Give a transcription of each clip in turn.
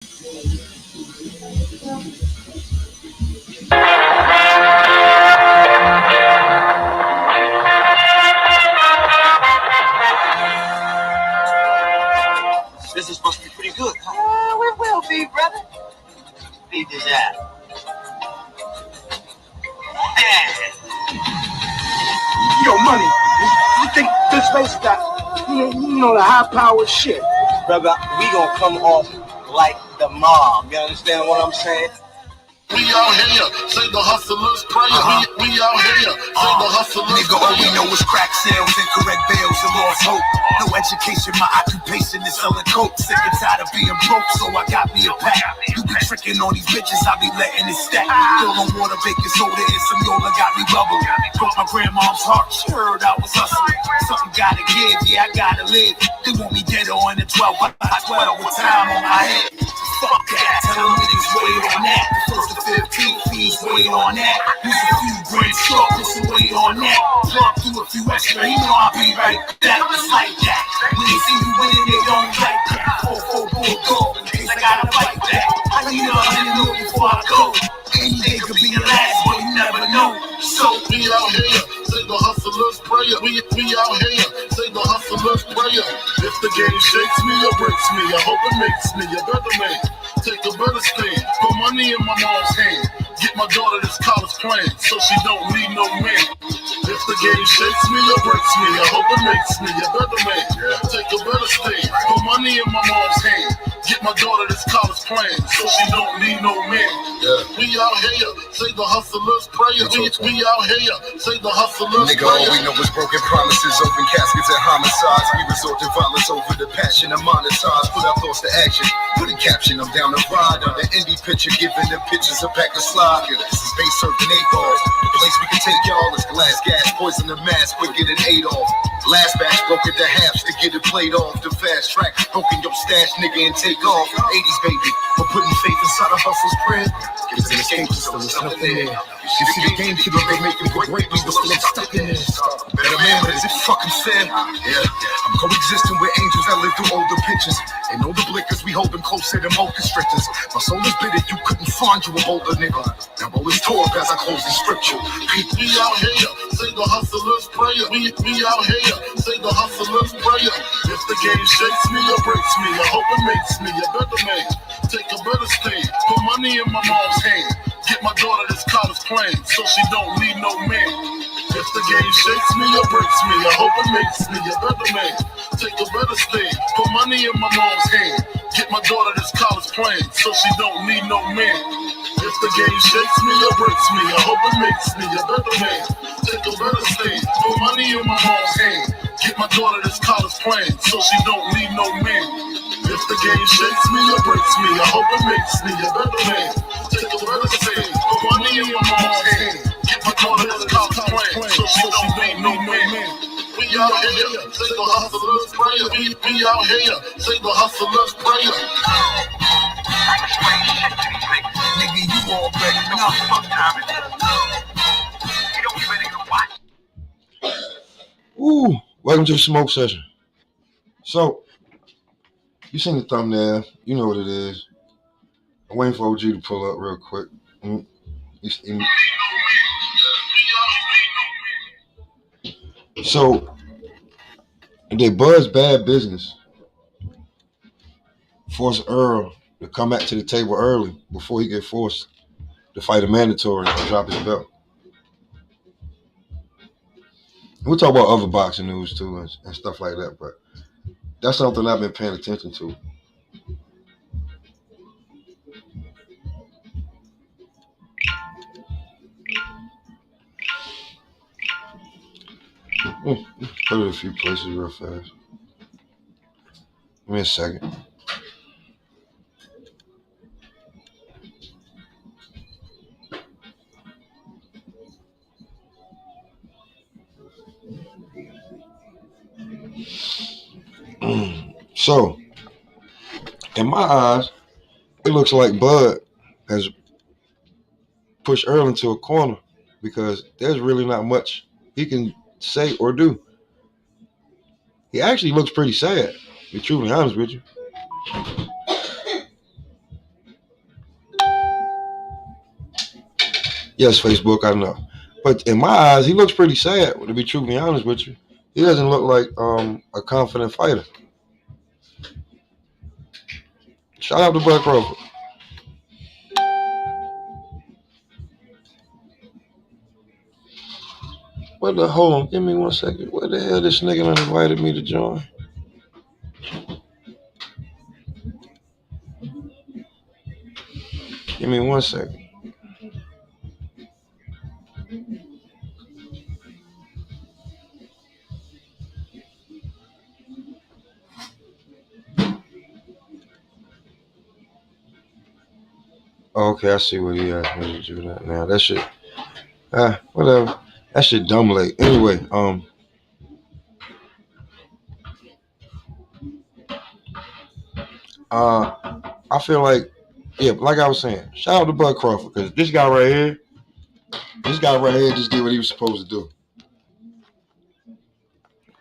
This is supposed to be pretty good, huh? Yeah, it will be, brother. Feed this ass. Yo, money. You think this race got, the high-powered shit? Brother, we gonna come off like the mob. You understand what I'm saying? We out here, say the hustlers prayer. We out here, say the hustlers nigga, all we know is crack sales, incorrect bills, and lost hope. No education, my occupation is selling coke. Sick and tired of being broke, so I got me a pack. You be tricking on these bitches, I be letting it stack. Fill on water, baking soda, and some Yola got me bubbling. Broke my grandma's heart, she heard I was hustling. Something gotta give, yeah, I gotta live. They want me dead or in the 12 by 12 with time on my head. Fuck that, tell them niggas wait on that. The first to 15 fees, wait on that. Use a few green short, put some weight on that. Drop through a few extra, he know I'll be right back. Just like that. When they see you winning, they don't like that. 4-4 bulldog, in case I gotta fight that. I need 100 million before I go. Any day could be the last, but you never know. So we out here, say the hustlers prayer. We out here, say the hustlers prayer. If the game shakes me or breaks me, I hope it makes me a better man. Take a better stand, put money in my mom's hand. Get my daughter this college plan, so she don't need no man. If the game shakes me or breaks me, I hope it makes me a better man. Take a better stand, put money in my mom's hand. Get my daughter this college plan, so she don't need no man. We out here, say the hustlers prayer. We out here, say the hustlers nigga, all we know is broken promises, open caskets and homicides. We resort to violence over the passion and monetize. Put our thoughts to action, put a caption, I'm down to ride. On the indie picture, giving the pictures a pack of slide. This is base serving 8 balls. The place we can take y'all is glass gas, poison the mask, quick get an 8 off. Last batch broke it to halves to get it played off. The fast track, broken your stash, nigga, and take off. 80s baby, for putting faith inside a hustle's bread. It's an escape, still there's nothing there. You see the game keeper, they make it great, we were still stuck in this. Better man, but is it fucking fair? Yeah, I'm coexisting with angels that live through older pictures. And all the blickers we holding closer than more constrictors. My soul is bitter, you couldn't find you a bolder nigga. Now roll his tore up as I close the scripture. We out here, say the hustlers prayer. We out here, say the hustlers prayer. If the game shakes me or breaks me, I hope it makes me a better man. Take a better stand, put money in my mom's hand. Get my daughter this college plan, so she don't need no man. If the game shakes me or breaks me, I hope it makes me a better man. Take a better stand, put money in my mom's hand. Get my daughter this college plan, so she don't need no man. If the game shakes me or breaks me, I hope it makes me a better man. Take a better stand, put money in my mom's hand. Get my daughter this college plan, so she don't need no man. If the game shakes me or breaks me, I hope it makes me a better man. Take a better stand, put money in my mom's hand. Get my daughter this college plan, so she don't need no man. We out here, say the hustlers prayer. We out here, say the hustlers prayer. Nigga, you already know. Ooh, welcome to the smoke session. So, you seen the thumbnail, you know what it is. I'm waiting for OG to pull up real quick. So, they buzz bad business. Force Errol to come back to the table early before he get forced to fight a mandatory and drop his belt. We'll talk about other boxing news too and stuff like that, but that's something I've been paying attention to. Put it a few places real fast. Give me a second. So, in my eyes, it looks like Bud has pushed Earl into a corner because there's really not much he can say or do. He actually looks pretty sad, to be truly honest with you. Yes, Facebook, I know. But in my eyes, he looks pretty sad, to be truthfully honest with you. He doesn't look like a confident fighter. Shout out to Bud Crawford. Hold on, give me 1 second. Where the hell this nigga done invited me to join? Give me 1 second. Oh, okay, I see what he asked me to do that now. That shit, whatever. That shit dumb late. Anyway, I feel like, yeah, like I was saying, shout out to Bud Crawford because this guy right here just did what he was supposed to do.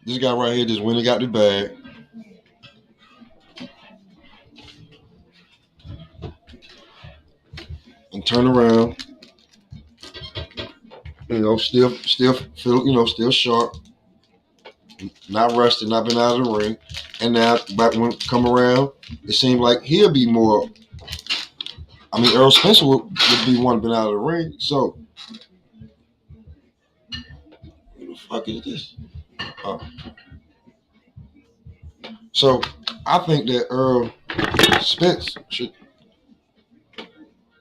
This guy right here just went and got the bag. And turn around, still feel, still sharp, not rusted, not been out of the ring. And now, back when come around, it seemed like he'll be more. I mean, Errol Spencer would be one been out of the ring. So, who the fuck is this? So, I think that Errol Spence should.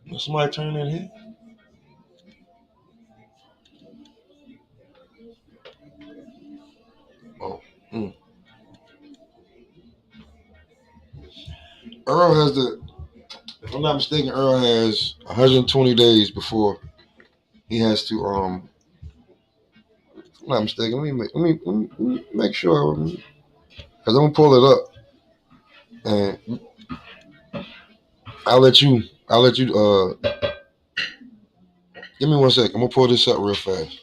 Is somebody turn in here? Oh. Earl has if I'm not mistaken, Earl has 120 days before he has to if I'm not mistaken. Let me make sure because I'm gonna pull it up and I'll let you give me 1 second. I'm gonna pull this up real fast.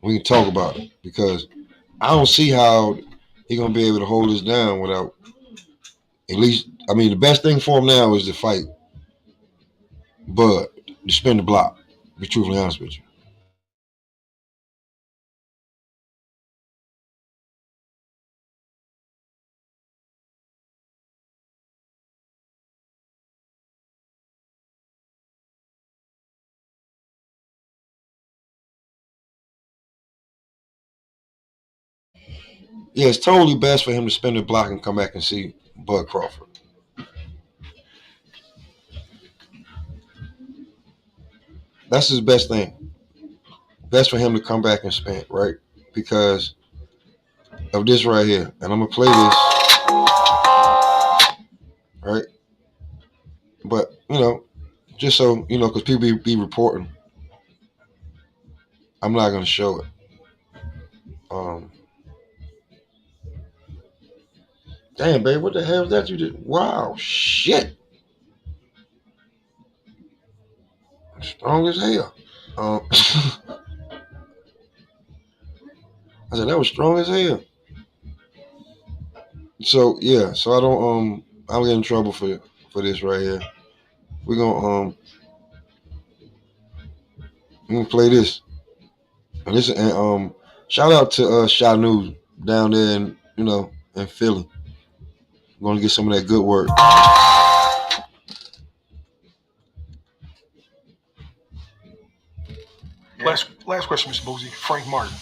We can talk about it because I don't see how he's gonna be able to hold this down without at least. I mean, the best thing for him now is to fight Bud, to spin the block. To be truthfully honest with you. Yeah, it's totally best for him to spin the block and come back and see Bud Crawford. That's his best thing. Best for him to come back and spin, right? Because of this right here. And I'm gonna play this, right? But just so because people be reporting, I'm not gonna show it. Damn, babe, what the hell is that you did? Wow, shit, strong as hell. I said that was strong as hell. So yeah, so I don't I'll get in trouble for this right here. We're gonna play this. And listen, and shout out to Shanu down there in Philly. I'm gonna get some of that good work. Last question, Mr. Boozy. Frank Martin,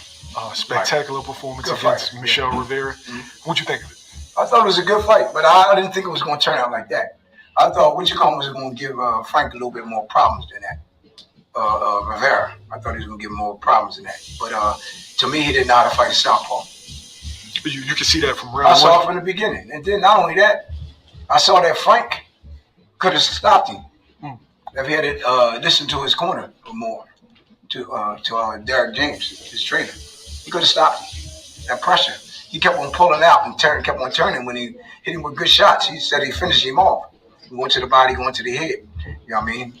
spectacular performance against Michelle Rivera. What'd you think of it? I thought it was a good fight, but I didn't think it was going to turn out like that. I thought was going to give Frank a little bit more problems than that. Rivera, I thought he was going to give him more problems than that. But to me, he didn't know how to fight a southpaw. You can see that from round one. I saw it from the beginning. And then not only that, I saw that Frank could have stopped him if he had listened to his corner more, to Derek James, his trainer. He could have stopped him. That pressure. He kept on pulling out and kept on turning when he hit him with good shots. He said he finished him off. He went to the body, going to the head. You know what I mean?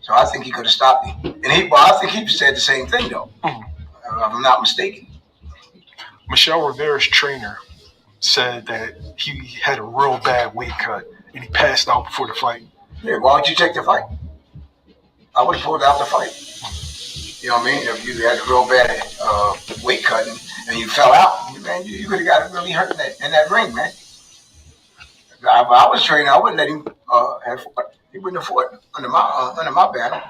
So I think he could have stopped him. And I think he said the same thing, though. If I'm not mistaken. Michelle Rivera's trainer said that he had a real bad weight cut and he passed out before the fight. Yeah, why don't you take the fight? I would have pulled out the fight. You know what I mean? If you had a real bad weight cutting and you fell out, man, you could have got really hurt in that ring, man. If I was training, I wouldn't let him have fought. He wouldn't have fought under my battle.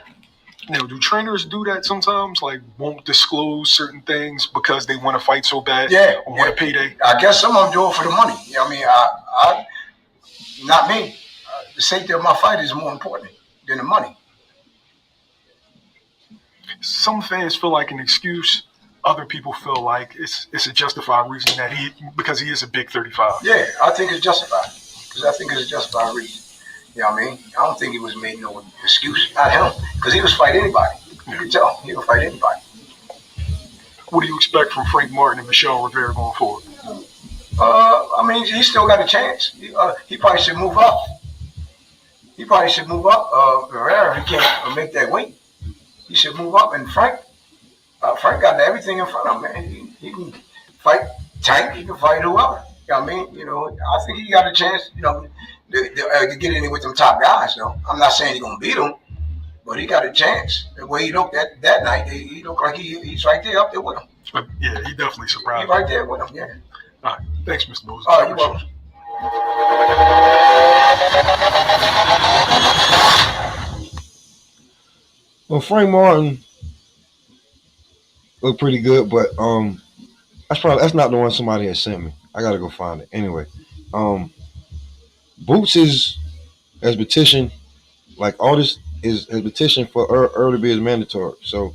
Now, do trainers do that sometimes? Like, won't disclose certain things because they want to fight so bad? Yeah. Or want a payday? I guess some of them do it for the money. You know what I mean? I not me. The safety of my fight is more important than the money. Some fans feel like an excuse. Other people feel like it's a justified reason that because he is a big 35. Yeah, I think it's justified. Because I think it's a justified reason. You know what I mean? I don't think he was made no excuse. Not him. Because he was fight anybody. You can tell. He would fight anybody. What do you expect from Frank Martin and Michelle Rivera going forward? I mean, he still got a chance. He probably should move up. Rivera, he can't make that weight. He should move up. And Frank got everything in front of him, man. He can fight Tank. He can fight whoever. You know what I mean? You know, I think he got a chance, you know, to get in there with them top guys, though. I'm not saying he's going to beat them, but he got a chance. The way he looked that night, he looked like he's right there up there with him. Yeah, he definitely surprised. He's right there with him, yeah. All right. Thanks, Mr. Moses. All right, you're welcome. Well, Frank Martin looked pretty good, but that's not the one somebody had sent me. I gotta go find it anyway. Boots has petitioned, like all this has petitioned for early be as mandatory. So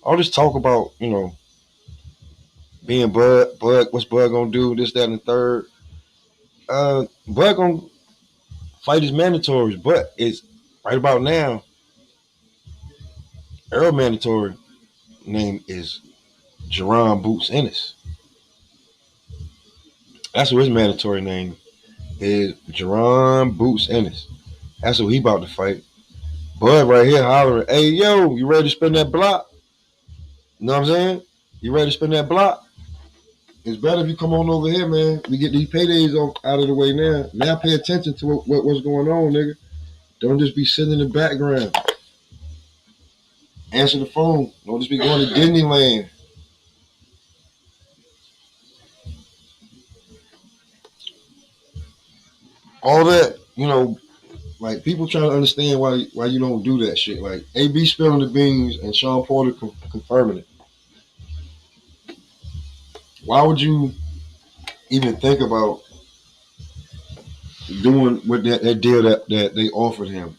all this talk about, you know, being Bud, what's Bud gonna do, this, that, and the third. Bud gonna fight his mandatories, but it's right about now. Errol mandatory name is Jerron Boots Ennis. That's what his mandatory name is, Jerron Boots Ennis. That's who he about to fight. Bud right here hollering, hey, yo, you ready to spin that block? You know what I'm saying? You ready to spin that block? It's better if you come on over here, man. We get these paydays out of the way now. Now pay attention to what's going on, nigga. Don't just be sitting in the background. Answer the phone. Don't just be going to Disneyland. All that, you know, like people trying to understand why you don't do that shit. Like AB spilling the beans and Sean Porter confirming it. Why would you even think about doing with that deal that they offered him?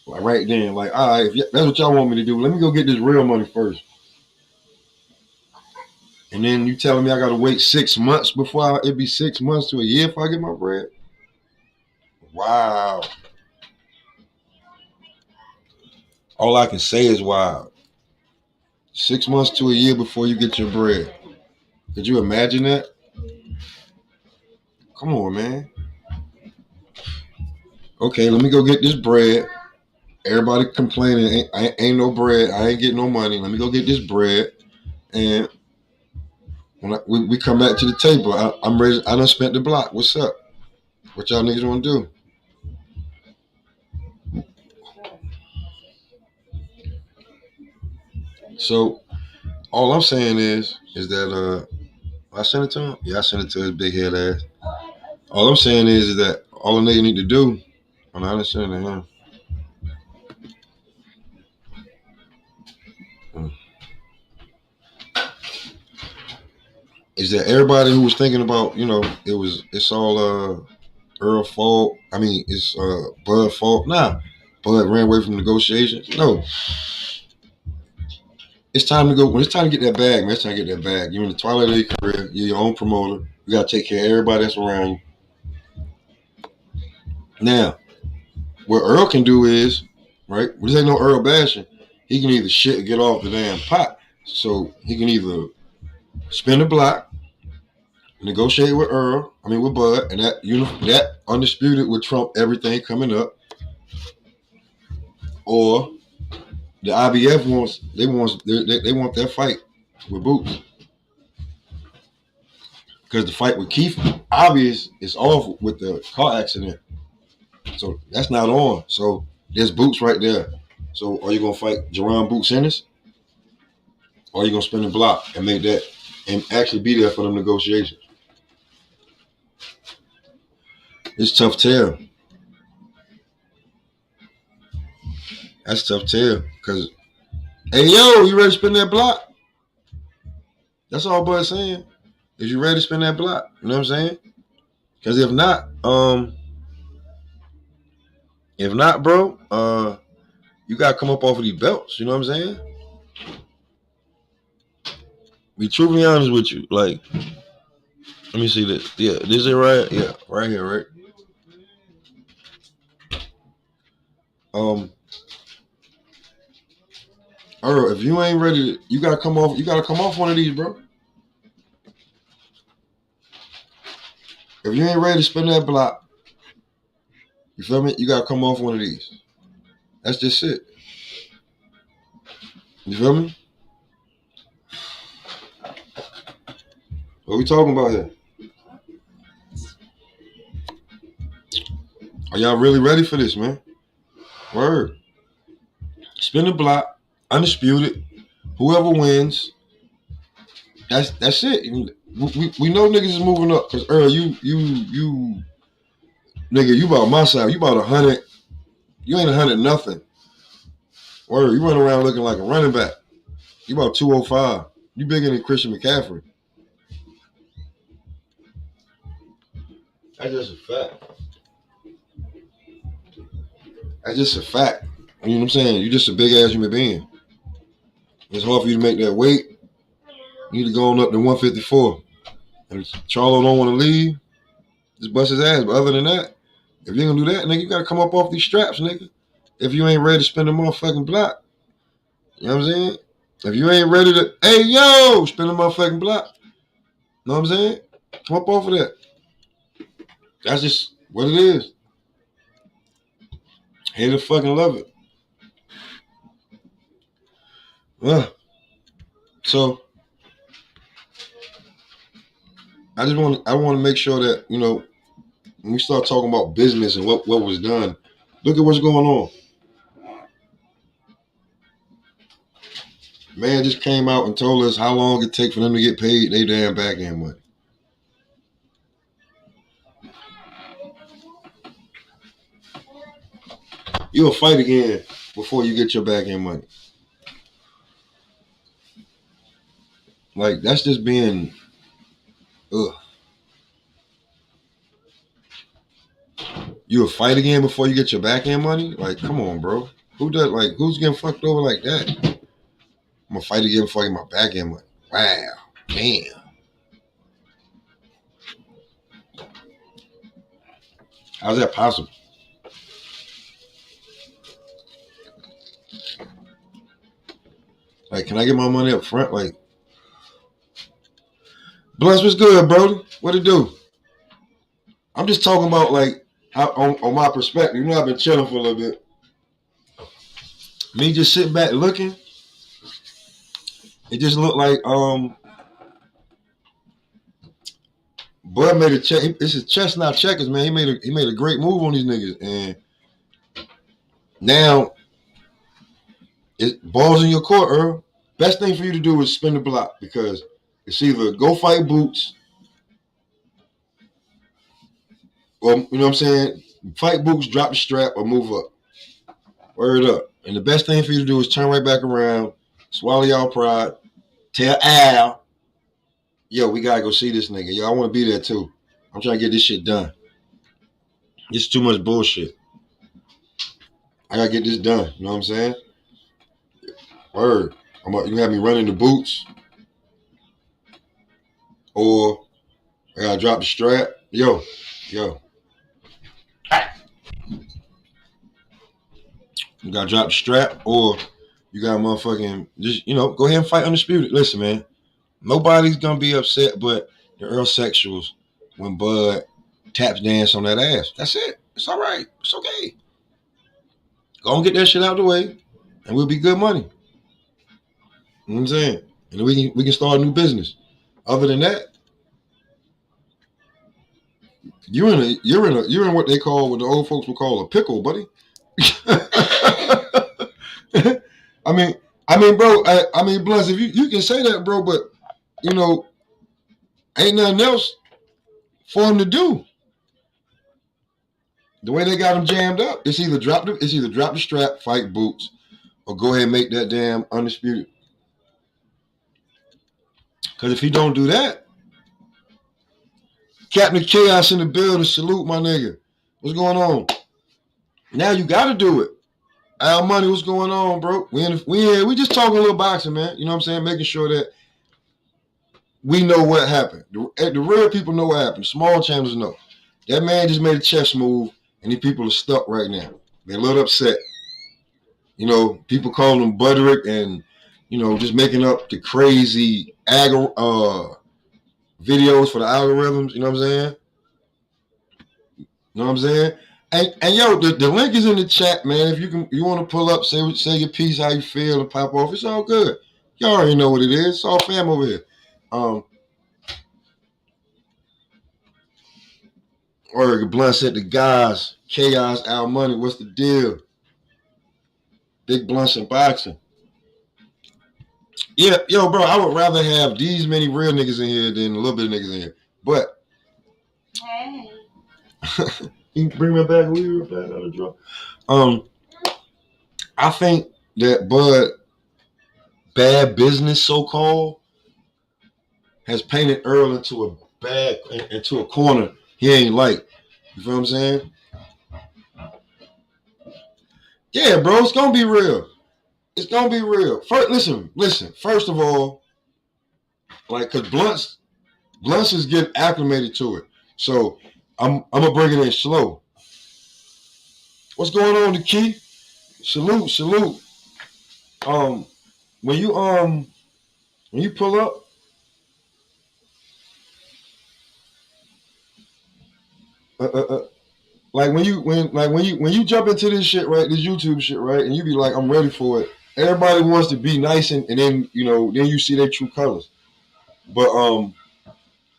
Like right then, like, all right, if that's what y'all want me to do, let me go get this real money first. And then you telling me I got to wait 6 months before it'd be 6 months to a year if I get my bread? Wow. All I can say is wow. 6 months to a year before you get your bread. Could you imagine that? Come on, man. Okay, let me go get this bread. Everybody complaining, ain't no bread. I ain't getting no money. Let me go get this bread. And when we come back to the table, I'm ready. I done spent the block. What's up? What y'all niggas want to do? So all I'm saying is that I sent it to him. Yeah, I sent it to his big head ass. All I'm saying is that all the nigga need to do, and I didn't send it to him. Is that everybody who was thinking about, you know, it's all Errol fault. I mean, it's Bud fault. Nah, Bud ran away from negotiations. No. It's time to go. When it's time to get that bag, man, it's time to get that bag. You're in the twilight of your career. You're your own promoter. You got to take care of everybody that's around you. Now, what Errol can do is, right, this ain't no Errol bashing. He can either shit or get off the damn pot. So he can either spin the block, negotiate with with Bud, and that undisputed would trump everything coming up. Or the IBF want that fight with Boots. Because the fight with Keith, obvious, is off with the car accident. So that's not on. So there's Boots right there. So are you gonna fight Jerron Boots Ennis? Or are you gonna spin the block and make that and actually be there for them negotiations? It's tough tell. That's tough tell. Cause hey yo, you ready to spin that block? That's all Bud's saying. Is you ready to spin that block? You know what I'm saying? Cause if not, bro, you gotta come up off of these belts. You know what I'm saying? Be truly honest with you. Like, let me see this. Yeah, this is right. Yeah, right here, right. Errol, if you ain't ready, you gotta come off. You gotta come off one of these, bro. If you ain't ready to spin that block, you feel me? You gotta come off one of these. That's just it. You feel me? What we talking about here? Are y'all really ready for this, man? Word. Spin the block, undisputed. Whoever wins, that's it. We know niggas is moving up because Errol, you nigga, you about my side. You about 100. You ain't 100 nothing. Word, you run around looking like a running back. You about 205. You bigger than Christian McCaffrey. That's just a fact. That's just a fact. You know what I'm saying? You're just a big ass human being. It's hard for you to make that weight. You need to go on up to 154. And if Charlo don't want to leave, just bust his ass. But other than that, if you're gonna do that, nigga, you gotta come up off these straps, nigga. If you ain't ready to spin the motherfucking block. You know what I'm saying? If you ain't ready to, hey yo, spin the motherfucking block. Know what I'm saying? Come up off of that. That's just what it is. Hate it, fucking love it. So I want to make sure that, you know, when we start talking about business and what was done, look at what's going on. Man just came out and told us how long it takes for them to get paid they damn back end money. You'll fight again before you get your back end money. Like, that's just being, ugh. You'll fight again before you get your back end money? Like, come on, bro. Who does, like, who's getting fucked over like that? I'm gonna fight again before I get my back end money. Wow. Damn. How's that possible? Like, can I get my money up front? Like, Bless, what's good, Brody? What it do? I'm just talking about, like, how on my perspective. You know, I've been chilling for a little bit. Me just sitting back looking, it just looked like Bud made a check. This is Chestnut Checkers, man. He made a great move on these niggas, and now it's balls in your court, Earl. Best thing for you to do is spin the block because it's either go fight Boots, or you know what I'm saying, fight Boots, drop the strap, or move up. Word up. And the best thing for you to do is turn right back around, swallow y'all pride, tell Al, yo, we gotta go see this nigga. Yo, I want to be there too. I'm trying to get this shit done. It's too much bullshit. I gotta get this done. You know what I'm saying? Word. You have me running the Boots, or I gotta drop the strap. Yo. You gotta drop the strap, or you gotta motherfucking just, you know, go ahead and fight undisputed. Listen, man, nobody's gonna be upset but the Earl sexuals when Bud taps dance on that ass. That's it. It's all right. It's okay. Go and get that shit out of the way, and we'll be good money. You know what I'm saying? And then we can start a new business. Other than that, you're in what they call, what the old folks would call a pickle, buddy. I mean, bro. I mean, Blunts. If you can say that, bro, but you know, ain't nothing else for him to do. The way they got him jammed up, it's either drop the strap, fight Boots, or go ahead and make that damn undisputed. Because if he don't do that, Captain Chaos in the building, salute my nigga. What's going on? Now you got to do it. Al Money, what's going on, bro? We just talking a little boxing, man. You know what I'm saying? Making sure that we know what happened. The real people know what happened. Small channels know. That man just made a chess move, and these people are stuck right now. They're a little upset. You know, people call him Budrick and, you know, just making up the crazy videos for the algorithms. You know what I'm saying? You know what I'm saying? And yo, the link is in the chat, man. If you want to pull up, say your piece, how you feel, and pop off. It's all good. You already know what it is. It's all fam over here. Or Blunt said the guys, Chaos, Al Money. What's the deal? Big Blunts and boxing. Yeah, yo, bro, I would rather have these many real niggas in here than a little bit of niggas in here. But hey, you can bring me back. We were back out of draw. I think that Bud Bad Business, so called, has painted Errol into a corner he ain't like. You feel what I'm saying? Yeah, bro, it's gonna be real. It's gonna be real. First, listen. First of all, like, cause Blunts is getting acclimated to it. So I'm gonna bring it in slow. What's going on, the key? Salute. When you pull up, like when you jump into this shit, right? This YouTube shit, right? And you be like, I'm ready for it. Everybody wants to be nice, and then then you see their true colors. But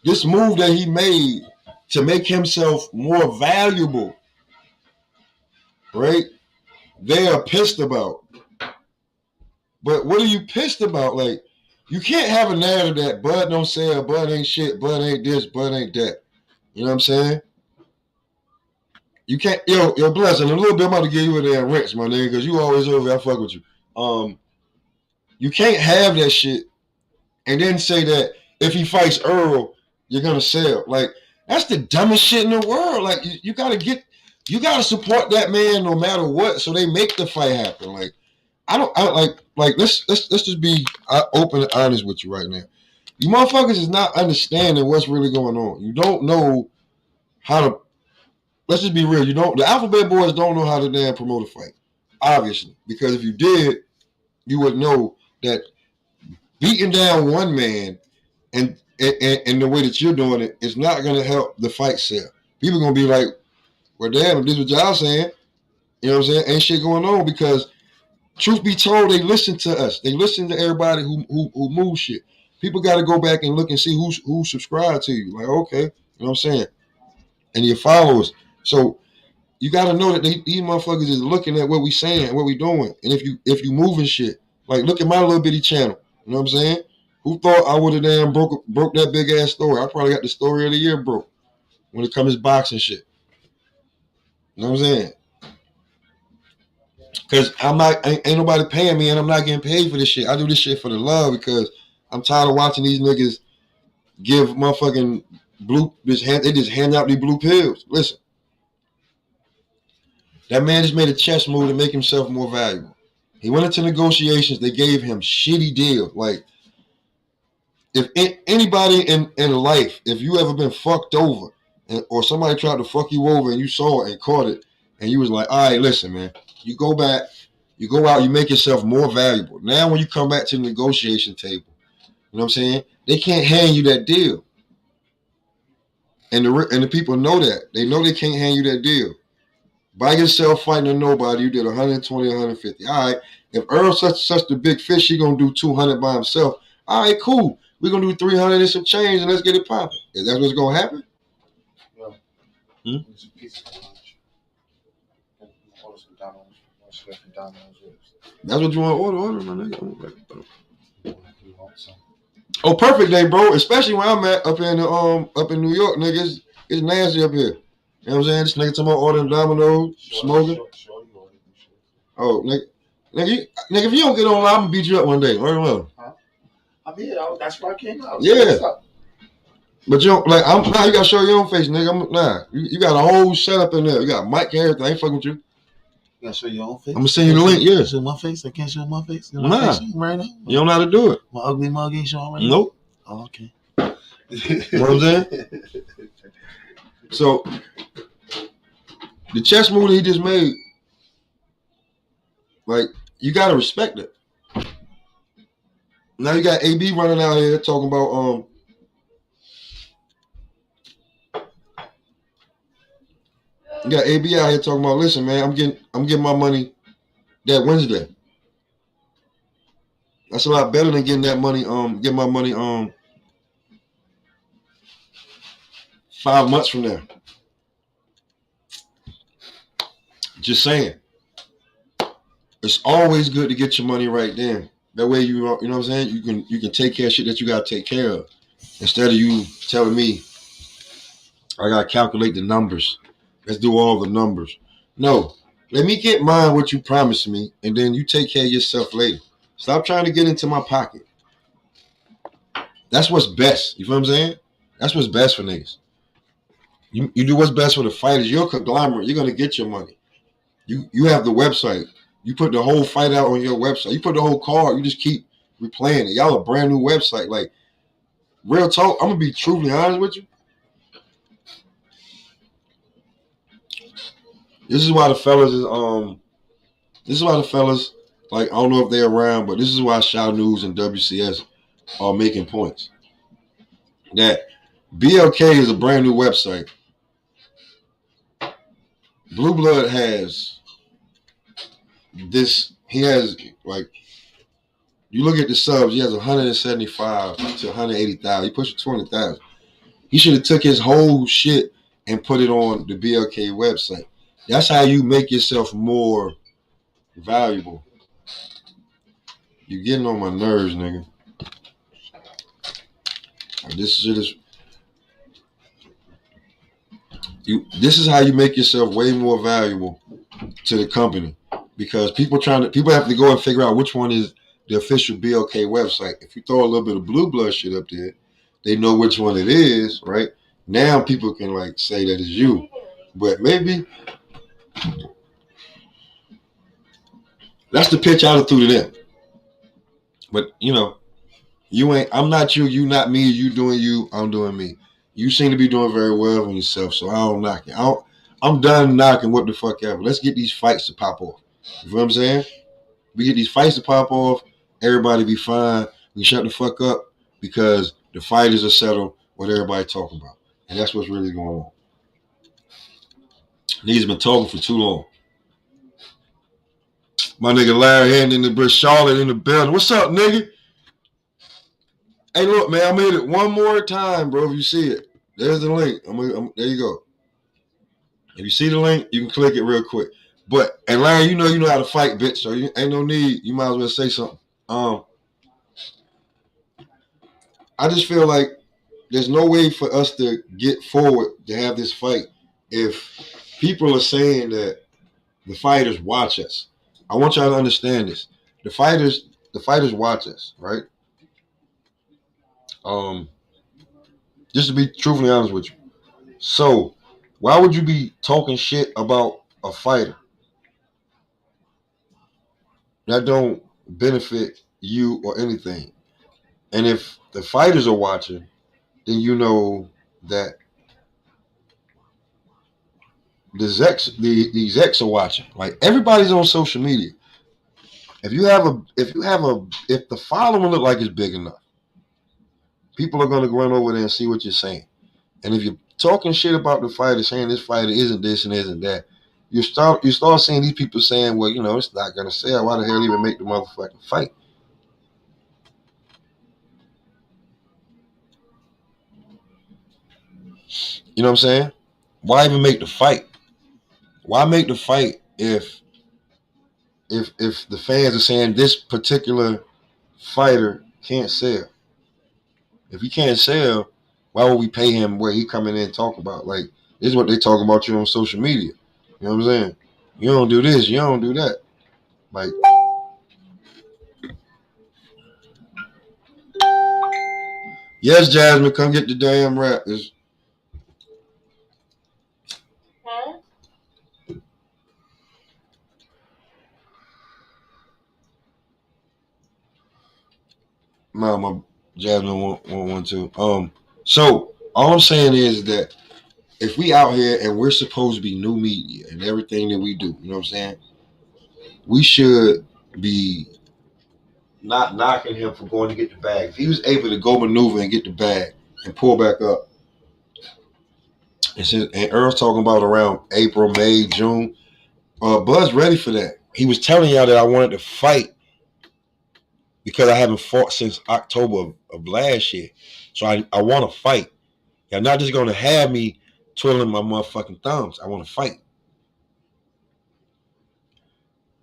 this move that he made to make himself more valuable, right? They are pissed about. But what are you pissed about? Like, you can't have a narrative that Bud don't sell, Bud ain't shit, Bud ain't this, Bud ain't that. You know what I'm saying? You can't, yo, Bless, in a little bit I'm about to give you a damn rinse, my nigga, because you always over, I fuck with you. You can't have that shit and then say that if he fights Errol, you're gonna sell. Like, that's the dumbest shit in the world. Like, you gotta support that man no matter what, so they make the fight happen. Like, let's just be open and honest with you right now. You motherfuckers is not understanding what's really going on. You don't know how to. Let's just be real. The Alphabet Boys don't know how to damn promote a fight, obviously, because if you did, you would know that beating down one man and the way that you're doing it is not going to help the fight sell. People are going to be like, well, damn, if this is what y'all saying, you know what I'm saying? Ain't shit going on, because truth be told, they listen to us. They listen to everybody who moves shit. People got to go back and look and see who subscribed to you. Like, okay, you know what I'm saying? And your followers. So you got to know that these motherfuckers is looking at what we saying, what we doing. And if you moving shit, like, look at my little bitty channel. You know what I'm saying? Who thought I would have damn broke that big ass story? I probably got the story of the year broke when it comes to boxing shit. You know what I'm saying? Because ain't nobody paying me, and I'm not getting paid for this shit. I do this shit for the love, because I'm tired of watching these niggas give motherfucking they just hand out these blue pills. Listen, that man just made a chess move to make himself more valuable. He went into negotiations. They gave him shitty deals. Like, if anybody in life, if you ever been fucked over, or somebody tried to fuck you over and you saw it and caught it, and you was like, all right, listen, man, you go back, you go out, you make yourself more valuable. Now when you come back to the negotiation table, you know what I'm saying? They can't hand you that deal. And the people know that. They know they can't hand you that deal. By yourself fighting a nobody, you did 120, 150. All right, if Earl's such the big fish, he going to do 200 by himself. All right, cool. We're going to do 300 and some change, and let's get it popping. Is that what's going to happen? No. That's what you want to order, my nigga. Oh, perfect day, bro. Especially where I'm at up in New York, nigga. It's nasty up here. You know what I'm saying? This nigga talking about ordering Domino's, smoking. Oh, nigga, if you don't get online, I'm gonna beat you up one day. Very well. I'm here. That's why I came out. Yeah. But you don't, like, you gotta show your own face, nigga. You got a whole setup in there. You got mic and everything. I ain't fucking with you. You gotta show your own face. I'm gonna send you the link, yeah. Show my face? I can't show my face? Nah. Right now? You don't know how to do it. My ugly mug ain't showing right now? Nope. Oh, okay. You know what I'm saying? So, the chess move that he just made, like, you gotta respect it. Now you got AB running out here talking about you got AB out here talking about, listen, man, I'm getting my money that Wednesday. That's a lot better than getting that money, getting my money 5 months from now. Just saying. It's always good to get your money right then. That way you know what I'm saying? You can take care of shit that you gotta take care of. Instead of you telling me I gotta calculate the numbers. Let's do all the numbers. No. Let me get mine what you promised me, and then you take care of yourself later. Stop trying to get into my pocket. That's what's best. You feel what I'm saying? That's what's best for niggas. You do what's best for the fighters. You're a conglomerate. You're gonna get your money. You have the website. You put the whole fight out on your website. You put the whole card. You just keep replaying it. Y'all a brand new website. Like, real talk, I'm gonna be truthfully honest with you. This is why the fellas like, I don't know if they're around, but this is why Shaw News and WCS are making points. That BLK is a brand new website. Blue Blood has this. He has, like, you look at the subs. He has 175 to 180,000. He pushed 200,000. He should have took his whole shit and put it on the BLK website. That's how you make yourself more valuable. You're getting on my nerves, nigga. This is how you make yourself way more valuable to the company, because people have to go and figure out which one is the official BLK website. If you throw a little bit of Blue Blood shit up there, they know which one it is, right? Now people can, like, say that it's you, but maybe that's the pitch I threw to them. But I'm not you, you not me, you doing you, I'm doing me. You seem to be doing very well on yourself, so I don't knock it. I'm done knocking what the fuck ever. Let's get these fights to pop off. You know what I'm saying? We get these fights to pop off, everybody be fine. We shut the fuck up because the fighters are settled what everybody talking about. And that's what's really going on. Niggas been talking for too long. My nigga Larry Hand in the bridge, Charlotte in the building. What's up, nigga? Hey, look, man, I'm gonna hit it one more time, bro. If you see it, there's the link. There you go. If you see the link, you can click it real quick. But, and Larry, you know how to fight, bitch. So you ain't no need. You might as well say something. I just feel like there's no way for us to get forward to have this fight if people are saying that the fighters watch us. I want y'all to understand this. The fighters watch us, right? Just to be truthfully honest with you. So, why would you be talking shit about a fighter that don't benefit you or anything? And if the fighters are watching, then you know that these exes are watching. Like, everybody's on social media. If the following look like it's big enough, people are gonna run over there and see what you're saying. And if you're talking shit about the fighter, saying this fighter isn't this and isn't that, you start seeing these people saying, well, it's not gonna sell. Why the hell even make the motherfucking fight? You know what I'm saying? Why even make the fight? Why make the fight if if the fans are saying this particular fighter can't sell, if he can't sell, why would we pay him where he coming in and talk about? Like, this is what they talk about you on social media. You know what I'm saying? You don't do this, you don't do that. Like, yes, Jasmine, come get the damn rap. My Jasmine want to. So all I'm saying is that if we out here and we're supposed to be new media and everything that we do, you know what I'm saying? We should be not knocking him for going to get the bag. If he was able to go maneuver and get the bag and pull back up, and Earl's talking about around April, May, June, Bud's ready for that. He was telling y'all that I wanted to fight because I haven't fought since October of last year. So I want to fight. Y'all not just going to have me twiddling my motherfucking thumbs. I want to fight.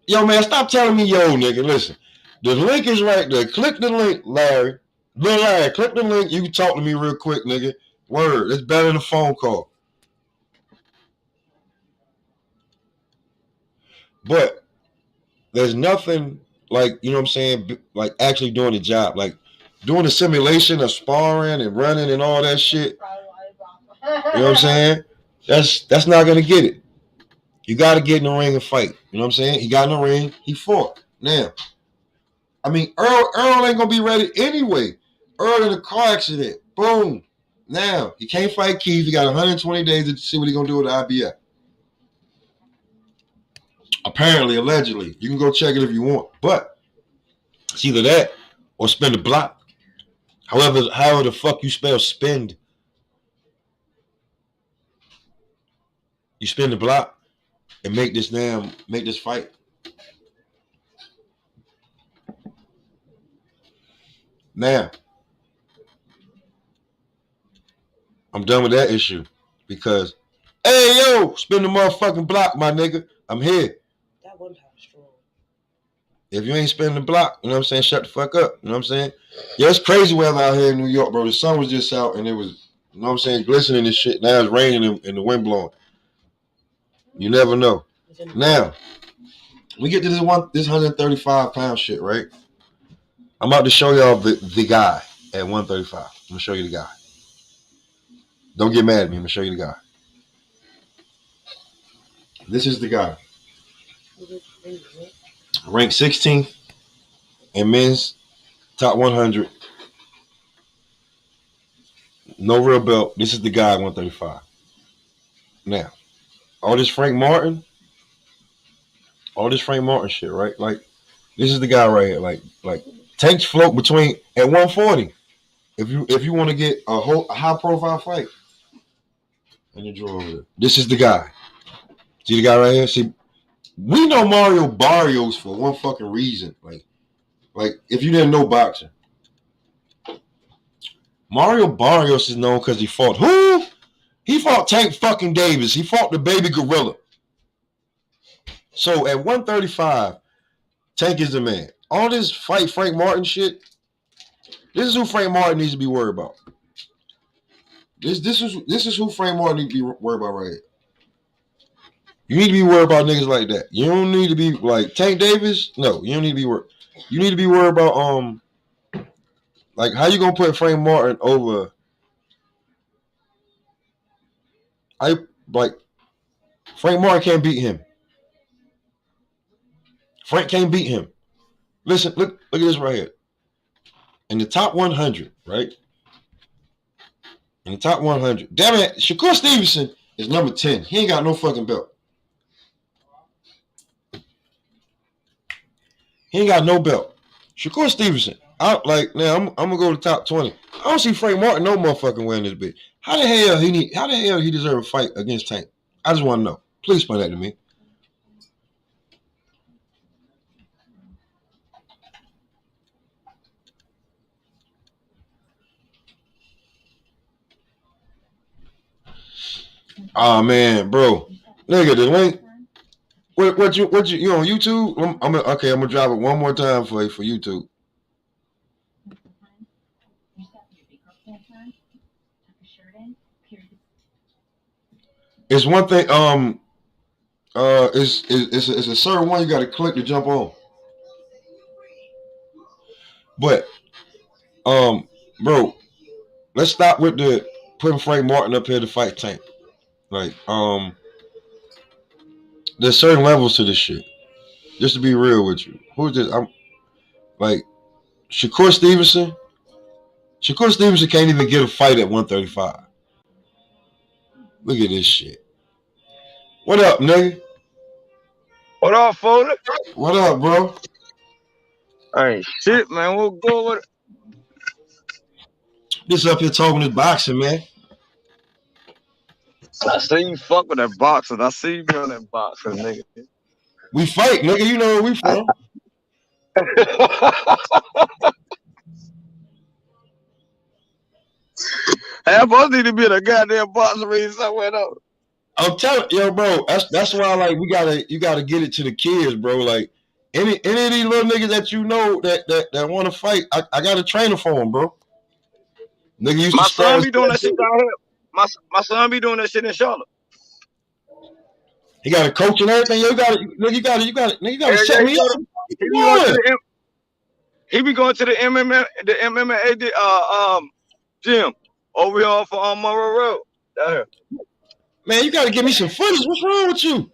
Yo, man, stop telling me yo, nigga. Listen, the link is right there. Click the link, Larry. Little Larry, click the link. You can talk to me real quick, nigga. Word, it's better than a phone call. But there's nothing like, you know what I'm saying, like actually doing the job. Like doing the simulation of sparring and running and all that shit. You know what I'm saying? That's not going to get it. You got to get in the ring and fight. You know what I'm saying? He got in the ring. He fought. Now, I mean, Errol ain't going to be ready anyway. Errol in a car accident. Boom. Now, he can't fight Keith. He got 120 days to see what he's going to do with the IBF. Apparently, allegedly. You can go check it if you want. But it's either that or spend the block. However the fuck you spell spend. You spend the block and make this fight. Now, I'm done with that issue because, hey, yo, spin the motherfucking block, my nigga. I'm here. That one time strong. If you ain't spinning the block, you know what I'm saying, shut the fuck up. You know what I'm saying? Yeah, it's crazy weather out here in New York, bro. The sun was just out and it was, you know what I'm saying, glistening and shit. Now it's raining and the wind blowing. You never know. Now, we get to this 135-pound shit, right? I'm about to show y'all the guy at 135. I'm going to show you the guy. Don't get mad at me. I'm going to show you the guy. This is the guy. Ranked 16th in men's top 100. No real belt. This is the guy at 135. Now, all this Frank Martin shit, right? Like, this is the guy right here. Like Tank's float between at 140. If you want to get a high profile fight, and you draw over there. This is the guy. See the guy right here? See, we know Mario Barrios for one fucking reason. Like if you didn't know boxing, Mario Barrios is known because he fought who? He fought Tank fucking Davis. He fought the baby gorilla. So at 135, Tank is the man. All this fight Frank Martin shit, this is who Frank Martin needs to be worried about. This is who Frank Martin needs to be worried about right here. You need to be worried about niggas like that. You don't need to be like Tank Davis. No, you don't need to be worried. You need to be worried about like how you gonna put Frank Martin over. Frank Martin can't beat him. Frank can't beat him. Listen, look at this right here. In the top 100, right? In the top 100. Damn it, Shakur Stevenson is number 10. He ain't got no fucking belt. He ain't got no belt. Shakur Stevenson. Now I'm gonna go to the top 20. I don't see Frank Martin no motherfucking way in this bitch. How the hell he deserve a fight against Tank? I just want to know. Please explain that to me. Oh man, bro. Nigga, the link. What you on YouTube? Okay. I'm gonna drop it one more time for you for YouTube. It's one thing. It's a certain one you got to click to jump on. But bro, let's stop with the putting Frank Martin up here to fight Tank. Like there's certain levels to this shit. Just to be real with you, who's this? I'm like Shakur Stevenson. Shakur Stevenson can't even get a fight at 135. Look at this shit. What up, nigga? What up, Foley? What up, bro? Hey, shit, man. We'll go with it. Just up here talking this boxing, man. I see you fuck with that boxer. I see you be on that boxer, nigga. We fight, nigga. You know where we from. Hey, I both need to be in a goddamn boxer ring somewhere though. I'm telling yo, bro. That's why like you gotta get it to the kids, bro. Like any of these little niggas that you know that want to fight, I got a trainer for them, bro. Nigga used My to son be doing that shit down here. My son be doing that shit in Charlotte. He got a coach and everything. You got to set me up. He be going to the MMA gym over here off on Monroe Road. Down here. Man, you got to give me some footage. What's wrong with you?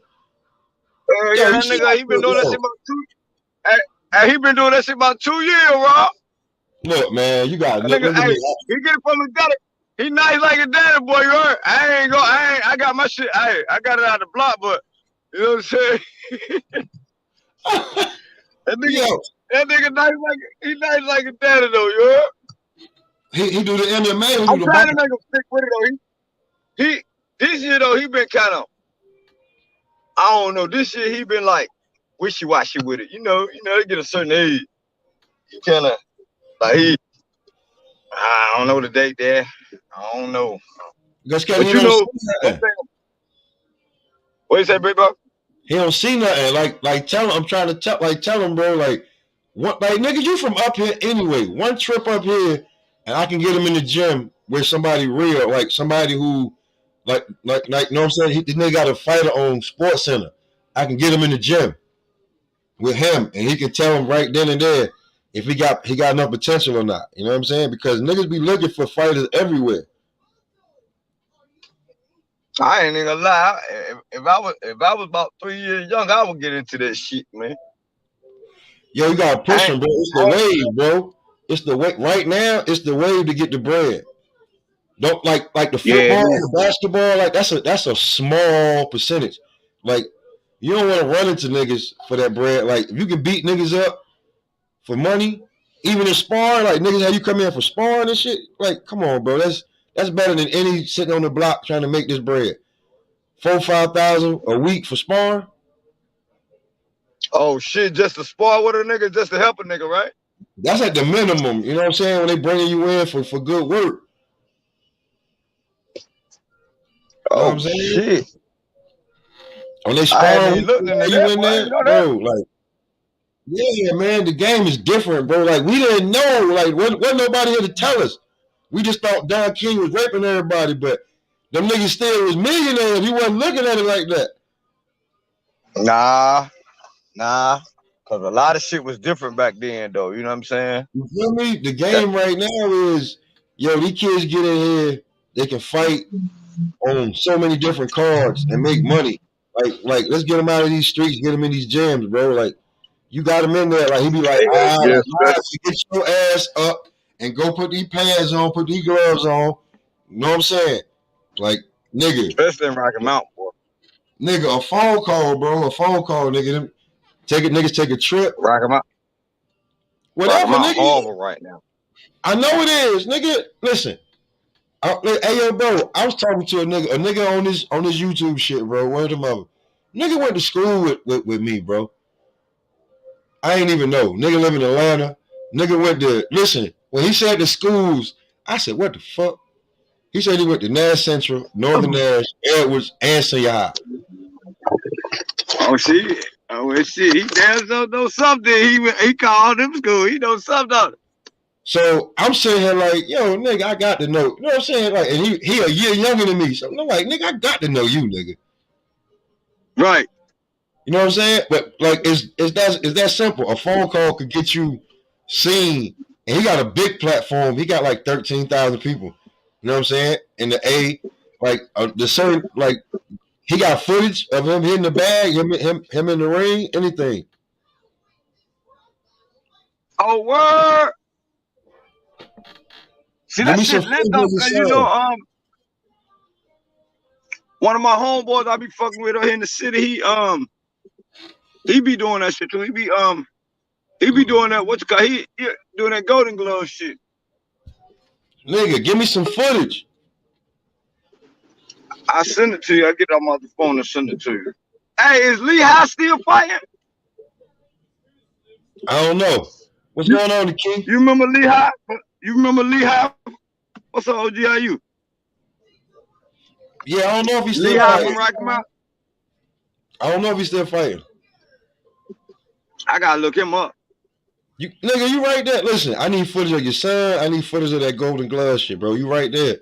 Yeah, that nigga, he been doing that shit about 2. He been doing that shit about 2 years, Rob. Look, man, you got to nigga. Hey, he get it from his daddy. He nice like a daddy, boy. You heard? I got my shit. I got it out of the block, but you know what I'm saying? That nigga nice like a daddy though. You heard? He do the MMA. I'm trying to make him stick with it though. He this year though, he been kind of, I don't know. This year he been like wishy-washy with it. You know, they get a certain age. He kind of like I don't know the date there. I don't know. But you know, what you say, big bro? He don't see nothing. Like tell him. I'm trying to tell him, bro. Like what? Like nigga, you from up here anyway. One trip up here, and I can get him in the gym with somebody real, like somebody who, like, know what I'm saying? This nigga got a fighter on Sports Center. I can get him in the gym with him, and he can tell him right then and there if he got enough potential or not. You know what I'm saying? Because niggas be looking for fighters everywhere. I ain't even gonna lie. If I was about 3 years young, I would get into that shit, man. Yo, you gotta push him, bro. It's the wave, bro. It's the way right now. It's the wave to get the bread. Don't like the football, the basketball. Like that's a small percentage. Like you don't want to run into niggas for that bread. Like if you can beat niggas up for money, even in sparring, like niggas how you come in for sparring and shit. Like come on, bro. That's better than any sitting on the block trying to make this bread. 4,000-5,000 a week for sparring. Oh shit, just to spar with a nigga, just to help a nigga, right? That's at the minimum. You know what I'm saying? When they bringing you in for good work. Oh, you know shit. When they sparring, you in there, bro. Like, yeah, man, the game is different, bro. Like, we didn't know. Like, wasn't nobody here to tell us. We just thought Don King was raping everybody, but them niggas still was millionaires. He wasn't looking at it like that. Nah. Because a lot of shit was different back then, though. You know what I'm saying? You feel me? The game right now is, yo, these kids get in here, they can fight on so many different cards and make money. Like, let's get them out of these streets, get them in these gyms, bro. Like, you got him in there. Like, he be like, get your ass up and go put these pads on, put these gloves on. You know what I'm saying? Like, nigga. Especially in Rocky Mountain, boy. Nigga, a phone call, bro. A phone call, nigga. Niggas take a trip. Rocky Mountain. Whatever, Rocky nigga. Horrible right now. I know it is, nigga. Listen. Hey, yo, bro. I was talking to a nigga on this YouTube shit, bro. Word of mother. Nigga went to school with me, bro. I ain't even know. Nigga live in Atlanta. Nigga went to, listen, when he said the schools, I said, what the fuck? He said he went to Nash Central, Northern Nash, Edwards, and Senior High. Oh shit. Oh well, shit. He damn so know something. He called them school. He knows something. So I'm sitting here like, yo, nigga, I got to know. You know what I'm saying? Like, and he a year younger than me. So I'm like, nigga, I got to know you, nigga. Right. You know what I'm saying? But like, is that simple? A phone call could get you seen, and he got a big platform. He got like 13,000 people. You know what I'm saying? In the A, like the certain like he got footage of him hitting the bag, him in the ring, anything. Oh word. See Give that me some shit lit footage though, of your cause son. one of my homeboys I be fucking with here in the city. He be doing that shit too. He be doing that. What's called? He doing that Golden Glove shit. Nigga, give me some footage. I send it to you. I get on my phone and send it to you. Hey, is Lehigh still fighting? I don't know. What's going on, the King? You remember Lehigh? You remember Lehigh? What's up, OG? How you? Yeah, I don't know if he's still Lehigh fighting. from Rocky Mount? I don't know if he's still fighting. I gotta look him up. Nigga, you right there. Listen, I need footage of your son. I need footage of that Golden Glove shit, bro. You right there.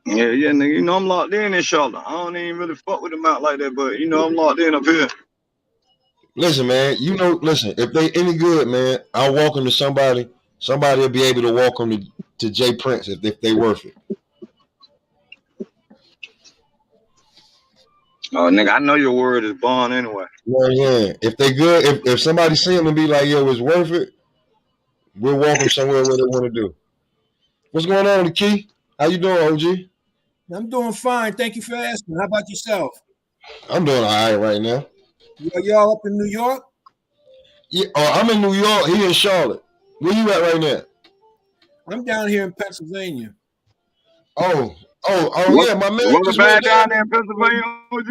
Yeah, nigga. You know I'm locked in Charlotte. I don't even really fuck with him out like that, but you know I'm locked in up here. Listen, man. Listen. If they any good, man, I'll walk them to somebody. Somebody will be able to walk them to Jay Prince if they worth it. Oh, nigga, I know your word is bond anyway. Yeah. If they good, if somebody see him and be like, yo, it's worth it, we'll walk them somewhere where they want to do. What's going on, the Key? How you doing, OG? I'm doing fine. Thank you for asking. How about yourself? I'm doing all right right now. Y'all up in New York? Yeah, I'm in New York. He in Charlotte. Where you at right now? I'm down here in Pennsylvania. Oh, yeah, my man What just bad went down down there in Pennsylvania, OG?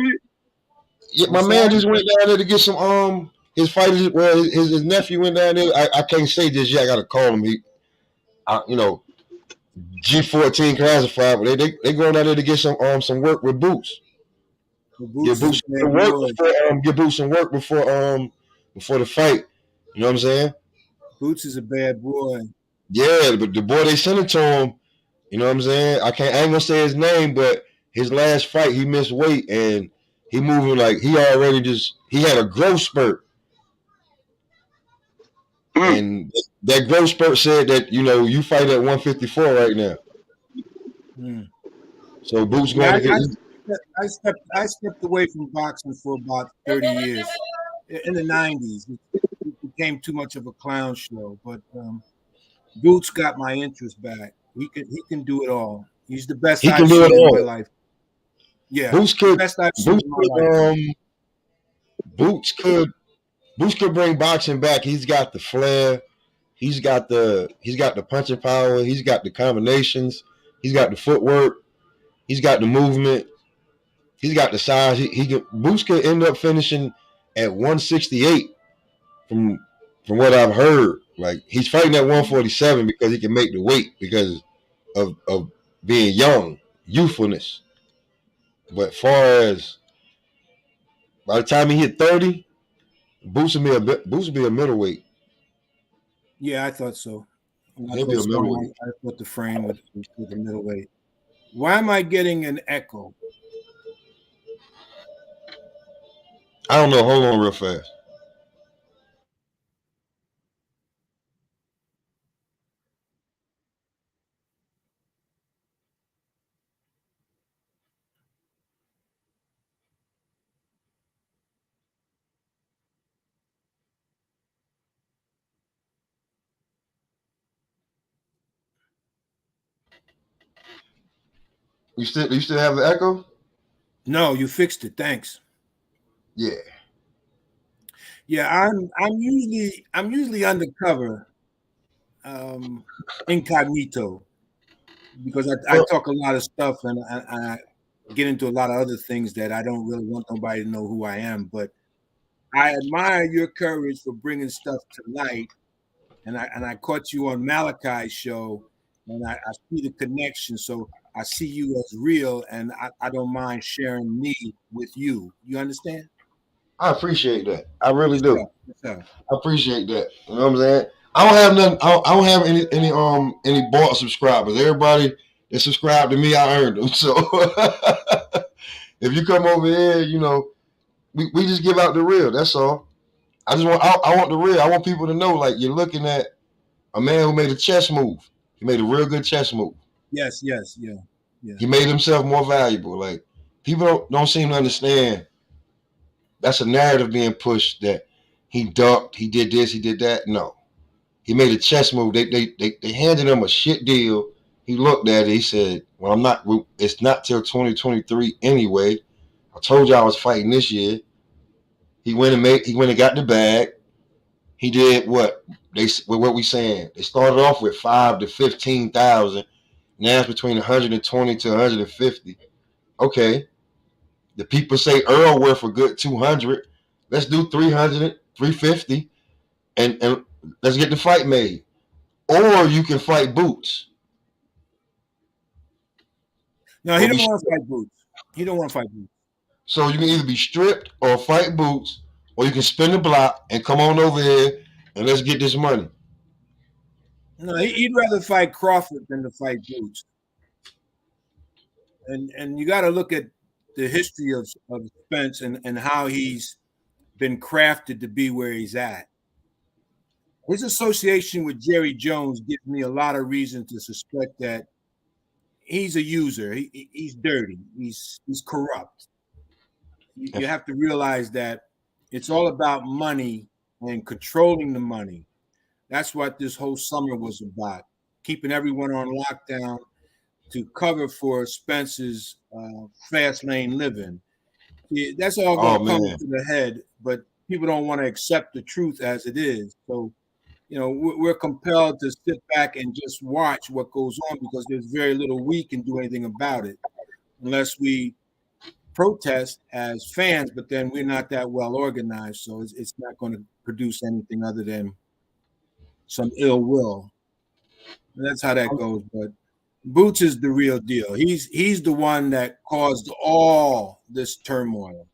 Yeah, my man just went down there to get some his fighters. Well, his nephew went down there. I can't say this yet. I gotta call him. G14 classified, but they going down there to get some work with Boots. Get Boots some work before get Boots some work before the fight. You know what I'm saying? Boots is a bad boy. Yeah, but the boy they sent it to him. You know what I'm saying? I ain't gonna say his name, but his last fight he missed weight and he moving like he had a growth spurt. And that growth spurt said that, you fight at 154 right now. So Boots going to get. I stepped away from boxing for about 30 years. In the 90s, it became too much of a clown show. But Boots got my interest back. He can do it all. He's the best I've seen in my life. Yeah, Boots could. Best I've seen in my life. Boots could bring boxing back. He's got the flair. He's got the punching power. He's got the combinations. He's got the footwork. He's got the movement. He's got the size. Boots could end up finishing at 168 from what I've heard. Like he's fighting at 147 because he can make the weight because of being young, youthfulness. But far as by the time he hit 30, Boots would be a middleweight. Yeah, I thought so. He'll be a middleweight. I thought the frame with the middleweight. Why am I getting an echo? I don't know. Hold on real fast. You still have the echo? No, you fixed it. Thanks. Yeah. Yeah, I'm usually undercover, incognito, because I talk a lot of stuff and I get into a lot of other things that I don't really want nobody to know who I am. But I admire your courage for bringing stuff to light, and I caught you on Malachi's show, and I see the connection. So I see you as real, and I don't mind sharing me with you. You understand? I appreciate that. I really Yes, do. sir. Yes, sir. I appreciate that. You know what I'm saying? I don't have nothing. I don't have any bought subscribers. Everybody that subscribed to me, I earned them. So if you come over here, you know, we just give out the real. That's all. I want the real. I want people to know, like, you're looking at a man who made a chess move. He made a real good chess move. Yes, yes, yeah, yeah. He made himself more valuable. Like, people don't seem to understand. That's a narrative being pushed that he ducked, he did this, he did that. No, he made a chess move. They handed him a shit deal. He looked at it. He said, "Well, I'm not. It's not till 2023 anyway. I told you I was fighting this year." He went and got the bag. He did what what we saying. They started off with 5 to 15,000. Now it's between 120 to 150. Okay. The people say Errol worth a good 200. Let's do 300, 350, and let's get the fight made. Or you can fight Boots. No, he don't want to fight Boots. He don't want to fight Boots. So you can either be stripped or fight Boots, or you can spin the block and come on over here and let's get this money. No, he'd rather fight Crawford than to fight Boots. And you got to look at the history of Spence and how he's been crafted to be where he's at. His association with Jerry Jones gives me a lot of reason to suspect that he's a user. He's dirty. He's corrupt. You have to realize that it's all about money and controlling the money. That's what this whole summer was about, keeping everyone on lockdown to cover for Spence's fast lane living. That's all going to come to the head, but people don't want to accept the truth as it is. So, you know, we're compelled to sit back and just watch what goes on because there's very little we can do anything about it unless we protest as fans, but then we're not that well organized, so it's not going to produce anything other than some ill will. And that's how that goes. But Boots is the real deal. He's the one that caused all this turmoil.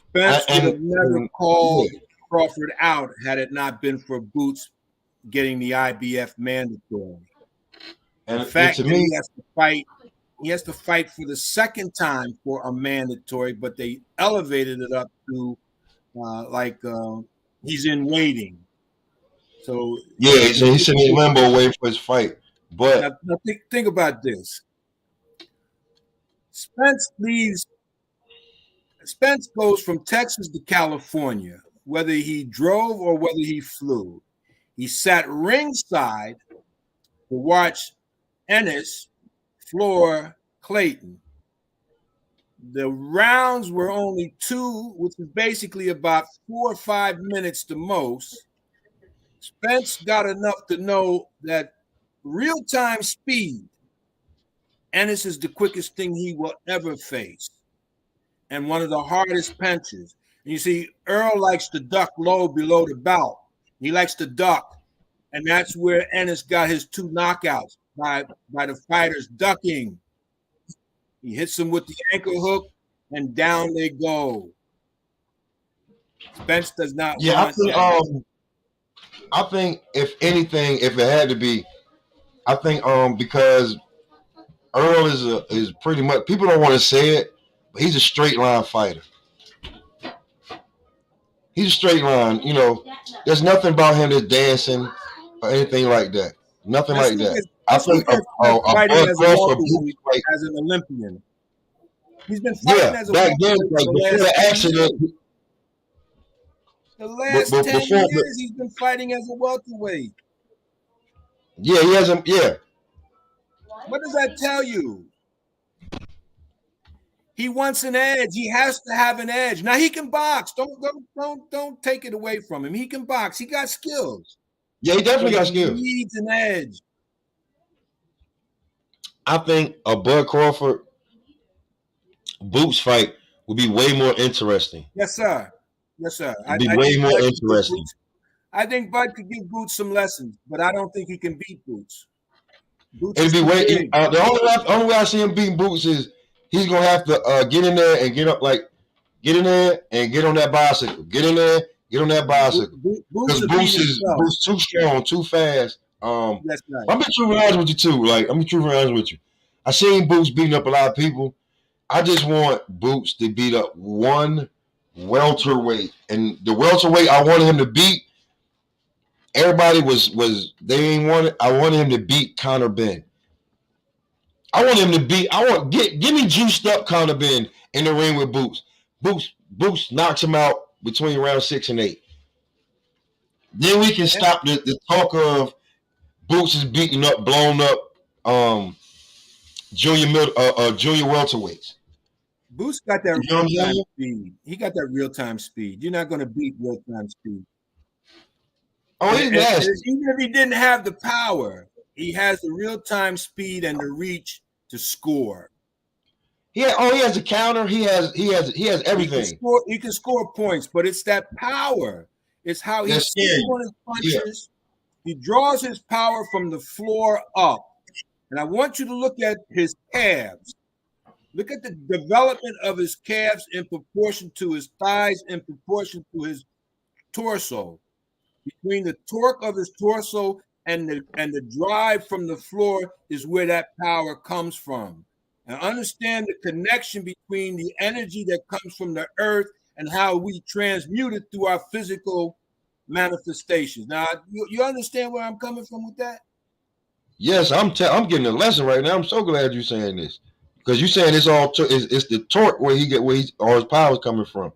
Spence would have never called Crawford out had it not been for Boots getting the IBF mandatory. And the fact that he has to fight for the second time for a mandatory, but they elevated it up to he's in waiting. So yeah, so he's sitting in limbo waiting for his fight. But now think about this. Spence goes from Texas to California, whether he drove or whether he flew. He sat ringside to watch Ennis floor Clayton. The rounds were only 2, which is basically about 4 or 5 minutes the most. Spence got enough to know that real-time speed, Ennis is the quickest thing he will ever face and one of the hardest punches. And you see, Errol likes to duck low below the belt. He likes to duck, and that's where Ennis got his 2 knockouts by the fighters ducking. He hits them with the ankle hook, and down they go. Spence does not want that. I think if anything, if it had to be, I think because Errol is pretty much, people don't want to say it, but he's a straight line fighter. He's a straight line, you know. There's nothing about him that's dancing or anything like that. Nothing like that. I think fighting as an Olympian. He's been fighting as a back then, like before the accident. The last 10 years, he's been fighting as a welterweight. Yeah, he hasn't. Yeah. What does that tell you? He wants an edge. He has to have an edge. Now he can box. Don't take it away from him. He can box. He got skills. Yeah, he definitely got skills. He needs an edge. I think a Bud Crawford Boots fight would be way more interesting. Yes, sir. Yes, sir. It'd be way more interesting. I think Bud could give Boots some lessons, but I don't think he can beat Boots. It'd be way. The only way I see him beating Boots is he's gonna have to get in there and get up. Like Get in there and get on that bicycle. Get in there, get on that bicycle. Boots Because will beat himself. Boost too strong, too fast. That's right. I'm be truly honest with you too. Like I'm be truly honest with you. I seen Boots beating up a lot of people. I just want Boots to beat up one welterweight, and the welterweight I wanted him to beat. Everybody was they ain't wanted. I wanted him to beat Conor Ben. I want him to beat. Give me juiced up Conor Ben in the ring with Boots. Boots knocks him out between round 6 and 8. Then we can stop the talk of Boots is beating up, blown up junior welterweights. Boots got that You know real time speed. He got that real time speed. You're not going to beat real time speed. Oh, he's nasty. Even if he didn't have the power, he has the real time speed and the reach to score. Yeah. He has a counter. He has everything. He can score points, but it's that power. It's how he sits on his punches. Yeah. He draws his power from the floor up. And I want you to look at his calves. Look at the development of his calves in proportion to his thighs, in proportion to his torso. Between the torque of his torso and the drive from the floor is where that power comes from. And understand the connection between the energy that comes from the earth and how we transmute it through our physical manifestations. Now, you understand where I'm coming from with that? Yes, I'm getting a lesson right now. I'm so glad you're saying this. Because you're saying it's all it's the torque where all his power is coming from.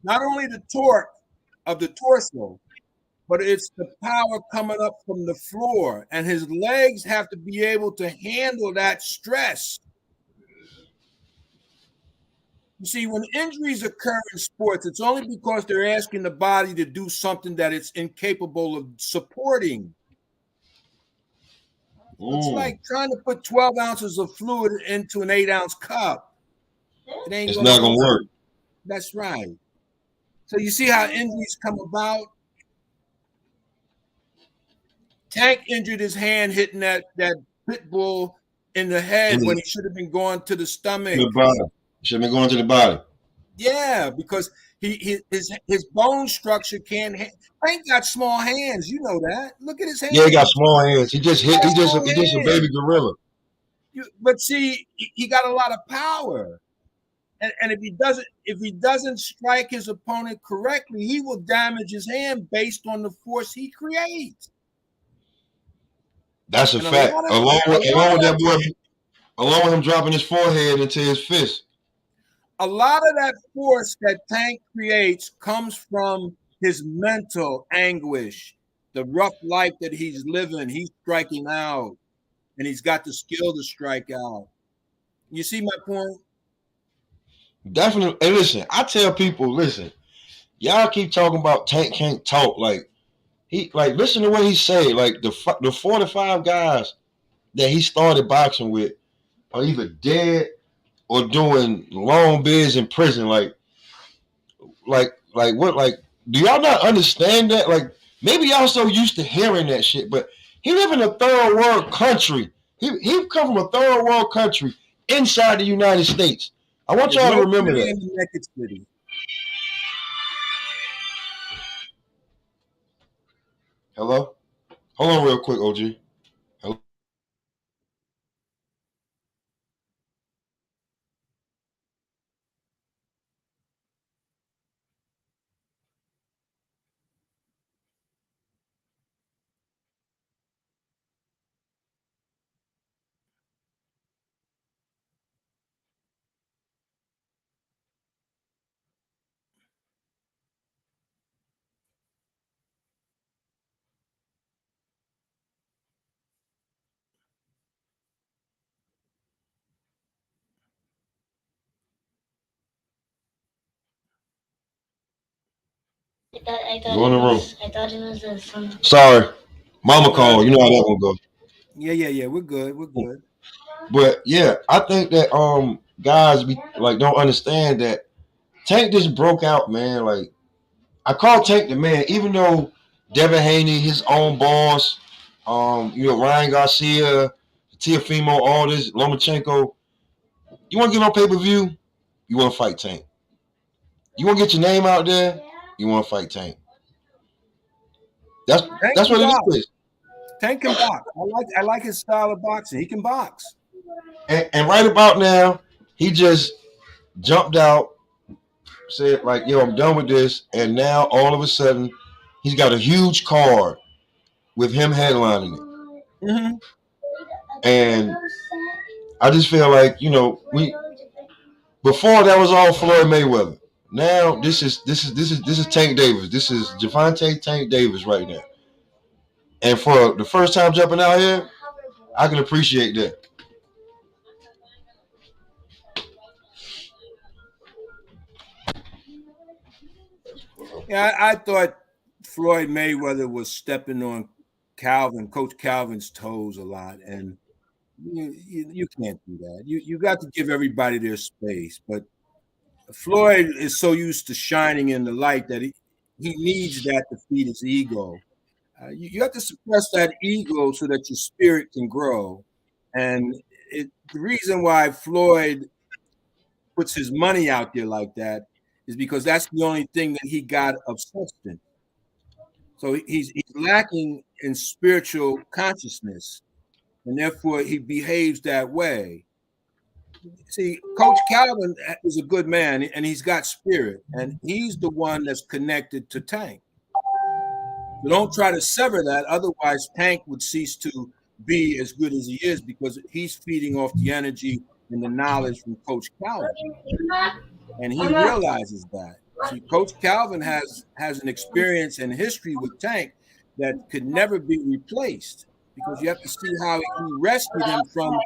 Not only the torque of the torso, but it's the power coming up from the floor, and his legs have to be able to handle that stress. You see, when injuries occur in sports, it's only because they're asking the body to do something that it's incapable of supporting. It's like trying to put 12 ounces of fluid into an 8-ounce cup. It's not going to work. That's right. So you see how injuries come about? Tank injured his hand hitting that pit bull in the head when he should have been going to the stomach. Should have been going to the body. Yeah, because his bone structure can't. Tank got small hands, you know that. Look at his hands. Yeah, he got small hands. He just a baby gorilla. But see, he got a lot of power, and if he doesn't strike his opponent correctly, he will damage his hand based on the force he creates. That's a fact. Along with him dropping his forehead into his fist. A lot of that force that Tank creates comes from his mental anguish, the rough life that he's living. He's striking out, and he's got the skill to strike out. You see my point? Definitely. Hey, listen, I tell people, y'all keep talking about Tank can't talk. Listen to what he say. Like the 45 guys that he started boxing with are either dead or doing long bids in prison. Do y'all not understand that? Like, maybe y'all so used to hearing that shit, but he live in a third world country. He come from a third world country inside the United States. I want y'all to remember that. Hello? Hold on real quick, OG. Hello? I thought it was from. Sorry. Mama called. You know how that one goes. Yeah. We're good. But yeah, I think that guys don't understand that Tank just broke out, man. Like, I call Tank the man, even though Devin Haney, his own boss, Ryan Garcia, Teofimo, all this, Lomachenko. You want to get on pay-per-view? You want to fight Tank. You want to get your name out there? You want to fight Tank? That's Tank that's can what it box. is. Tank can box. I like his style of boxing. He can box. And right about now, he just jumped out, said like, "Yo, I'm done with this," and now all of a sudden, he's got a huge card with him headlining it. Mm-hmm. And I just feel like we before that was all Floyd Mayweather. Now this is Tank Davis. This is Javante Tank Davis right now. And for the first time jumping out here, I can appreciate that. Yeah, I thought Floyd Mayweather was stepping on Coach Calvin's toes a lot, and you can't do that. You got to give everybody their space. But Floyd is so used to shining in the light that he needs that to feed his ego. You have to suppress that ego so that your spirit can grow. And the reason why Floyd puts his money out there like that is because that's the only thing that he got of substance. So he's lacking in spiritual consciousness, and therefore he behaves that way. See, Coach Calvin is a good man, and he's got spirit, and he's the one that's connected to Tank. So don't try to sever that, otherwise Tank would cease to be as good as he is because he's feeding off the energy and the knowledge from Coach Calvin, and he realizes that. See, Coach Calvin has an experience and history with Tank that could never be replaced because you have to see how he rescued him from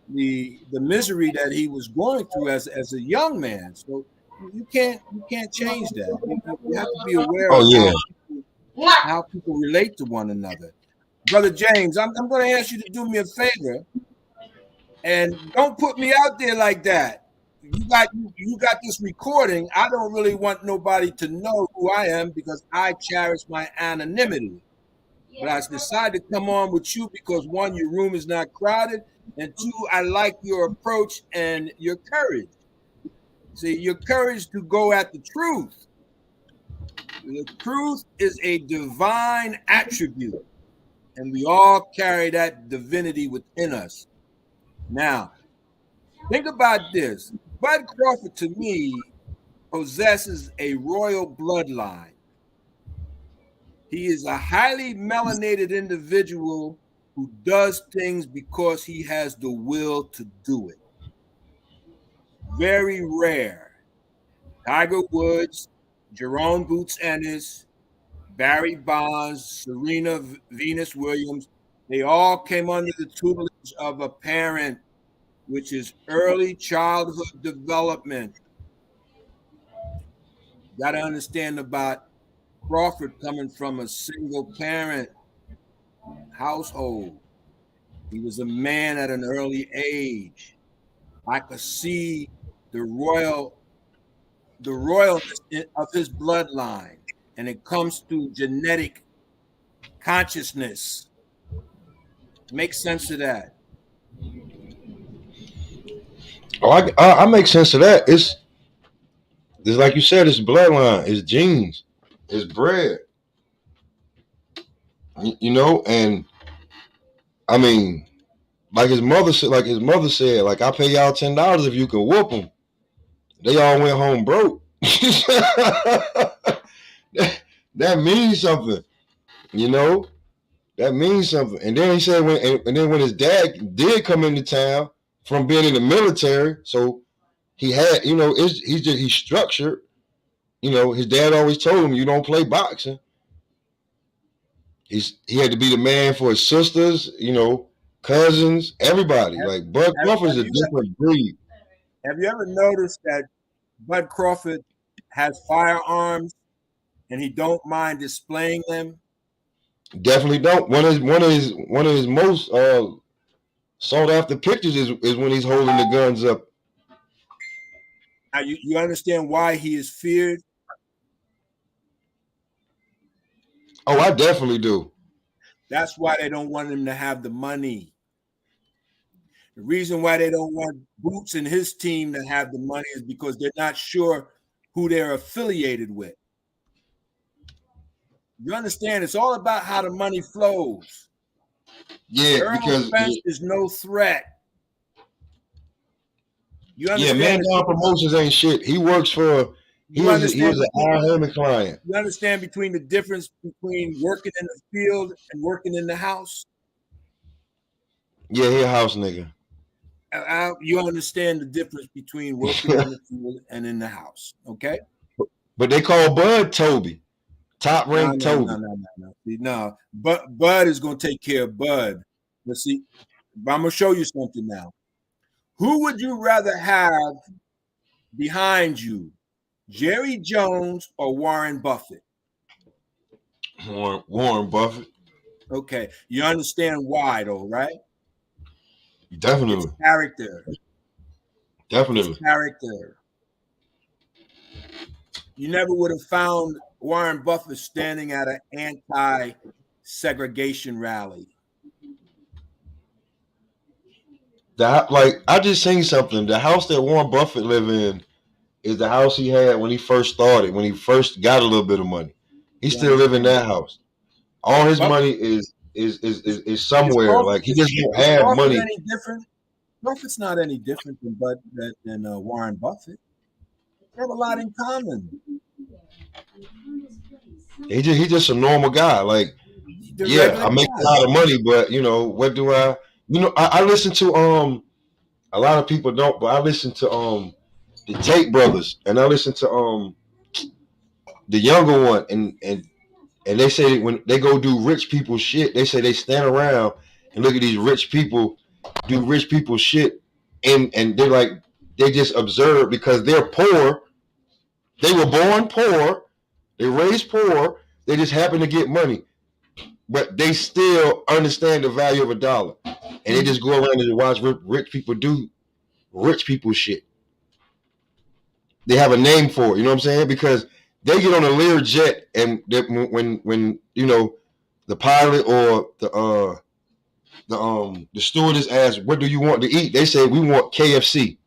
the misery that he was going through as a young man. So you can't change that. You have to be aware Oh of yeah. how people relate to one another. Brother James, I'm going to ask you to do me a favor and don't put me out there like that. You got this recording. I don't really want nobody to know who I am because I cherish my anonymity. But I decided to come on with you because one, your room is not crowded, and two, I like your approach and your courage. See, your courage to go at the truth. The truth is a divine attribute, and we all carry that divinity within us. Now, think about this. Bud Crawford, to me, possesses a royal bloodline. He is a highly melanated individual who does things because he has the will to do it. Very rare. Tiger Woods, Jerome Boots Ennis, Barry Bonds, Serena Venus Williams, they all came under the tutelage of a parent, which is early childhood development. You got to understand about Crawford coming from a single parent household. He was a man at an early age. I could see the royalness of his bloodline, and it comes through genetic consciousness. Make sense of that. Oh, I make sense of that. It's like you said, it's bloodline, it's genes, it's bred. And I mean, like I pay y'all $10 if you can whoop them. They all went home broke. that means something, you know. That means something. And then he said when his dad did come into town from being in the military, so he had, he's structured. His dad always told him, you don't play boxing. He had to be the man for his sisters, cousins, everybody. Like Bud Crawford is a different breed. Have you ever noticed that Bud Crawford has firearms and he don't mind displaying them? Definitely don't. One of his most sought after pictures is when he's holding the guns up. Now, you understand why he is feared? Oh, I definitely do. That's why they don't want him to have the money. The reason why they don't want Boots and his team to have the money is because they're not sure who they're affiliated with. You understand? It's all about how the money flows. Yeah, Errol because Spence is no threat. You yeah, understand? Man Down Promotions ain't shit. He works for. He was an Al Herman client. You understand between the difference between working in the field and working in the house? Yeah, he a house nigga. You understand the difference between working in the field and in the house, okay? But they call Bud Toby. Top ranked Toby. No. See, no. Bud is going to take care of Bud. But see, I'm going to show you something now. Who would you rather have behind you, Jerry Jones or Warren Buffett? Warren Buffett. Okay. You understand why, though, right? Definitely. It's character. Definitely. It's character. You never would have found Warren Buffett standing at an anti-segregation rally. I just seen something. The house that Warren Buffett live in is the house he had when he first started, when he first got a little bit of money. He still live in that house. All his money is somewhere. Like he just don't have money. Any different? Buffett's not any different than Warren Buffett. They have a lot in common. He just a normal guy. Like, yeah, I make a lot of money, but you know, what do I? You know, I listen to a lot of people don't, but I listen to the Tate brothers, and I listen to the younger one, and they say when they go do rich people shit, they say they stand around and look at these rich people do rich people shit, and they're like they just observe because they're poor. They were born poor, they raised poor, they just happen to get money, but they still understand the value of a dollar, and they just go around and watch rich people do rich people shit. They have a name for it, you know what I'm saying? Because they get on a Lear jet, and when you know the pilot or the stewardess asks, "What do you want to eat?" They say, "We want KFC."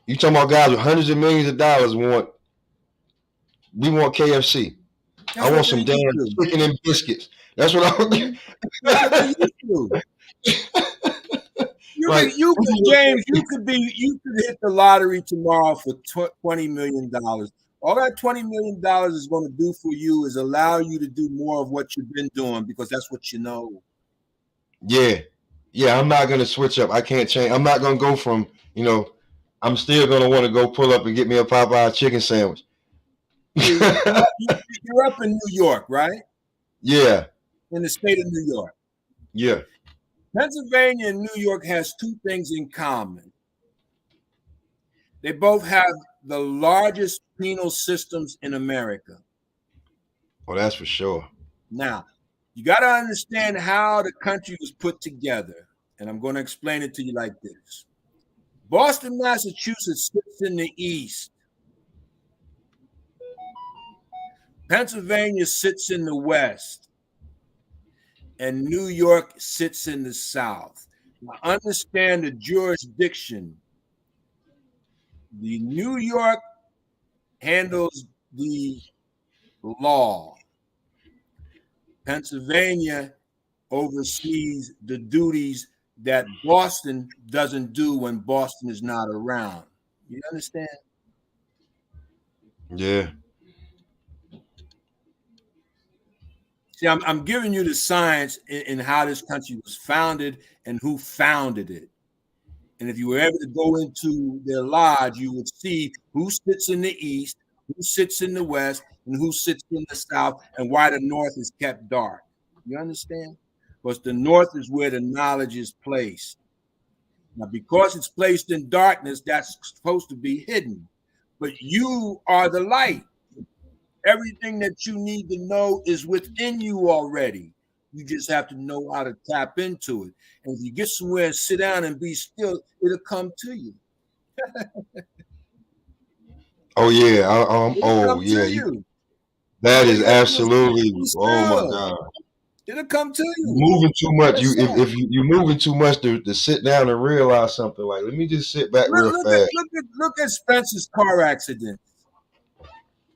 You talking about guys with hundreds of millions of dollars we want KFC. I want some damn chicken and biscuits. That's what I want. James, you could hit the lottery tomorrow for $20 million. All that $20 million is going to do for you is allow you to do more of what you've been doing because that's what you know. Yeah. I'm not going to switch up. I can't change. I'm not going to go from, you know, I'm still going to want to go pull up and get me a Popeye chicken sandwich. You're up in New York, right? Yeah. In the state of New York. Yeah. Pennsylvania and New York has two things in common. They both have the largest penal systems in America. Oh, that's for sure. Now, you got to understand how the country was put together, and I'm going to explain it to you like this. Boston, Massachusetts sits in the east. Pennsylvania sits in the west. And New York sits in the south. Now, understand the jurisdiction. The New York handles the law. Pennsylvania oversees the duties that Boston doesn't do when Boston is not around. You understand? Yeah. See, I'm giving you the science in how this country was founded and who founded it. And if you were able to go into their lodge, you would see who sits in the east, who sits in the west, and who sits in the south, and why the north is kept dark. You understand? Because the north is where the knowledge is placed. Now, because it's placed in darkness, that's supposed to be hidden. But you are the light. Everything that you need to know is within you already. You just have to know how to tap into it. And if you get somewhere and sit down and be still, it'll come to you. Oh yeah. Oh yeah. That is absolutely. Oh my God. It'll come to you. Moving too much. Yes, sir. If you're moving too much to sit down and realize something, like let me just sit back real fast. Look at Spencer's car accident.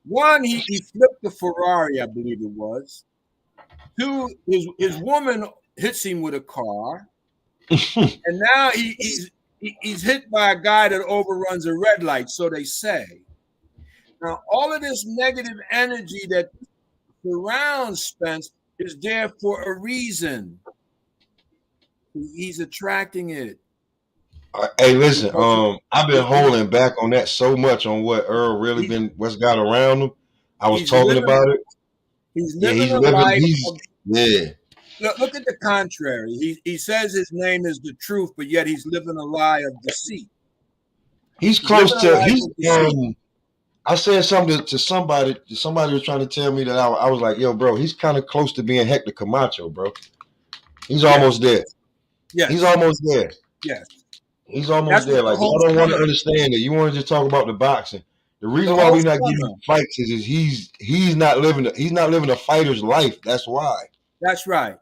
One, he flipped the Ferrari, I believe it was. Two, his woman hits him with a car, and now he's hit by a guy that overruns a red light, so they say. Now, all of this negative energy that surrounds Spence is there for a reason. He's attracting it. Hey, listen. I've been holding back on that so much on what Earl really what's got around him. I was talking about it. He's living a life. Look at the contrary. He says his name is the truth, but yet he's living a lie of deceit. He's close to. I said something to somebody. Somebody was trying to tell me that I was like, "Yo, bro, he's kind of close to being Hector Camacho, bro. He's almost there. Yes, he's almost there. Yes, he's almost there. Like, I don't want to understand it. You want to just talk about the boxing. The reason why we're not getting fights is he's not living a fighter's life. That's why. That's right.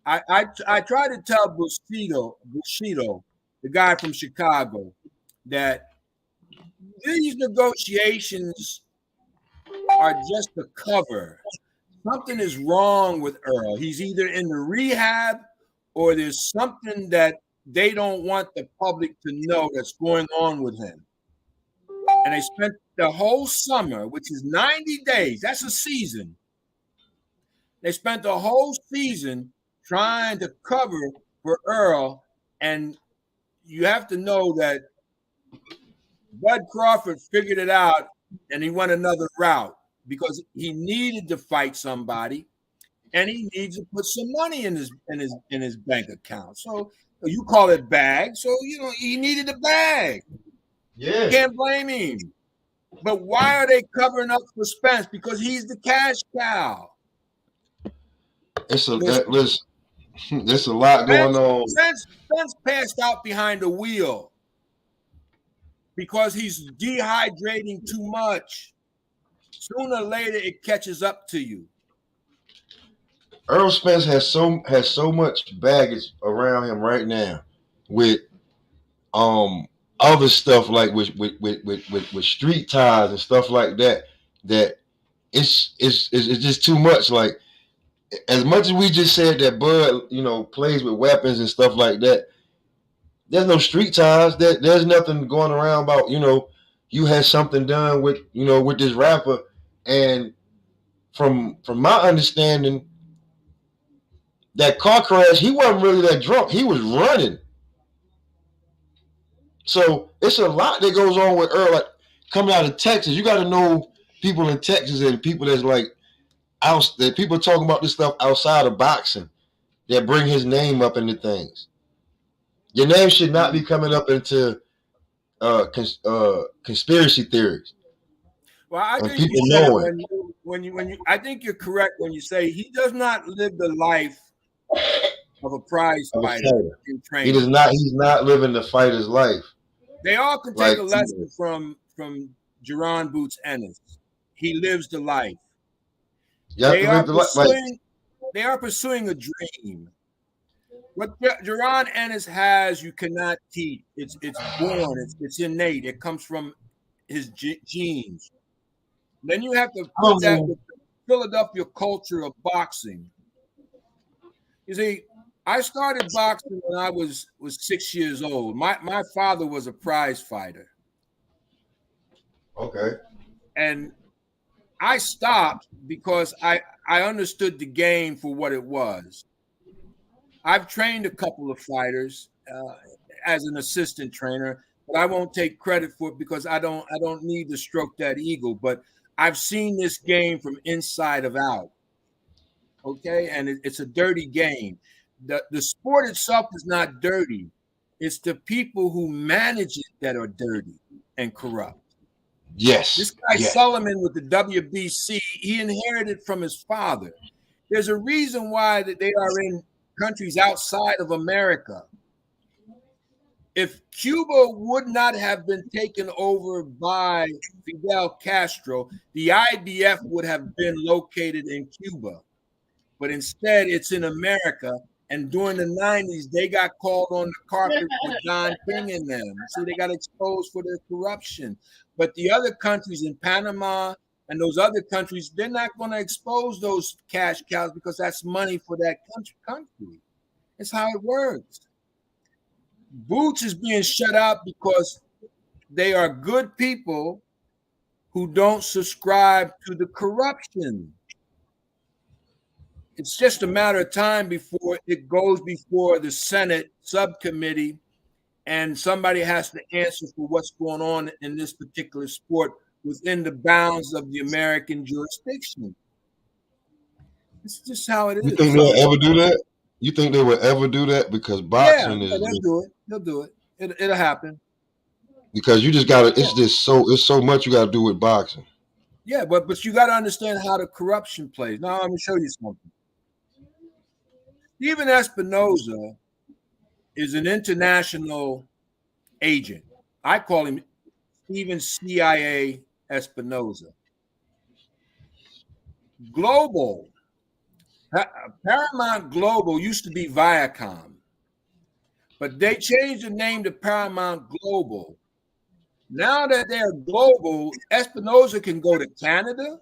I try to tell Bushido, the guy from Chicago, that these negotiations are just a cover. Something is wrong with Earl. He's either in the rehab or there's something that they don't want the public to know that's going on with him. And they spent the whole summer, which is 90 days. That's a season. They spent the whole season trying to cover for Earl. And you have to know that Bud Crawford figured it out and he went another route because he needed to fight somebody and he needs to put some money in his bank account. So you call it bag. So, he needed a bag. Yeah. You can't blame him. But why are they covering up for Spence? Because he's the cash cow. There's a lot going on. Spence passed out behind the wheel because he's dehydrating too much. Sooner or later, it catches up to you. Errol Spence has so much baggage around him right now with other stuff like with street ties and stuff like that it's just too much. Like, as much as we just said that Bud plays with weapons and stuff like that, there's no street ties. There's nothing going around about you had something done with with this rapper. And from my understanding, that car crash, he wasn't really that drunk. He was running. So it's a lot that goes on with Earl. Like, coming out of Texas, you got to know people in Texas and people that's like that people talking about this stuff outside of boxing that bring his name up into things. Your name should not be coming up into conspiracy theories. Well, I think people know it. I think you're correct when you say he does not live the life of a prize fighter in training. He's not living the fighter's life. They all can take a lesson from Jerron Boots Ennis. He lives the life. They are pursuing a dream. What Jerron Ennis has, you cannot teach. It's born. It's innate. It comes from his genes. Then you have to put that with the Philadelphia culture of boxing. You see, I started boxing when I was 6 years old. My father was a prize fighter. Okay. And I stopped because I understood the game for what it was. I've trained a couple of fighters as an assistant trainer, but I won't take credit for it because I don't need to stroke that ego. But I've seen this game from inside of out. Okay, and it's a dirty game. The sport itself is not dirty. It's the people who manage it that are dirty and corrupt. Yes. This guy Sullivan with the WBC, he inherited from his father. There's a reason why that they are in countries outside of America. If Cuba would not have been taken over by Fidel Castro, the IBF would have been located in Cuba. but instead it's in America. And during the 90s, they got called on the carpet with John King in them. See, they got exposed for their corruption. But the other countries in Panama and those other countries, they're not going to expose those cash cows because that's money for that country. It's how it works. Boots is being shut out because they are good people who don't subscribe to the corruption. It's just a matter of time before it goes before the Senate subcommittee and somebody has to answer for what's going on in this particular sport within the bounds of the American jurisdiction. It's just how it is. You think they'll ever do that? You think they will ever do that? Because boxing is. They'll do it. They'll do it. It'll happen. Because you just gotta. It's so much you gotta do with boxing. Yeah, but you got to understand how the corruption plays. Now let me show you something. Steven Espinoza is an international agent. I call him Steven CIA Espinoza. Global, Paramount Global used to be Viacom, but they changed the name to Paramount Global. Now that they're global, Espinoza can go to Canada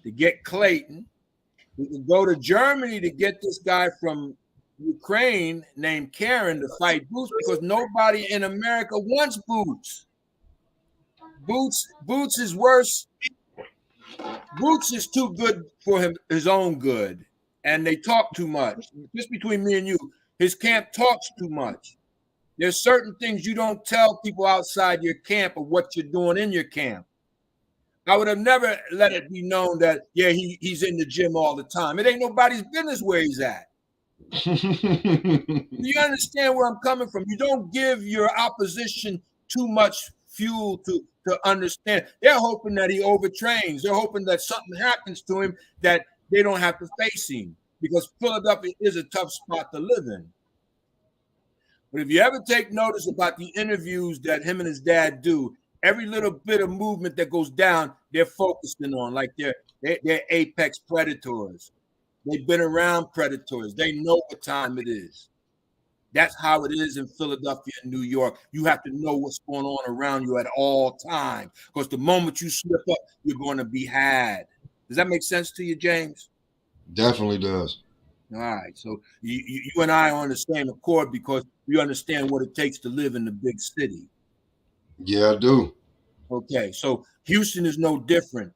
to get Clayton. We can go to Germany to get this guy from Ukraine named Karen to fight Boots because nobody in America wants Boots. Boots is worse. Boots is too good for his own good, and they talk too much. Just between me and you, his camp talks too much. There's certain things you don't tell people outside your camp of what you're doing in your camp. I would have never let it be known that, he's in the gym all the time. It ain't nobody's business where he's at. Do you understand where I'm coming from? You don't give your opposition too much fuel to understand. They're hoping that he overtrains. They're hoping that something happens to him that they don't have to face him because Philadelphia is a tough spot to live in. But if you ever take notice about the interviews that him and his dad do, every little bit of movement that goes down, they're focusing on, like they're apex predators. They've been around predators. They know what time it is. That's how it is in Philadelphia and New York. You have to know what's going on around you at all times because the moment you slip up, you're going to be had. Does that make sense to you, James? Definitely does. All right. So you and I are on the same accord because we understand what it takes to live in the big city. Yeah, I do. Okay, so Houston is no different.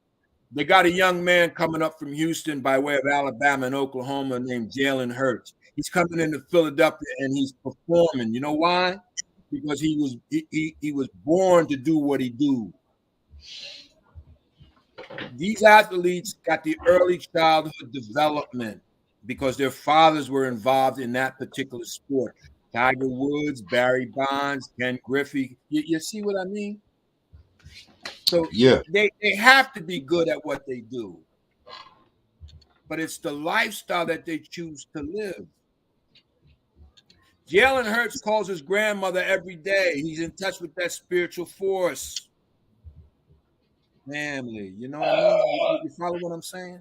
They got a young man coming up from Houston by way of Alabama and Oklahoma named Jalen Hurts. He's coming into Philadelphia and he's performing. You know why? Because he was born to do what he do. These athletes got the early childhood development because their fathers were involved in that particular sport. Tiger Woods, Barry Bonds, Ken Griffey. You see what I mean? So they have to be good at what they do. But it's the lifestyle that they choose to live. Jalen Hurts calls his grandmother every day. He's in touch with that spiritual force. Family, you know what I mean? You follow what I'm saying?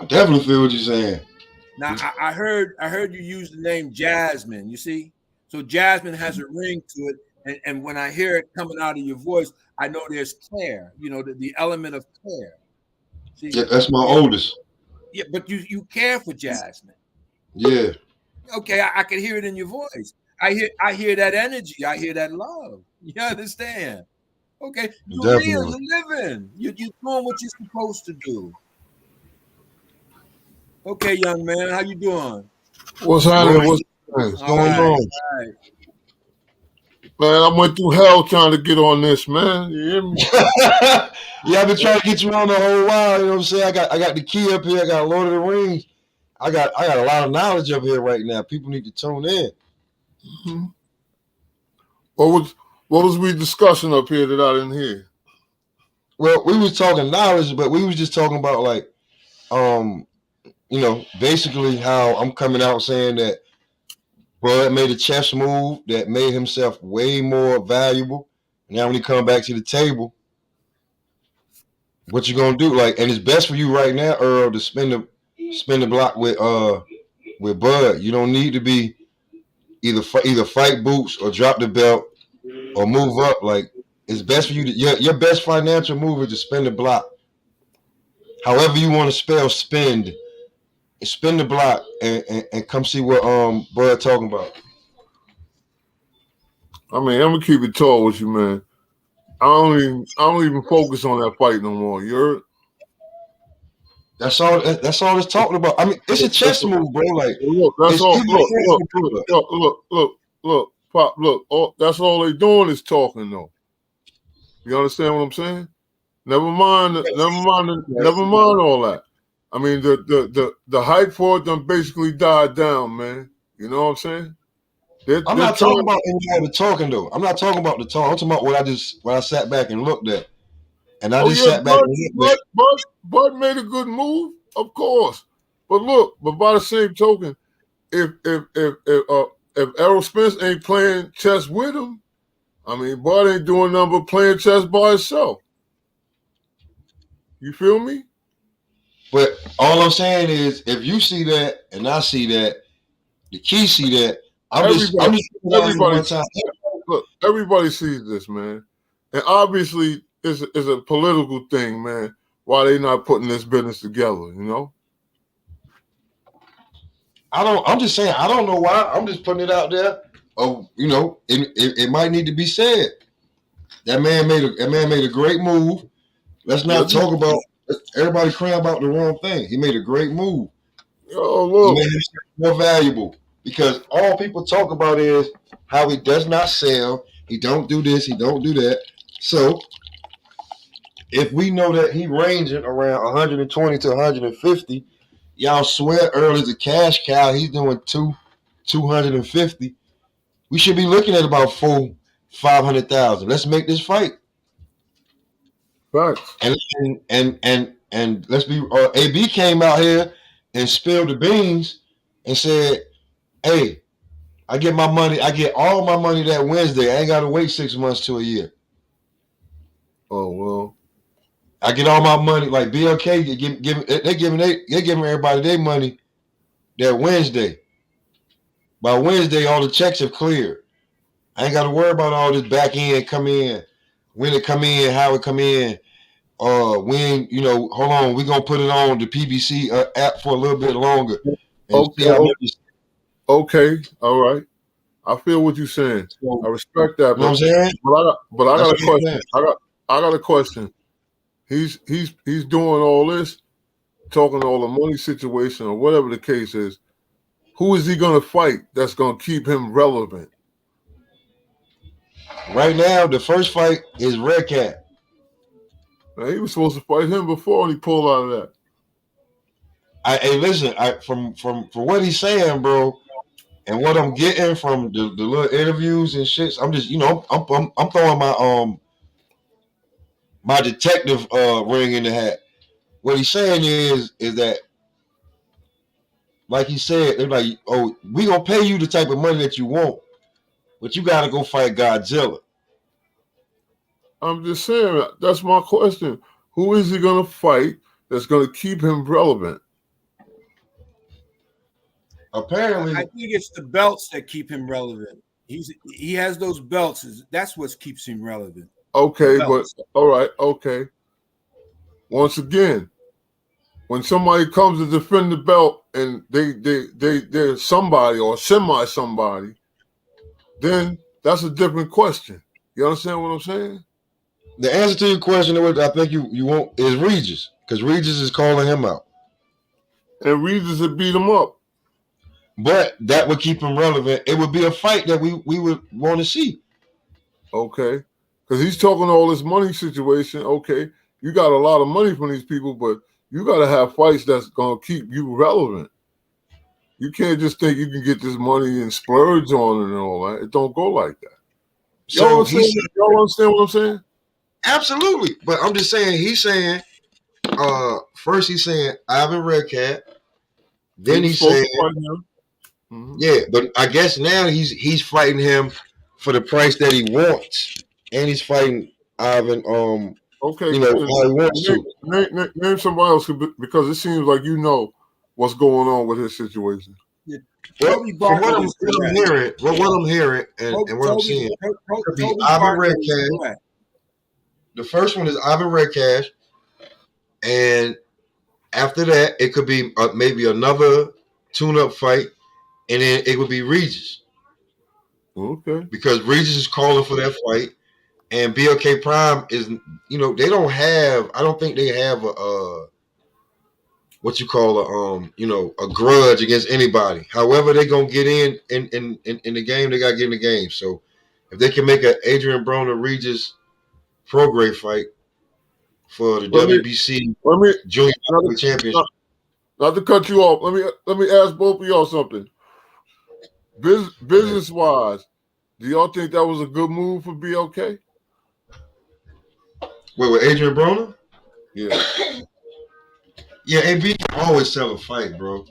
I definitely feel what you're saying. Now, I heard you use the name Jasmine, you see? So Jasmine has a ring to it, and when I hear it coming out of your voice, I know there's Claire, the element of Claire. See? Yeah, that's my oldest. Yeah, but you care for Jasmine. Yeah. Okay, I can hear it in your voice. I hear that energy. I hear that love. You understand? Okay, you're real, you're living. You're doing what you're supposed to do. Okay, young man, how you doing? What's happening? What's going on? Right. Man, I went through hell trying to get on this, man. You hear me? Yeah, I've been trying to get you on the whole while. You know what I'm saying? I got the key up here. I got Lord of the Rings. I got a lot of knowledge up here right now. People need to tune in. Mm-hmm. What was we discussing up here that I didn't hear? Well, we was talking knowledge, but we was just talking about like, basically how I'm coming out saying that Bud made a chess move that made himself way more valuable. Now when he come back to the table, what you gonna do? Like, and it's best for you right now, Earl, to spend spin the block with Bud. You don't need to be either fight boots or drop the belt or move up. Like it's best for you to your best financial move is to spin the block. However you want to spell spend the block and come see what Bud talking about. I mean, I'm gonna keep it tall with you, man. I don't even focus on that fight no more. You heard? That's all it's talking about. I mean, it's a chess move, bro. Like look, that's all. Look, Pop, look. That's all they doing is talking, though. You understand what I'm saying? Never mind all that. I mean, the hype for it done basically died down, man. You know what I'm saying? I'm not talking about any of the talking though. I'm not talking about the talk. I'm talking about what I sat back and looked at. And I sat back and looked at. Bud made a good move, of course. But look, by the same token, if Errol Spence ain't playing chess with him, I mean, Bud ain't doing nothing but playing chess by himself. You feel me? But all I'm saying is, if you see that and I see that, the key see that, everybody sees this, man. And obviously, it's a political thing, man. Why they not putting this business together, you know? I'm just saying, I don't know why. I'm just putting it out there. Oh, you know, it might need to be said. That man made a great move. Let's not talk about everybody crying about the wrong thing. He made a great move. Oh, look. He made himself more valuable because all people talk about is how he does not sell. He don't do this. He don't do that. So if we know that he ranging around 120 to 150, y'all swear Earl a cash cow. He's doing 250. We should be looking at about 500,000. Let's make this fight. Right. And let's be. AB came out here and spilled the beans and said, "Hey, I get my money. I get all my money that Wednesday. I ain't got to wait 6 months to a year. Oh well. I get all my money like BLK. They giving everybody their money that Wednesday. By Wednesday, all the checks have cleared. I ain't got to worry about all this back end come in, when it come in, how it come in. When hold on, we're gonna put it on the PBC app for a little bit longer. Okay, all right. I feel what you're saying. I respect that, you know what I'm saying? But I got a question. I got a question. He's doing all this, talking all the money situation or whatever the case is. Who is he gonna fight that's gonna keep him relevant? Right now, the first fight is Red Cat. Now, he was supposed to fight him before and he pulled out of that. Hey, listen, from what he's saying, bro, and what I'm getting from the little interviews and shit, I'm just, I'm throwing my detective ring in the hat. What he's saying is that, like he said, they're like, oh, we gonna pay you the type of money that you want, but you gotta go fight Godzilla. I'm just saying, that's my question. Who is he gonna fight that's gonna keep him relevant? Apparently, I think it's the belts that keep him relevant. He has those belts. That's what keeps him relevant. Okay, but all right, okay. Once again, when somebody comes to defend the belt and they're somebody or semi somebody, then that's a different question. You understand what I'm saying? The answer to your question, which I think you want, is Regis, because Regis is calling him out, and Regis would beat him up. But that would keep him relevant. It would be a fight that we would want to see. Okay, because he's talking all this money situation. Okay, you got a lot of money from these people, but you got to have fights that's gonna keep you relevant. You can't just think you can get this money and splurge on it and all that. It don't go like that. Y'all understand what I'm saying? Absolutely. But I'm just saying, he's saying, first he's saying Ivan Redcat. Then he's saying, yeah, but I guess now he's fighting him for the price that he wants. And he's fighting Ivan, okay, how he wants to. Name somebody else because it seems like what's going on with his situation. Well, Toby from Barker what I'm is correct. hearing, what I'm hearing, and what I'm Toby, seeing, could be Toby Ivan Barker is Redcash. correct. The first one is Ivan Redcash, and after that, it could be maybe another tune-up fight, and then it would be Regis. Okay. Because Regis is calling for that fight, and BLK Prime is, they don't have. I don't think they have a what you call a grudge against anybody. However, they gonna get in the game, they gotta get in the game. So if they can make an Adrian Broner Regis Prograis fight for the WBC Junior Heavyweight Championship. Not to cut you off, let me ask both of y'all something. Business wise, do y'all think that was a good move for BLK? Wait, with Adrian Broner? Yeah. Yeah, AB always sell a fight, bro.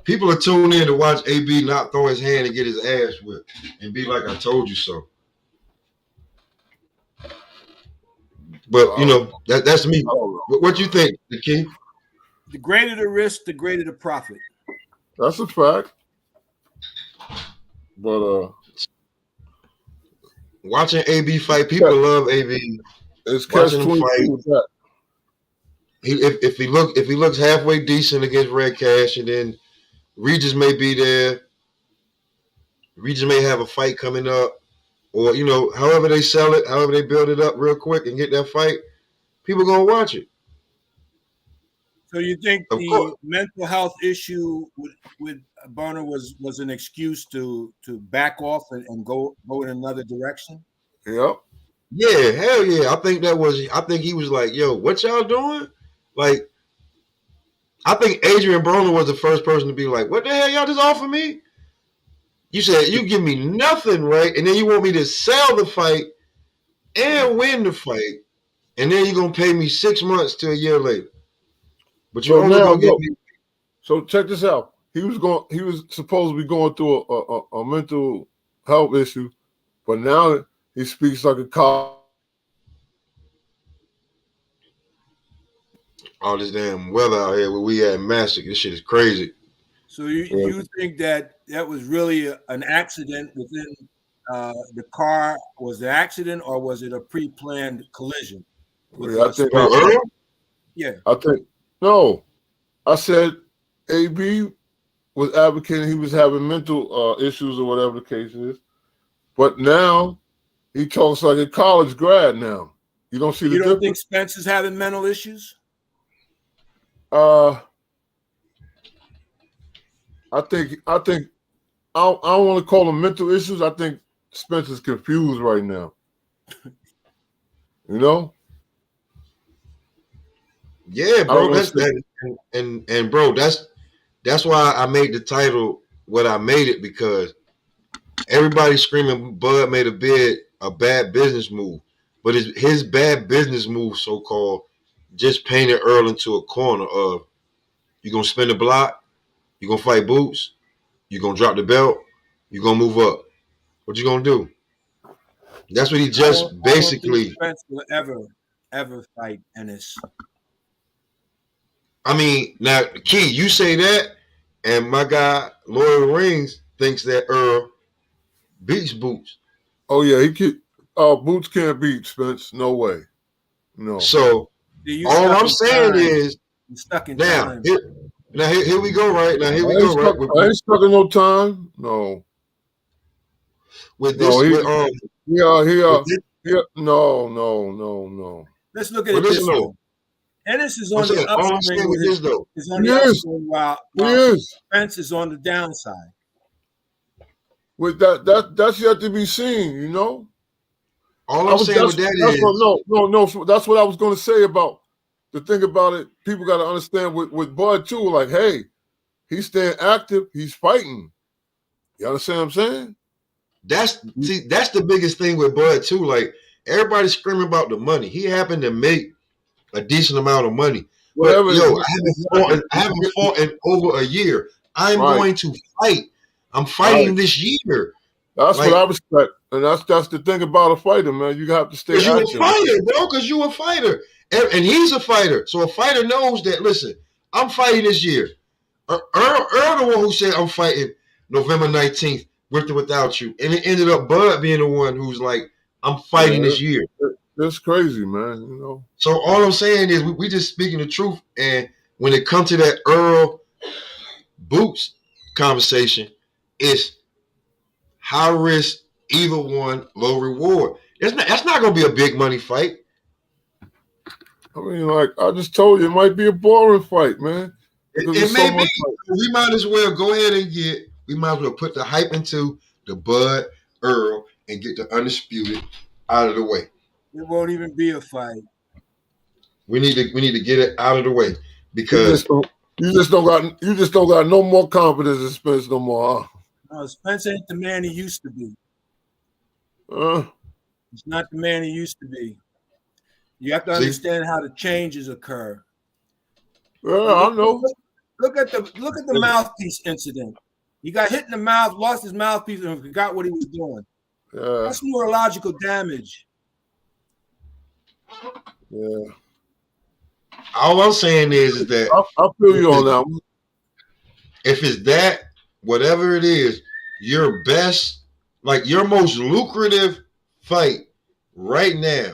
People are tuning in to watch AB not throw his hand and get his ass whipped and be like, I told you so. But, that's me. What you think, the King? The greater the risk, the greater the profit. That's a fact. But watching AB fight, people love AB. It's watching him fight. If he looks halfway decent against Red Cash, and then Regis may be there. Regis may have a fight coming up, or however they sell it, however they build it up real quick and get that fight, people gonna watch it. So you think the mental health issue with Broner was an excuse to back off and go in another direction? Yep. Yeah, hell yeah. I think he was like, yo, what y'all doing? Like, I think Adrian Broner was the first person to be like, what the hell y'all just offer me? You said you give me nothing, right? And then you want me to sell the fight and win the fight, and then you're gonna pay me 6 months to a year later. But you're only gonna get me. So check this out. He was supposed to be going through a mental health issue, but now he speaks like a cop. All this damn weather out here where we at Massic, this shit is crazy. So you think that was really an accident within the car? Was it an accident or was it a pre-planned collision? I think no. I said AB was advocating he was having mental issues or whatever the case is, but now he talks like a college grad now. You don't see the difference? You don't think Spence is having mental issues? I think I don't want to call them mental issues. I think Spence is confused right now. Yeah, bro. And bro, that's why I made the title what I made it, because everybody's screaming Bud made a bad business move, but his bad business move, so called, just painted Earl into a corner of you gonna spin the block, you gonna fight Boots, you gonna drop the belt, you gonna move up. What you gonna do? That's what he just basically. I don't think Spence will ever fight Ennis. I mean, now Key, you say that, and my guy Lloyd Rings thinks that Earl beats Boots. Oh yeah, Boots can't beat Spence. No way. No. So all I'm saying is now here we go, right? Now here we go, right? I ain't stuck in no time. No. With this, no. Let's look at it this way. Ennis is on the upswing while Spence is on the downside. With that's yet to be seen, All I'm saying with that is no. That's what I was going to say about the thing about it. People got to understand with Bud too. Like, hey, he's staying active. He's fighting. You understand what I'm saying? That's the biggest thing with Bud too. Like, everybody's screaming about the money. He happened to make a decent amount of money. But I haven't fought in over a year. I'm going to fight. I'm fighting this year. That's what I respect. And that's the thing about a fighter, man. You have to stay active. You're a fighter, bro, because you're a fighter. And he's a fighter. So a fighter knows that, listen, I'm fighting this year. Earl the one who said I'm fighting November 19th with or without you, and it ended up Bud being the one who's like, I'm fighting this year. That's crazy, man. You know. So all I'm saying is we just speaking the truth, and when it comes to that Earl Boots conversation, it's high risk, either one, low reward. That's not gonna be a big money fight. I mean, like I just told you, it might be a boring fight, man. It may be. We might as well go ahead and we might as well put the hype into the Bud Earl and get the Undisputed out of the way. It won't even be a fight. We need to get it out of the way because you just don't got no more confidence in Spence no more. Huh? No, Spence ain't the man he used to be. He's not the man he used to be. You have to understand how the changes occur. Yeah, I know. Look at the mouthpiece incident. He got hit in the mouth, lost his mouthpiece, and forgot what he was doing. Yeah. That's neurological damage. Yeah. All I'm saying is that I feel you on that one. If it's that, whatever it is, your best, like your most lucrative fight right now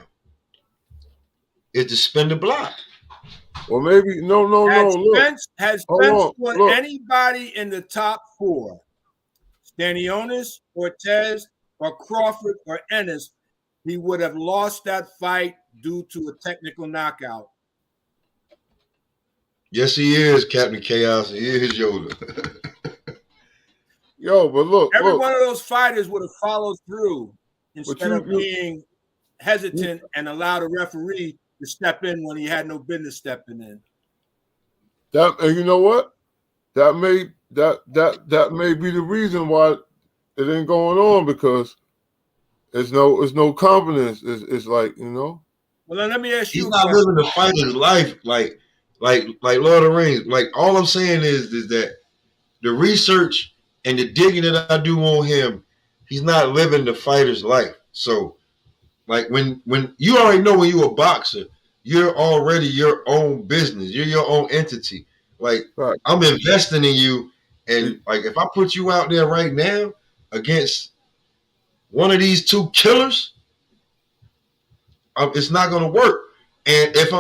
is to spin the block. Well, maybe no. Has Spence fought anybody in the top four? Stanionis, Ortiz, or Crawford, or Ennis, he would have lost that fight due to a technical knockout. Yes, he is, Captain Chaos. He is Yoda. Yo, but look. Every one of those fighters would have followed through instead of being hesitant and allow the referee to step in when he had no business stepping in. And you know what? That may be the reason why it ain't going on, because it's no confidence. It's like, you know. Well, then let me ask you. He's not living the fighter's life like Lord of the Rings. Like, all I'm saying is that the research and the digging that I do on him, he's not living the fighter's life. So, like, when you already know when you're a boxer, you're already your own business. You're your own entity. Like, right. I'm investing in you, and like, if I put you out there right now against one of these two killers, it's not gonna work. And if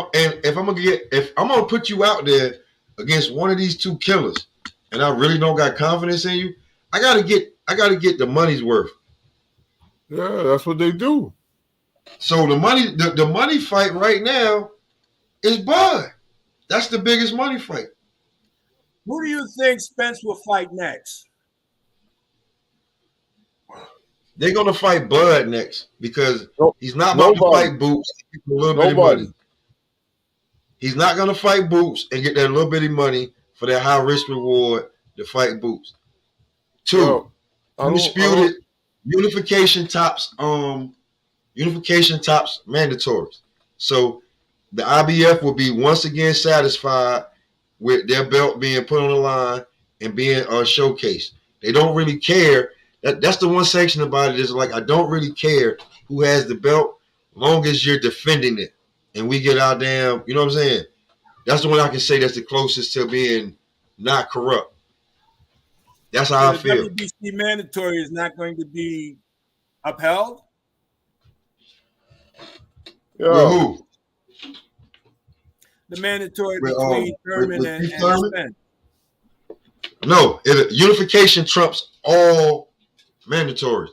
I'm gonna put you out there against one of these two killers, and I really don't got confidence in you, I gotta get the money's worth. Yeah, that's what they do. So the money fight right now is Bud. That's the biggest money fight. Who do you think Spence will fight next? They're gonna fight Bud next because he's not about to fight Boots and get a little bit of money. He's not gonna fight Boots and get that little bitty money for that high risk reward to fight Boots. Two, Undisputed unification tops mandatory. So the IBF will be once again satisfied with their belt being put on the line and being showcased. They don't really care. That's the one section about it is like, I don't really care who has the belt, long as you're defending it and we get our damn, you know what I'm saying? That's the one I can say that's the closest to being not corrupt. That's how I feel. The WBC mandatory is not going to be upheld? Yeah. With who? The mandatory between Thurman and Spence. No, unification trumps all mandatories.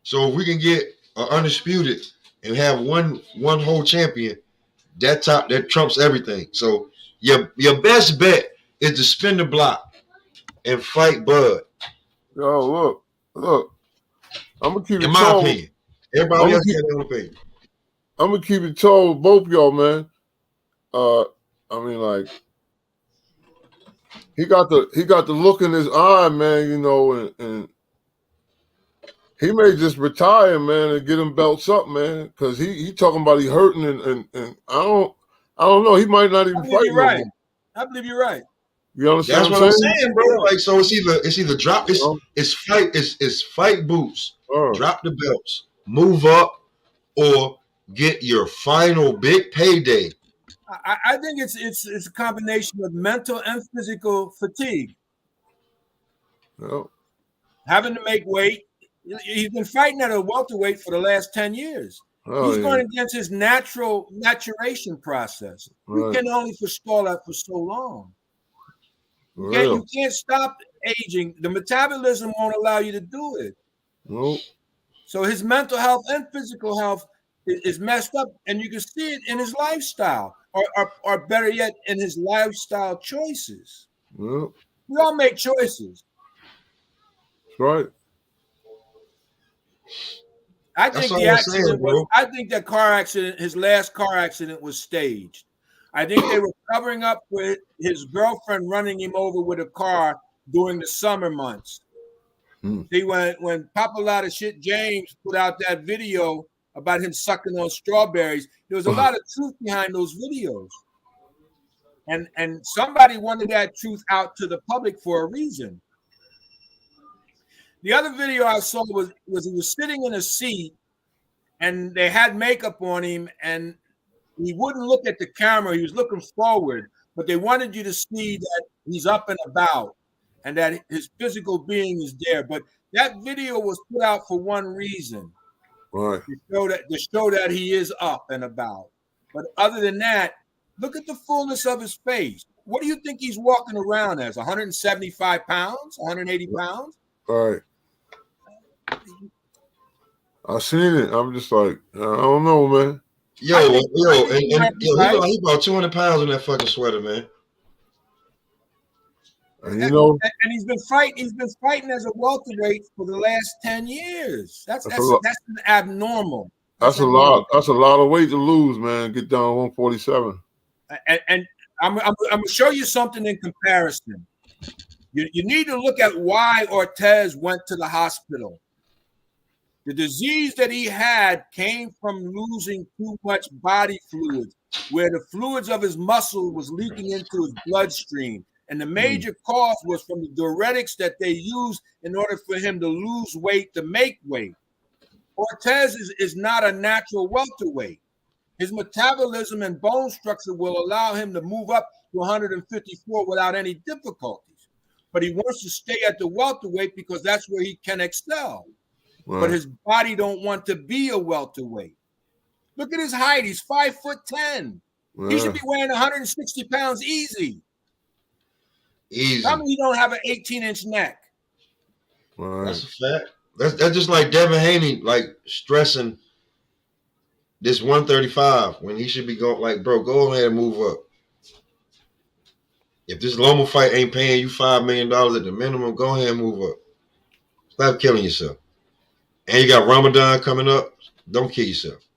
So if we can get Undisputed and have one whole champion, that trumps everything. So your best bet is to spin the block and fight Bud. Yo, look. I'm gonna keep it. In my opinion, everybody else has their own opinion. I'm gonna keep it told, both y'all, man. I mean, like, he got the look in his eye, man. You know, and he may just retire, man, and get him belts up, man, because he talking about he hurting and I don't know. He might not even fight. Right. I believe you're right. You understand? That's what I'm saying, bro. Like, so it's either drop it's fight Boots, drop the belts, move up, or get your final big payday. I think it's a combination of mental and physical fatigue. Yep. having to make weight. He's been fighting at a welterweight for the last 10 years. Oh, He's yeah. going against his natural maturation process. You Right. can only forestall that for so long. Real. You can't stop aging. The metabolism won't allow you to do it. Nope. So his mental health and physical health is messed up, and you can see it in his lifestyle, or better yet, in his lifestyle choices. Yep. We all make choices. That's right. I That's think all the I'm accident saying, bro. I think that car accident, his last car accident, was staged. I think they were covering up with his girlfriend running him over with a car during the summer months. See, when Papa Lotta Shit James put out that video about him sucking on strawberries, there was a lot of truth behind those videos. And somebody wanted that truth out to the public for a reason. The other video I saw was he was sitting in a seat and they had makeup on him and he wouldn't look at the camera. He was looking forward, but they wanted you to see that he's up and about and that his physical being is there. But that video was put out for one reason, Right. to show that he is up and about. But other than that, look at the fullness of his face. What do you think he's walking around as? 175 pounds? 180 pounds? Right. I seen it. I'm just like, I don't know, man. Yo, and he about 200 pounds in that fucking sweater, man. And you know, and he's been fighting as a welterweight for the last 10 years. That's abnormal. That's a lot. That's a lot of weight to lose, man. Get down to 147. And I'm gonna show you something in comparison. You need to look at why Ortez went to the hospital. The disease that he had came from losing too much body fluids, where the fluids of his muscle was leaking into his bloodstream. And the major cause was from the diuretics that they use in order for him to lose weight, to make weight. Ortez is not a natural welterweight. His metabolism and bone structure will allow him to move up to 154 without any difficulties. But he wants to stay at the welterweight because that's where he can excel. Right. But his body don't want to be a welterweight. Look at his height. He's 5'10". Yeah. He should be weighing 160 pounds easy. Easy. Tell me you don't have an 18-inch neck. Right. That's a fact. That's just like Devin Haney, like stressing this 135 when he should be going, like, bro, go ahead and move up. If this Loma fight ain't paying you $5 million at the minimum, go ahead and move up. Stop killing yourself. And you got Ramadan coming up. Don't kill yourself.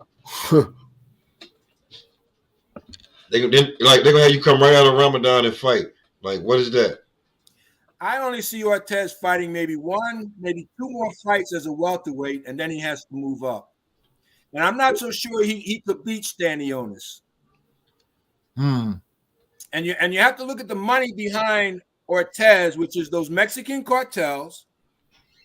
They're gonna have you come right out of Ramadan and fight. Like, what is that? I only see Ortez fighting maybe two more fights as a welterweight, and then he has to move up. And I'm not so sure he could beat Stanionis. And you have to look at the money behind Ortez, which is those Mexican cartels,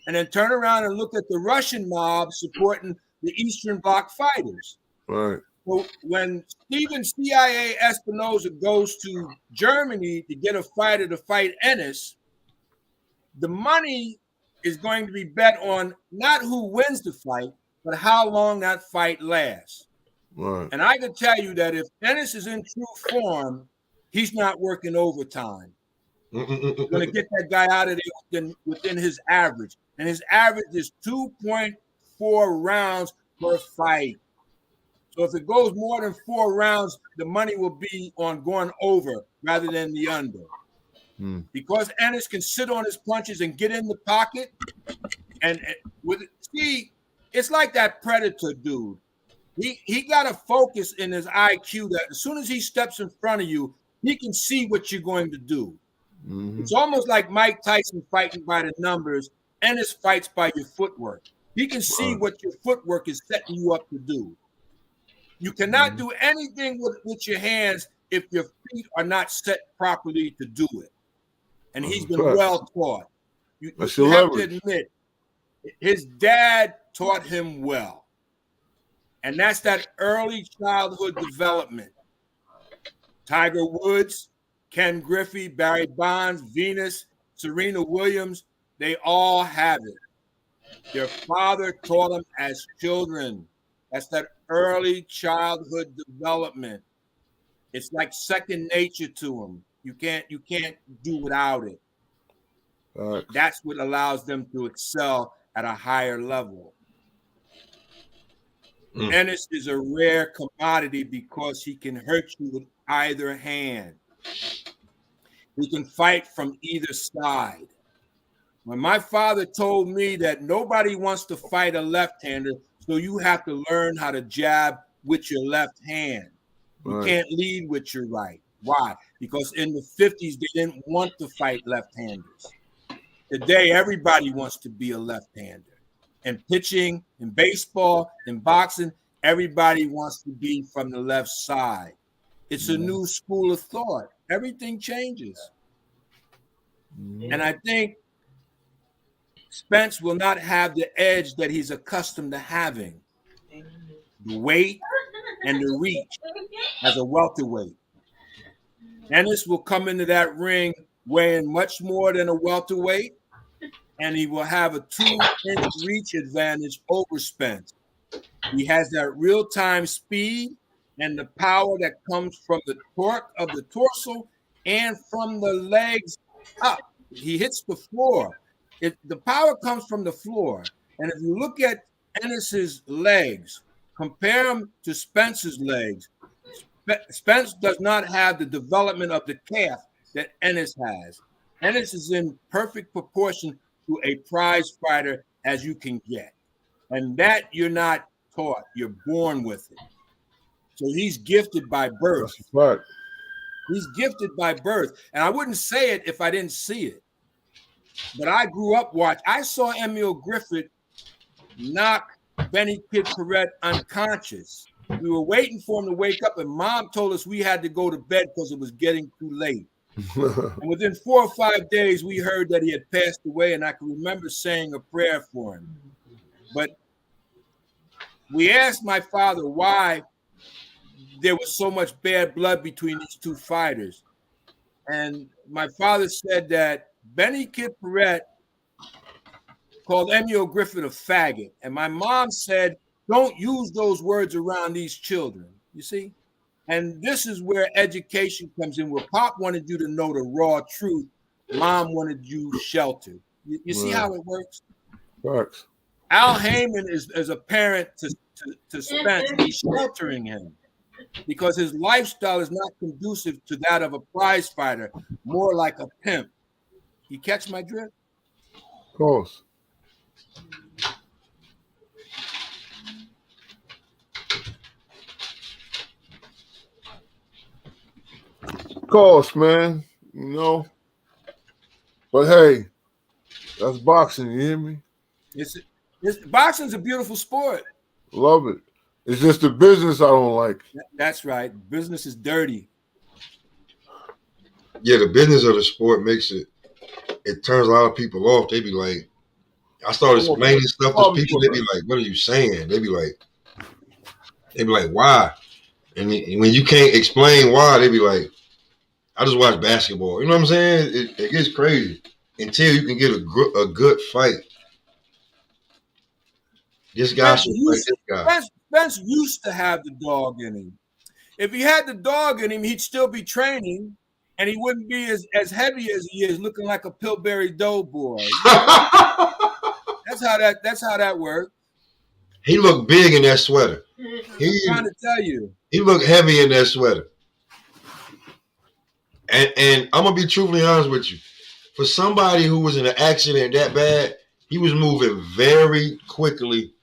and then turn around and look at the Russian mob supporting the Eastern Bloc fighters. Right. Well, when Steven CIA Espinosa goes to Germany to get a fighter to fight Ennis, the money is going to be bet on not who wins the fight, but how long that fight lasts. Right. And I can tell you that if Ennis is in true form, he's not working overtime. Going to get that guy out of there within his average. And his average is 2.4 rounds per fight. So if it goes more than 4 rounds, the money will be on going over rather than the under. Because Ennis can sit on his punches and get in the pocket. And it's like that Predator dude. He got a focus in his IQ that as soon as he steps in front of you, he can see what you're going to do. It's almost like Mike Tyson fighting by the numbers. Ennis fights by your footwork. He can see what your footwork is setting you up to do. You cannot do anything with your hands if your feet are not set properly to do it. And he's been well taught. You have to admit, his dad taught him well. And that's that early childhood development. Tiger Woods, Ken Griffey, Barry Bonds, Venus, Serena Williams, They all have it. Their father taught them as children. That's that early childhood development. It's like second nature to them. You can't do without it. That's what allows them to excel at a higher level. Ennis is a rare commodity because he can hurt you with either hand. He can fight from either side. When my father told me that nobody wants to fight a left-hander, so you have to learn how to jab with your left hand. You can't lead with your right. Why? Because in the 50s, they didn't want to fight left-handers. Today, everybody wants to be a left-hander. In pitching, in baseball, in boxing, everybody wants to be from the left side. It's a new school of thought. Everything changes. And I think Spence will not have the edge that he's accustomed to having. The weight and the reach as a welterweight. Ennis will come into that ring weighing much more than a welterweight, and he will have a 2-inch reach advantage over Spence. He has that real-time speed and the power that comes from the torque of the torso and from the legs up. He hits the floor. The power comes from the floor. And if you look at Ennis's legs, compare them to Spence's legs, Spence does not have the development of the calf that Ennis has. Ennis is in perfect proportion to a prize fighter as you can get. And that you're not taught. You're born with it. So he's gifted by birth. That's right. He's gifted by birth. And I wouldn't say it if I didn't see it. But I grew up watching. I saw Emil Griffith knock Benny Kid Perret unconscious. We were waiting for him to wake up, and Mom told us we had to go to bed because it was getting too late. And within 4 or 5 days, we heard that he had passed away, and I can remember saying a prayer for him. But we asked my father why there was so much bad blood between these two fighters. And my father said that Benny Kid Perret called Emil Griffith a faggot. And my mom said, don't use those words around these children, you see? And this is where education comes in, where Pop wanted you to know the raw truth. Mom wanted you sheltered. You see how it works? Works. Al Heyman is a parent to Spence. He's sheltering him because his lifestyle is not conducive to that of a prize fighter, more like a pimp. You catch my drift? Of course. Of course, man. You know. But hey, that's boxing, you hear me? Boxing's a beautiful sport. Love it. It's just the business I don't like. That's right. Business is dirty. Yeah, the business of the sport makes it turns a lot of people off. They be like, I started explaining stuff to people, they be like, what are you saying? They be like, why? And when you can't explain why, they be like, I just watch basketball. You know what I'm saying? It gets crazy until you can get a good fight. This guy should fight this guy. Spence used to have the dog in him. If he had the dog in him, he'd still be training, and he wouldn't be as heavy as he is, looking like a Pillsbury Doughboy. That's how that works. He looked big in that sweater. I'm trying to tell you. He looked heavy in that sweater. And I'm gonna be truthfully honest with you. For somebody who was in an accident that bad, he was moving very quickly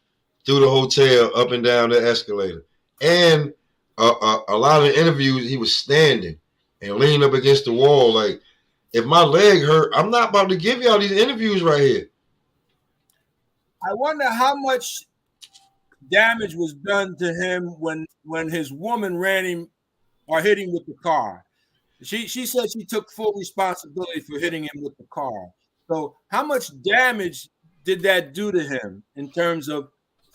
through the hotel, up and down the escalator. And a lot of the interviews, he was standing and leaning up against the wall. Like, if my leg hurt, I'm not about to give y'all these interviews right here. I wonder how much damage was done to him when his woman ran him or hit him with the car. She said she took full responsibility for hitting him with the car. So how much damage did that do to him in terms of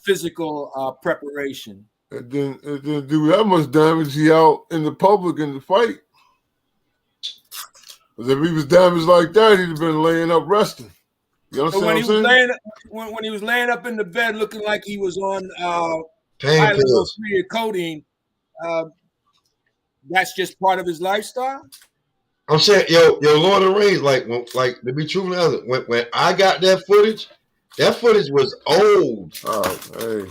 physical preparation? It didn't do that much damage. He out in the public in the fight. Because if he was damaged like that, he'd have been laying up resting. You understand So when he what I'm was saying? when he was laying up in the bed looking like he was on Pain pills. Tylenol-3 or codeine, that's just part of his lifestyle. I'm saying, yo, Lord of the Rings, like to be truthfully honest, when I got that footage was old. Hey.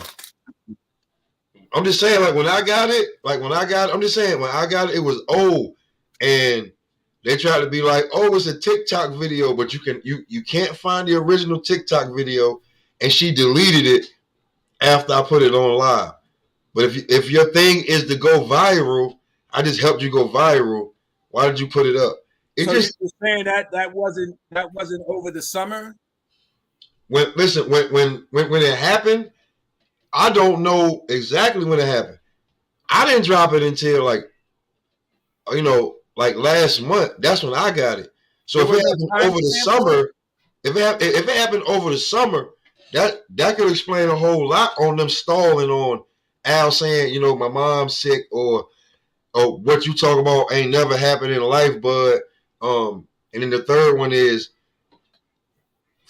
I'm just saying, like when I got it, I'm just saying when I got it, it was old, and they tried to be like, oh, it's a TikTok video, but you can't find the original TikTok video, and she deleted it after I put it on live. But if your thing is to go viral, I just helped you go viral. Why did you put it up? So you were saying that wasn't over the summer? When it happened, I don't know exactly when it happened. I didn't drop it until like last month. That's when I got it. So if it happened over the summer, if it happened over the summer, that could explain a whole lot on them stalling on Al saying, my mom's sick, or what you talk about ain't never happened in life, bud. And then the third one is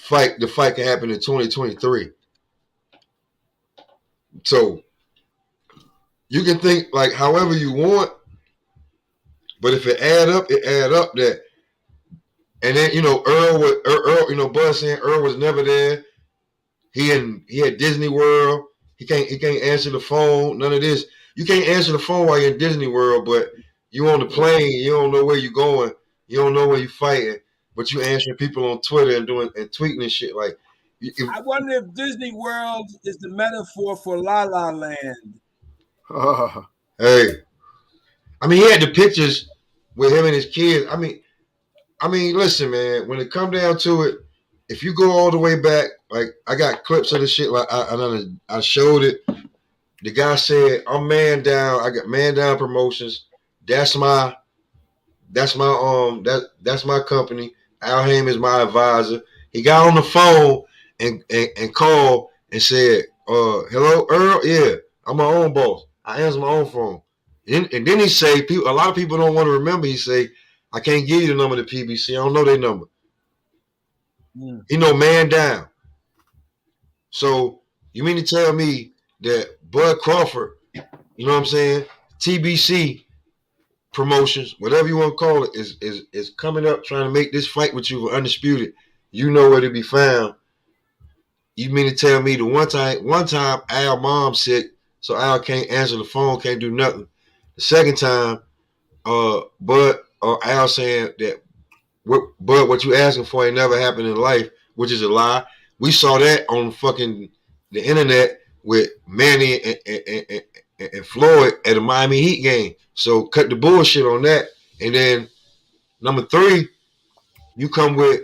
the fight can happen in 2023. So you can think like however you want, but if it add up that. And then Earl, Bud saying Earl was never there. He had Disney World. He can't answer the phone. None of this. You can't answer the phone while you're in Disney World, but you on the plane. You don't know where you're going. You don't know where you're fighting, but you answering people on Twitter and tweeting and shit. Like, I wonder if Disney World is the metaphor for La La Land. Hey, I mean, he had the pictures with him and his kids. I mean, listen, man. When it come down to it, if you go all the way back, like I got clips of the shit. Like I showed it. The guy said, "I'm man down. I got man down promotions. That's my company. Al Haim is my advisor." He got on the phone and called and said, "Hello, Earl. Yeah, I'm my own boss. I answer my own phone." And then he say, a lot of people don't want to remember. He say, "I can't give you the number to PBC. I don't know their number." He know man down. So you mean to tell me that Bud Crawford, you know what I'm saying, TBC promotions, whatever you want to call it, is coming up trying to make this fight with you for undisputed? You know where to be found. You mean to tell me the one time Al mom sick, so Al can't answer the phone, can't do nothing. The second time, Bud or Al saying that what you asking for ain't never happened in life, which is a lie. We saw that on fucking the internet with Manny and Floyd at a Miami Heat game. So cut the bullshit on that. And then number 3, you come with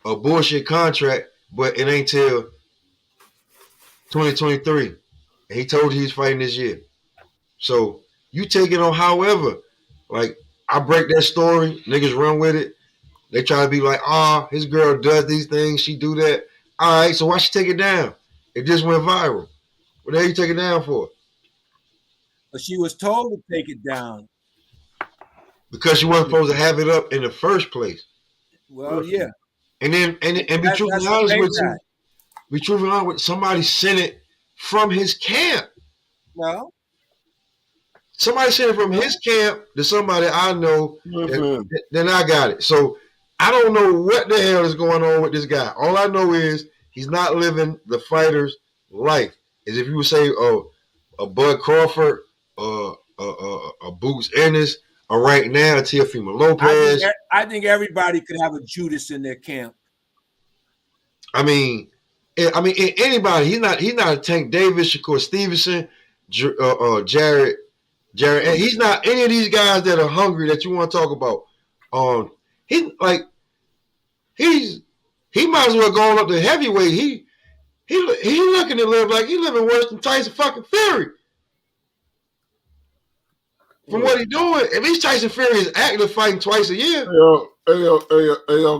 a bullshit contract, but it ain't till 2023. And he told you he's fighting this year. So you take it on however. Like, I break that story, niggas run with it. They try to be like, his girl does these things, she do that. All right, so why she take it down? It just went viral. What the hell you take it down for? But she was told to take it down. Because she wasn't supposed to have it up in the first place. Well, yeah. And then be truthfully honest with you. Be truthfully honest with somebody sent it from his camp. Well, somebody sent it from his camp to somebody I know. Then I got it. So I don't know what the hell is going on with this guy. All I know is he's not living the fighter's life. As if you would say, a Bud Crawford, a Boots Ennis, or right now a Teofimo Lopez. I think everybody could have a Judas in their camp. I mean, anybody. He's not a Tank Davis, Shakur Stevenson, Jared. And he's not any of these guys that are hungry that you want to talk about. He might as well go on up to heavyweight. He looking to live like he living worse than Tyson fucking Fury. From what he doing, at least Tyson Fury is active, fighting twice a year. Yo,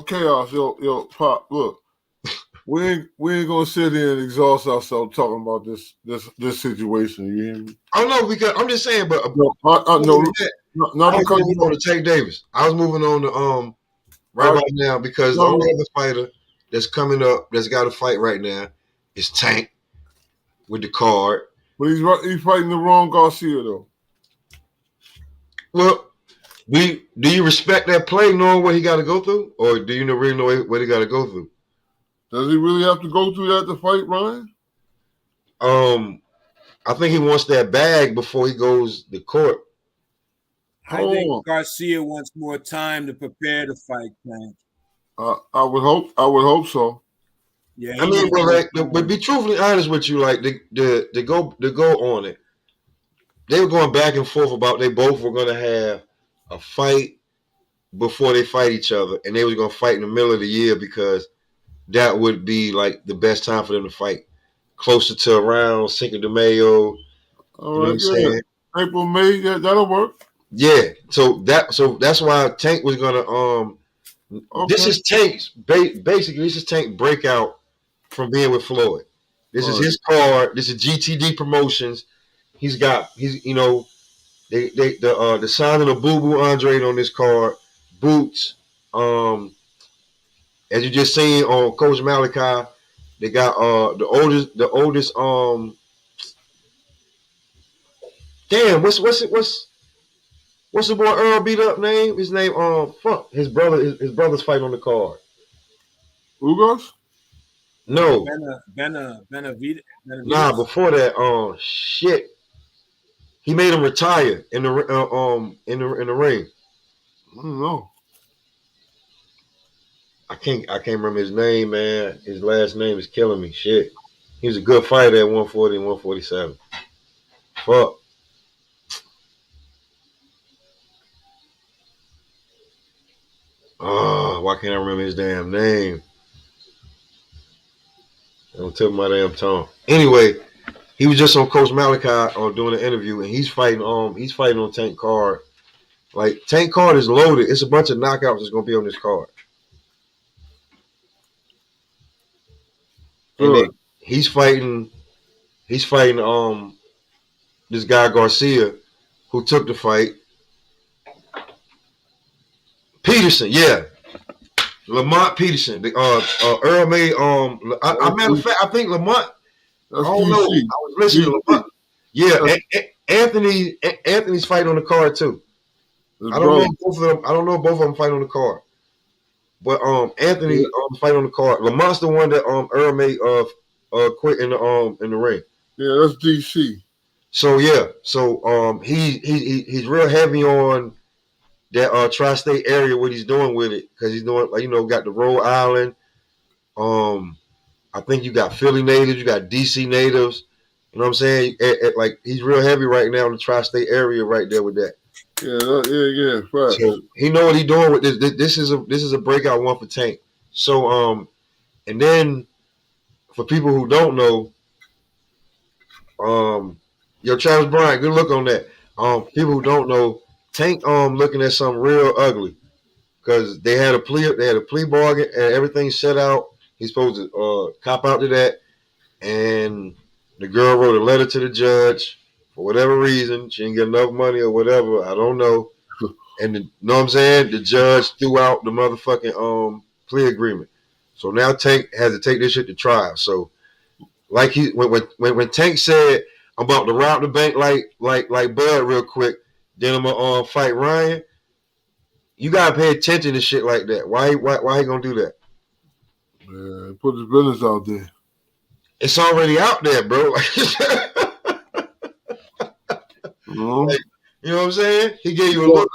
Chaos, yo, Pop, look. We ain't gonna sit here and exhaust ourselves talking about this situation. You hear me? I know, because I'm just saying, but not because you on to Tank Davis. I was moving on to right about now, because the No. only other fighter that's coming up that's got to fight right now is Tank with the card. But he's fighting the wrong Garcia though. Well, do you respect that play, knowing what he got to go through, or do you really know what he got to go through? Does he really have to go through that to fight Ryan? I think he wants that bag before he goes to court. I think Garcia wants more time to prepare to fight Tank. I would hope so. Yeah, I mean, but be truthfully honest with you, like to go on it. They were going back and forth about they both were going to have a fight before they fight each other, and they was going to fight in the middle of the year because that would be like the best time for them to fight, closer to around Cinco de Mayo. All right, yeah. April, May, yeah, that'll work. Yeah, so that's why Tank was gonna Okay. This is Tank's basically this is Tank breakout from being with Floyd. This is his card. This is GTD Promotions. He's you know the signing of Boo Boo Andre on this card, Boots. As you just seen on Coach Malachi, they got the oldest damn, what's the boy Errol beat up name? His name his brother's fight on the card. Ugos? No. Benavides. Nah, before that, shit. He made him retire in the ring. I don't know. I can't remember his name, man. His last name is killing me. Shit. He was a good fighter at 140 and 147. Fuck. Oh, why can't I remember his damn name? Don't tip my damn tongue. Anyway, he was just on Coach Malachi doing an interview, and he's fighting on Tank Card. Like, Tank Card is loaded. It's a bunch of knockouts that's gonna be on this card. And then he's fighting this guy Garcia who took the fight. Peterson, yeah. Lamont Peterson. Earl made matter of fact, I think Lamont. I don't know. I was listening to Lamont. Yeah, Anthony's fighting on the card too. I don't know both of them. I don't know both of them fight on the card. But Anthony fight on the card. Lamont's the one that Earl made quit in the ring. Yeah, that's DC. So yeah, he's real heavy on that tri-state area, what he's doing with it, because he's doing, like, got the Rhode Island. I think you got Philly natives, you got DC natives. You know what I'm saying? Like, he's real heavy right now in the tri-state area, right there with that. Yeah, right. So he know what he's doing with this. This is a breakout one for Tank. So and then for people who don't know, Travis Bryant, good look on that. People who don't know, Tank looking at something real ugly because they had a plea bargain and everything set out. He's supposed to cop out to that, and the girl wrote a letter to the judge for whatever reason. She didn't get enough money or whatever. I don't know. And you know what I'm saying? The judge threw out the motherfucking plea agreement. So now Tank has to take this shit to trial. So like when Tank said, I'm about to rob the bank like Bud real quick, then I'm gonna fight Ryan. You gotta pay attention to shit like that. Why he gonna do that? Man, put his business out there. It's already out there, bro. Mm-hmm. You know what I'm saying? He gave you a look.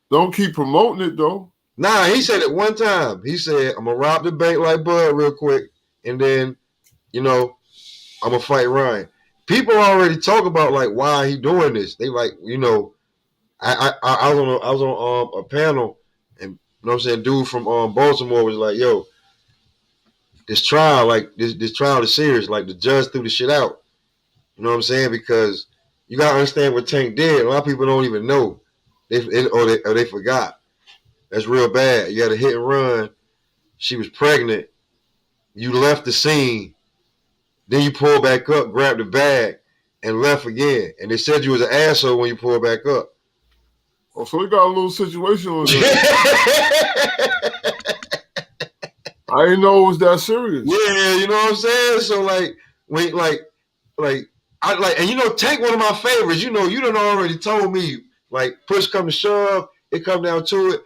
Don't keep promoting it though. Nah, he said it one time. He said, I'm gonna rob the bank like Bud real quick, and then, I'm gonna fight Ryan. People already talk about like why he doing this. They like, I was on a panel, and what I'm saying, dude from Baltimore was like, yo, this trial, like this trial is serious. Like, the judge threw the shit out. You know what I'm saying? Because you gotta understand what Tank did. A lot of people don't even know. They forgot. That's real bad. You had a hit and run. She was pregnant. You left the scene. Then you pulled back up, grabbed the bag, and left again. And they said you was an asshole when you pulled back up. Oh, so he got a little situation on there. I didn't know it was that serious. Yeah, you know what I'm saying? So like and Tank one of my favorites. You done already told me, like, push come to shove, it come down to it.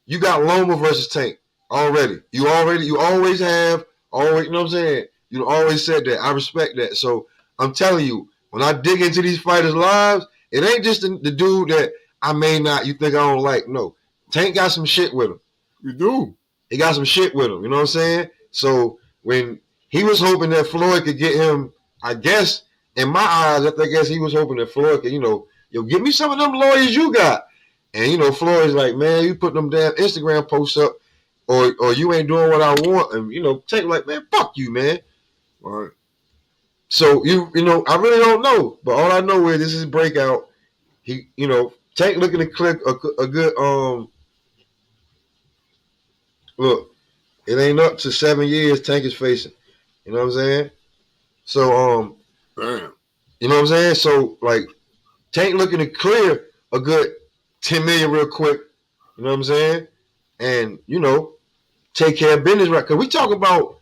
You got Loma versus Tank already. You always have, always, you know what I'm saying? You always said that. I respect that. So I'm telling you, when I dig into these fighters' lives, it ain't just the dude that you think I don't like. No. Tank got some shit with him. You do. He got some shit with him. You know what I'm saying? So when he was hoping that Floyd could get him, I guess, in my eyes, I guess he was hoping that Floyd could, give me some of them lawyers you got. And, Floyd's like, man, you put them damn Instagram posts up or you ain't doing what I want. And, Tank like, man, fuck you, man. All right. So, I really don't know. But all I know is this is breakout. He, Tank looking to click a good, look, it ain't up to 7 years Tank is facing. You know what I'm saying? So, damn. You know what I'm saying? So, like, Tank looking to clear a good 10 million real quick. You know what I'm saying? And, take care of business, right? Because we talk about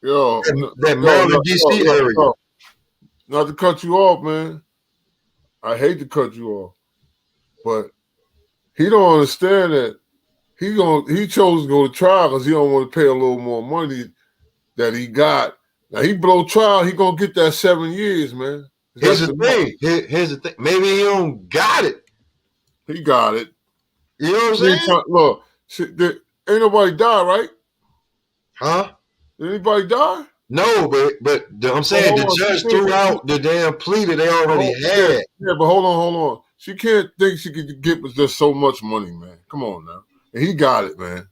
that Maryland, D.C. area. Not to cut you off, man. I hate to cut you off. But he don't understand that he chose to go to trial because he don't want to pay a little more money that he got. Now he blow trial, he gonna get that 7 years, man. Here's the thing. Here's the thing. Maybe he don't got it. He got it. You know what I'm saying? Look, ain't nobody die, right? Huh? Did anybody die? No, but I'm saying the judge threw out the damn plea that they already had. Yeah, but hold on. She can't think she could get just so much money, man. Come on now. And he got it, man.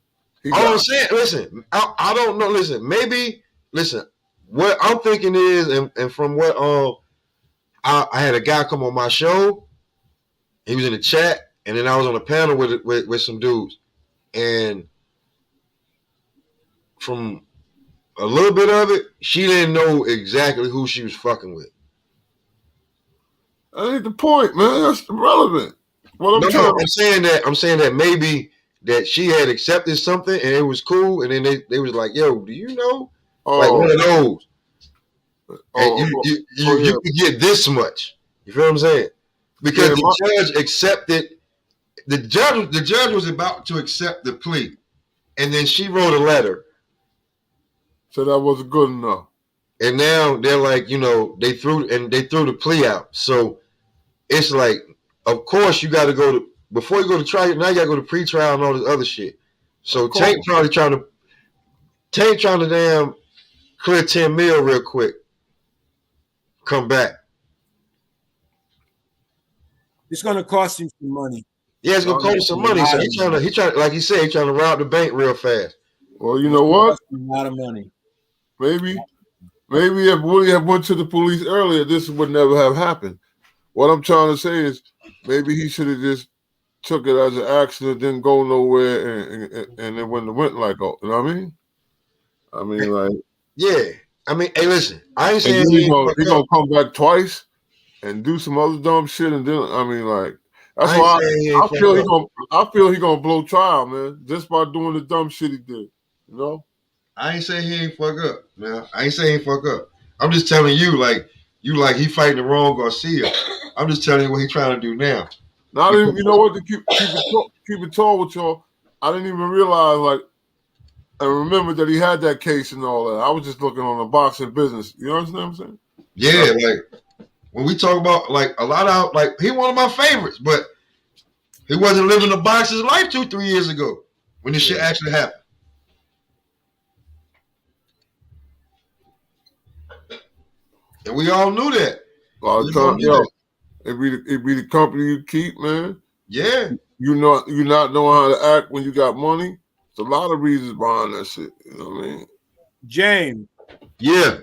All I'm saying, listen, I don't know. Listen, what I'm thinking is, and from what I had a guy come on my show. He was in the chat, and then I was on a panel with some dudes, and from a little bit of it, she didn't know exactly who she was fucking with. That ain't the point, man. That's irrelevant. I'm saying that maybe that she had accepted something and it was cool, and then they was like, "Yo, do you know?" Like one of those. And you could get this much. You feel what I'm saying? Because the judge accepted. The judge was about to accept the plea, and then she wrote a letter. So that wasn't good enough. And now they're like, they threw the plea out. So it's like, of course you got to go to, before you go to trial. Now you got to go to pre-trial and all this other shit. So Tank probably trying to damn clear 10 mil real quick. Come back. It's going to cost him some money. Yeah, it's gonna cost him some money. So he trying, like he said, he trying to rob the bank real fast. Well, you know what? A lot of money. Maybe if Willie had went to the police earlier, this would never have happened. What I'm trying to say is, maybe he should have just took it as an accident, didn't go nowhere, and it went like, you know what I mean? I mean, like, yeah. I mean, hey, listen, I ain't saying he's gonna come back twice and do some other dumb shit, and then I mean, like, that's why I feel he gonna blow trial, man, just by doing the dumb shit he did. You know? I ain't saying he ain't fuck up, man. I ain't saying he fuck up. I'm just telling you, like he fighting the wrong Garcia. I'm just telling you what he trying to do now. Now, you know what? To keep it tall with y'all, I didn't even realize, like, I remember that he had that case and all that. I was just looking on the boxing business. You understand what I'm saying? Yeah, like when we talk about, like, a lot of, like, he one of my favorites, but he wasn't living the boxer's life 2-3 years ago when this shit actually happened. And we all knew that. It be the company you keep, man. Yeah. You not knowing how to act when you got money. There's a lot of reasons behind that shit. You know what I mean? James. Yeah.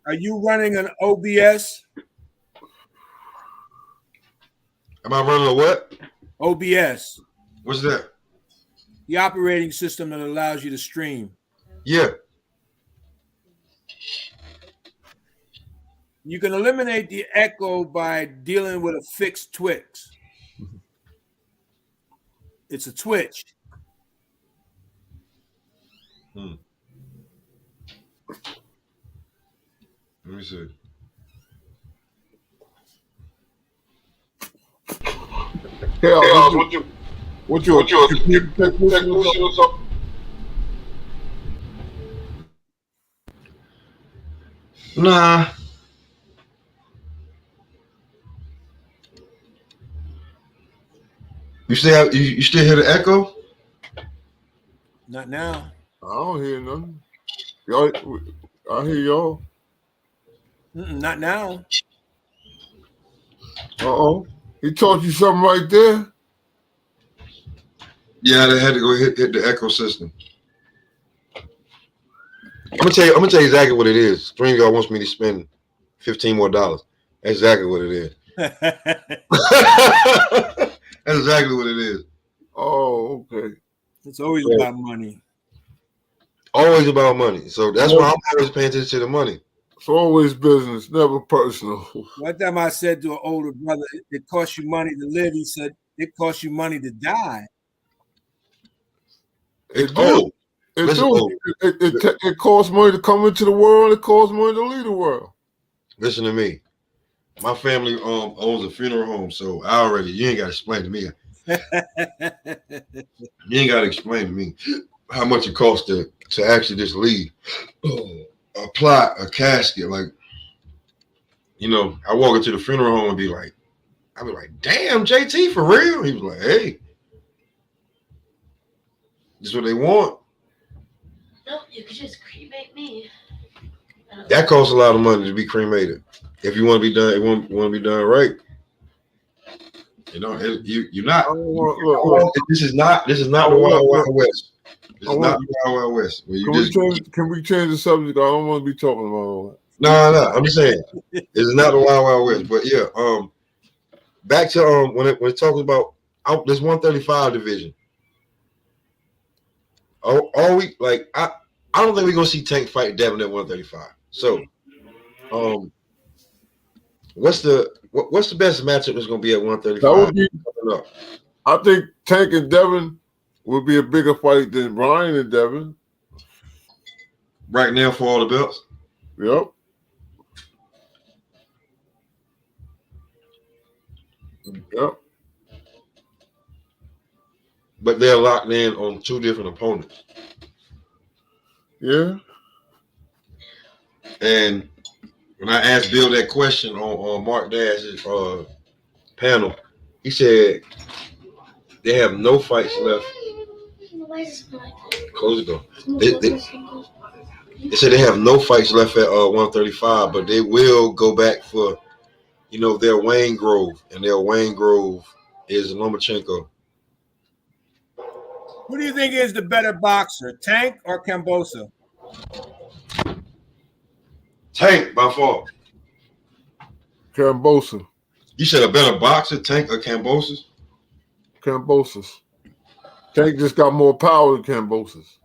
Are you running an OBS? Am I running a what? OBS. What's that? The operating system that allows you to stream. Yeah. You can eliminate the echo by dealing with a fixed Twix. It's a twitch. Let me see. Chaos, what you computer technician or something? Nah. You still hear the echo? Not now. I don't hear nothing. Y'all, I hear y'all. Not now. He taught you something right there. Yeah, they had to go hit the echo system. I'm gonna tell you exactly what it is. StreamYard wants me to spend $15 more. That's exactly what it is. That's exactly what it is. Oh, okay. It's always about money. Always about money. So that's why I'm always paying attention to the money. It's always business, never personal. One time I said to an older brother, it costs you money to live. He said, it costs you money to die. It costs money to come into the world. It costs money to leave the world. Listen to me. My family owns a funeral home, so you ain't got to explain to me. You ain't got to explain to me how much it costs to actually just leave. A plot, a casket, like, I walk into the funeral home and be like, damn, JT, for real? He was like, hey, this is what they want. No, you could just cremate me. That costs a lot of money to be cremated. If you want to be done, want to be done right. You're not. This is not the Wild Wild West. This is not the Wild Wild West. Can we change the subject? I don't want to be talking about all that. No. I'm just saying, this is not the Wild Wild West. But yeah, back to when it talks about this 135 division. Are we like I don't think we're gonna see Tank fight Devin at 135. So, what's the best matchup that's gonna be at 135? I think Tank and Devin would be a bigger fight than Brian and Devin. Right now for all the belts? Yep. Yep. But they're locked in on two different opponents. Yeah. And when I asked Bill that question on Mark Dash's panel, he said they have no fights left. Close the door. They said they have no fights left at 135, but they will go back for, their Wayne Grove, and their Wayne Grove is Lomachenko. Who do you think is the better boxer, Tank or Kambosos? Tank, by far. Kambosos. You said a better boxer, Tank or Kambosos? Kambosos. Tank just got more power than Kambosos.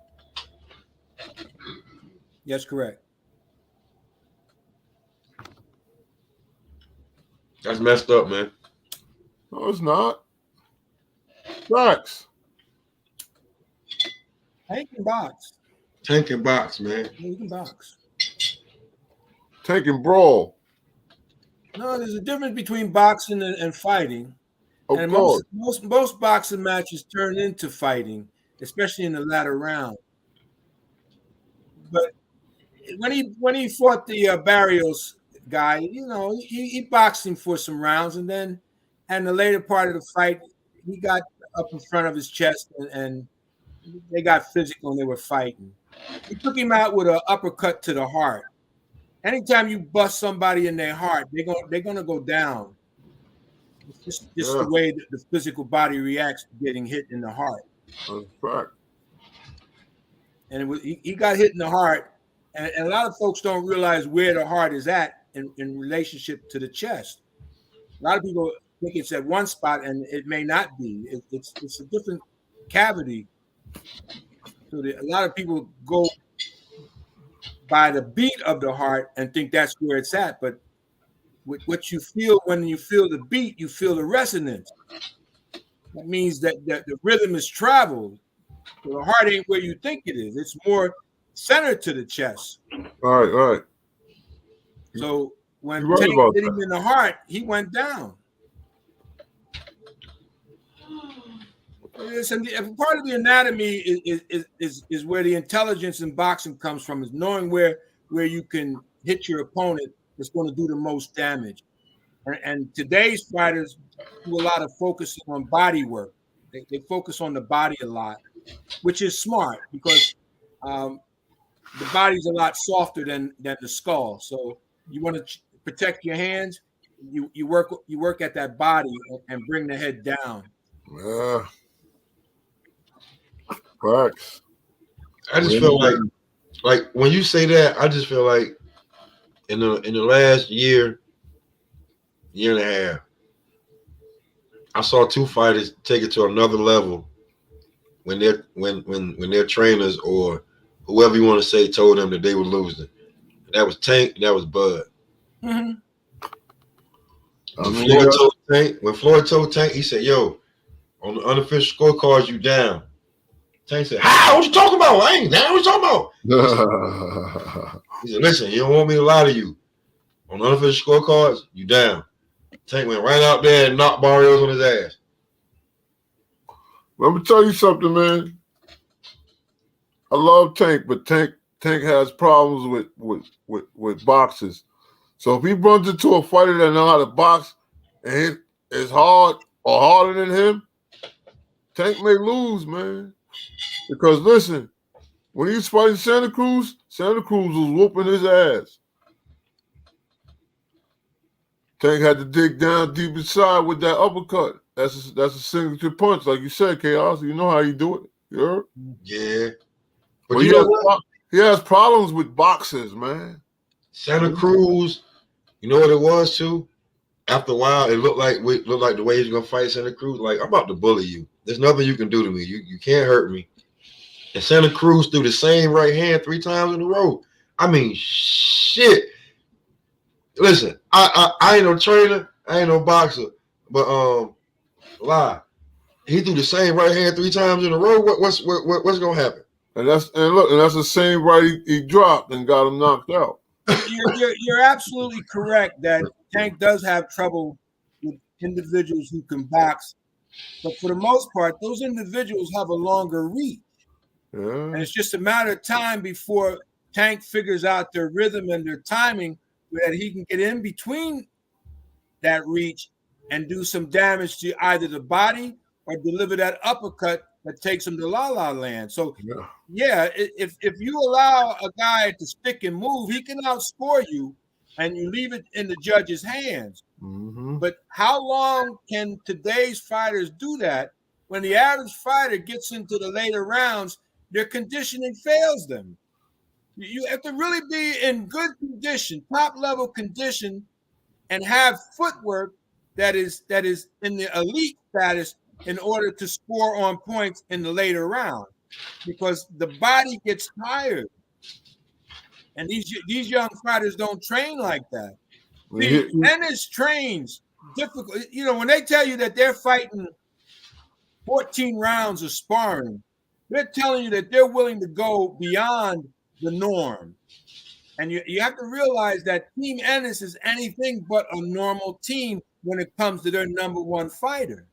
Yes, correct. That's messed up, man. No, it's not. Facts. Tank can box. Tank can box, man. He can box. Tank can brawl. No, there's a difference between boxing and fighting. Of and course. most boxing matches turn into fighting, especially in the latter round. But when he fought the Barrios guy, he boxed him for some rounds, and then in the later part of the fight, he got up in front of his chest and they got physical and they were fighting. He took him out with an uppercut to the heart. Anytime you bust somebody in their heart, they're gonna go down. It's just the way that the physical body reacts to getting hit in the heart. That's fact. And he got hit in the heart, and a lot of folks don't realize where the heart is at in relationship to the chest. A lot of people think it's at one spot, and it may not be. It's a different cavity. So a lot of people go by the beat of the heart and think that's where it's at. But what you feel when you feel the beat, you feel the resonance. That means that the rhythm is traveled. So the heart ain't where you think it is. It's more centered to the chest. Right. So when You're right Tank about hit that. him in the heart, he went down. Listen, part of the anatomy is where the intelligence in boxing comes from, is knowing where you can hit your opponent that's going to do the most damage. And today's fighters do a lot of focusing on body work. They focus on the body a lot, which is smart because the body's a lot softer than the skull. So you want to protect your hands. You work at that body and bring the head down. Yeah. Facts. I just feel like when you say that, I just feel like in the last year and a half, I saw two fighters take it to another level when their trainers or whoever you want to say told them that they were losing. That was Tank, and that was Bud. Mm-hmm. When Floyd told Tank, he said, "Yo, on the unofficial scorecards, you down." Tank said, "How? What you talking about? I ain't down. What you talking about?" He said, "Listen, you don't want me to lie to you. On the unofficial scorecards, you down." Tank went right out there and knocked Barrios on his ass. Let me tell you something, man. I love Tank, but Tank has problems with boxers. So if he runs into a fighter that knows how to box and is hard or harder than him, Tank may lose, man. Because listen, when he was fighting Santa Cruz was whooping his ass. Tank had to dig down deep inside with that uppercut. That's a signature punch, like you said, Chaos. You know how you do it. You heard? Yeah. But he has problems with boxers, man. Santa Cruz, you know what it was too? After a while, it looked like the way he's gonna fight Santa Cruz. Like, I'm about to bully you. There's nothing you can do to me. You can't hurt me. And Santa Cruz threw the same right hand 3 times in a row. I mean, shit. Listen, I ain't no trainer, I ain't no boxer, but lie. He threw the same right hand 3 times in a row. What's gonna happen? And that's the same right he dropped and got him knocked out. You're absolutely correct that Tank does have trouble with individuals who can box, but for the most part, those individuals have a longer reach. Yeah. And it's just a matter of time before Tank figures out their rhythm and their timing that he can get in between that reach and do some damage to either the body or deliver that uppercut that takes him to la-la land. So, yeah, if you allow a guy to stick and move, he can outscore you and you leave it in the judge's hands. Mm-hmm. But how long can today's fighters do that? When the average fighter gets into the later rounds, their conditioning fails them. You have to really be in good condition, top-level condition, and have footwork that is in the elite status in order to score on points in the later round, because the body gets tired. And these young fighters don't train like that. See, Ennis trains difficult. You know, when they tell you that they're fighting 14 rounds of sparring, they're telling you that they're willing to go beyond the norm. And you have to realize that Team Ennis is anything but a normal team when it comes to their number one fighter.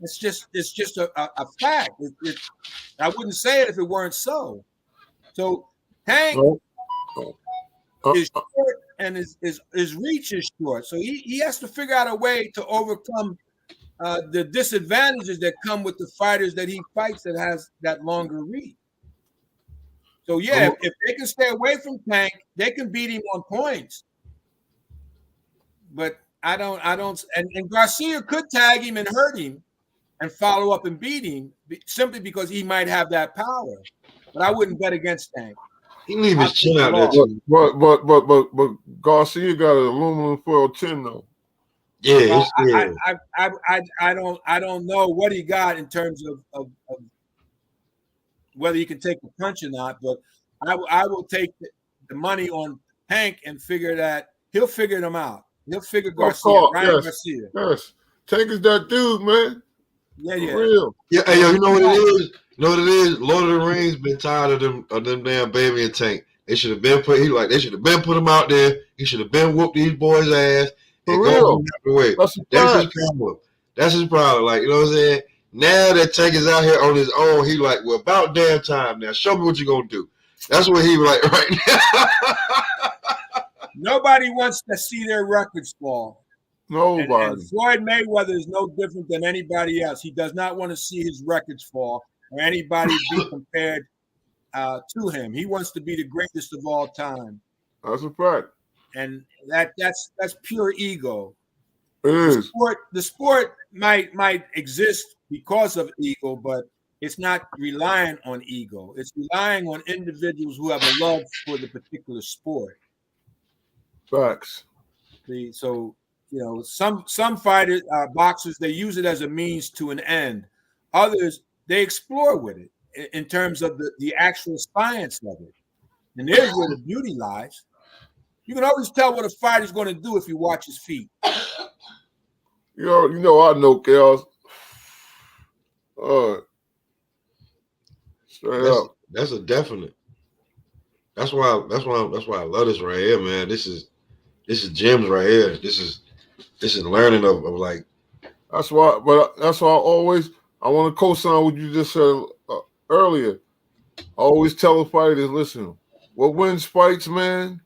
It's just a fact. I wouldn't say it if it weren't so. So Tank is short and his reach is short. So he has to figure out a way to overcome the disadvantages that come with the fighters that he fights that has that longer reach. So yeah, if they can stay away from Tank, they can beat him on points. But I don't. And Garcia could tag him and hurt him, and follow up and beat him simply because he might have that power. But I wouldn't bet against Tank. He leave his chin out there too. But Garcia got an aluminum foil chin though. Yeah, I don't know what he got in terms of whether he can take the punch or not, but I will take the money on Tank and figure that he'll figure them out. He'll figure Garcia. Yes. Tank is that dude, man. Yeah, For yeah. real. Yeah, hey, yo, you know what it is? You know what it is? Lord of the Rings been tired of them damn Baby and Tank. They should have been they should have been put him out there. He should have been whooped these boys' ass and For go real. on the way. That's a That's his fact. problem. That's his problem. Like, you know what I'm saying? Now that Tank is out here on his own, he like, well, about damn time now. Show me what you gonna do. That's what he like right now. Nobody wants to see their records fall. Nobody. And Floyd Mayweather is no different than anybody else. He does not want to see his records fall or anybody be compared to him. He wants to be the greatest of all time. That's a fact. And that's pure ego. It is. The sport might exist because of ego, but it's not relying on ego. It's relying on individuals who have a love for the particular sport. Facts. So some fighters, boxers, they use it as a means to an end. Others, they explore with it in terms of the actual science of it. And there's where the beauty lies. You can always tell what a fighter's going to do if you watch his feet. You know, I know chaos. Straight up. That's a definite. That's why I love this right here, man. This is gems right here. This is learning of like. That's why I want to co-sign what you just said earlier. I always tell the fighters, listen, what wins fights, man,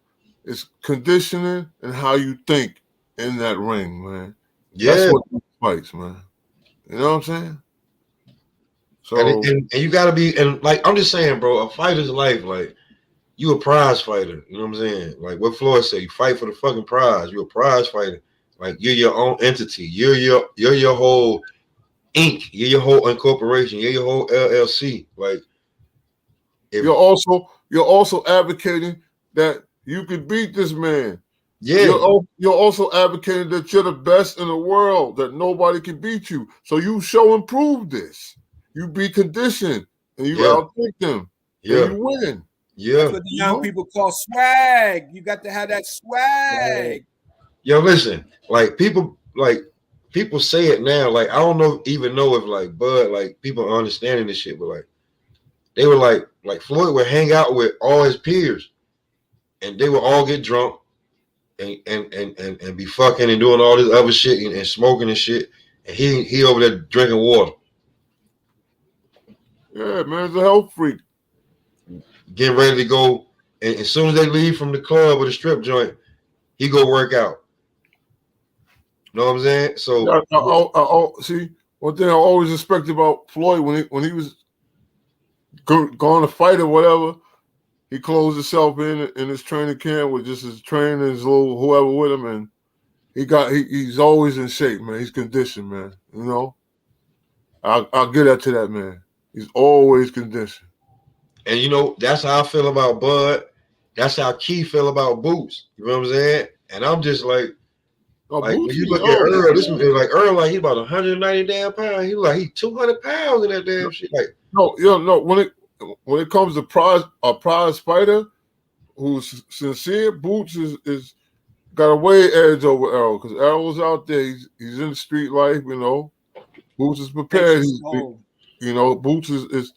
is conditioning and how you think in that ring, man. Yeah. That's what wins fights, man. You know what I'm saying? So and you gotta be, and like I'm just saying, bro, a fighter's life, like you a prize fighter. You know what I'm saying? Like what Floyd said, you fight for the fucking prize. You're a prize fighter. Like you're your own entity. You're your whole Inc. You're your whole incorporation. You're your whole LLC. Like you're also advocating that you could beat this man. Yeah. You're also advocating that you're the best in the world, that nobody can beat you. So you show and prove this. You be conditioned and you outthink them. Yeah. And you win. Yeah. That's what the young people call swag. You got to have that swag. Yo, listen, like people say it now. Like I don't even know if like Bud, like people are understanding this shit, but like they were like Floyd would hang out with all his peers, and they would all get drunk and be fucking and doing all this other shit and smoking and shit, and he over there drinking water. Yeah, man, it's a health freak. Getting ready to go, and as soon as they leave from the club or the strip joint, he go work out. Know what I'm saying? So I see, one thing I always respected about Floyd when he was going to fight or whatever, he closed himself in his training camp with just his trainer, his little whoever with him, and he's always in shape, man. He's conditioned, man. You know, I'll get that to that man. He's always conditioned. And you know, that's how I feel about Bud. That's how Key feel about Boots. You know what I'm saying? And I'm just like when you look at Errol, this is like Errol, like he about 190 damn pounds. He like he 200 pounds in that damn shit. Like no. When it comes to a prize fighter who's sincere, Boots is got a way edge over Errol because Errol's out there. He's in the street life, you know. Boots is prepared. Boots is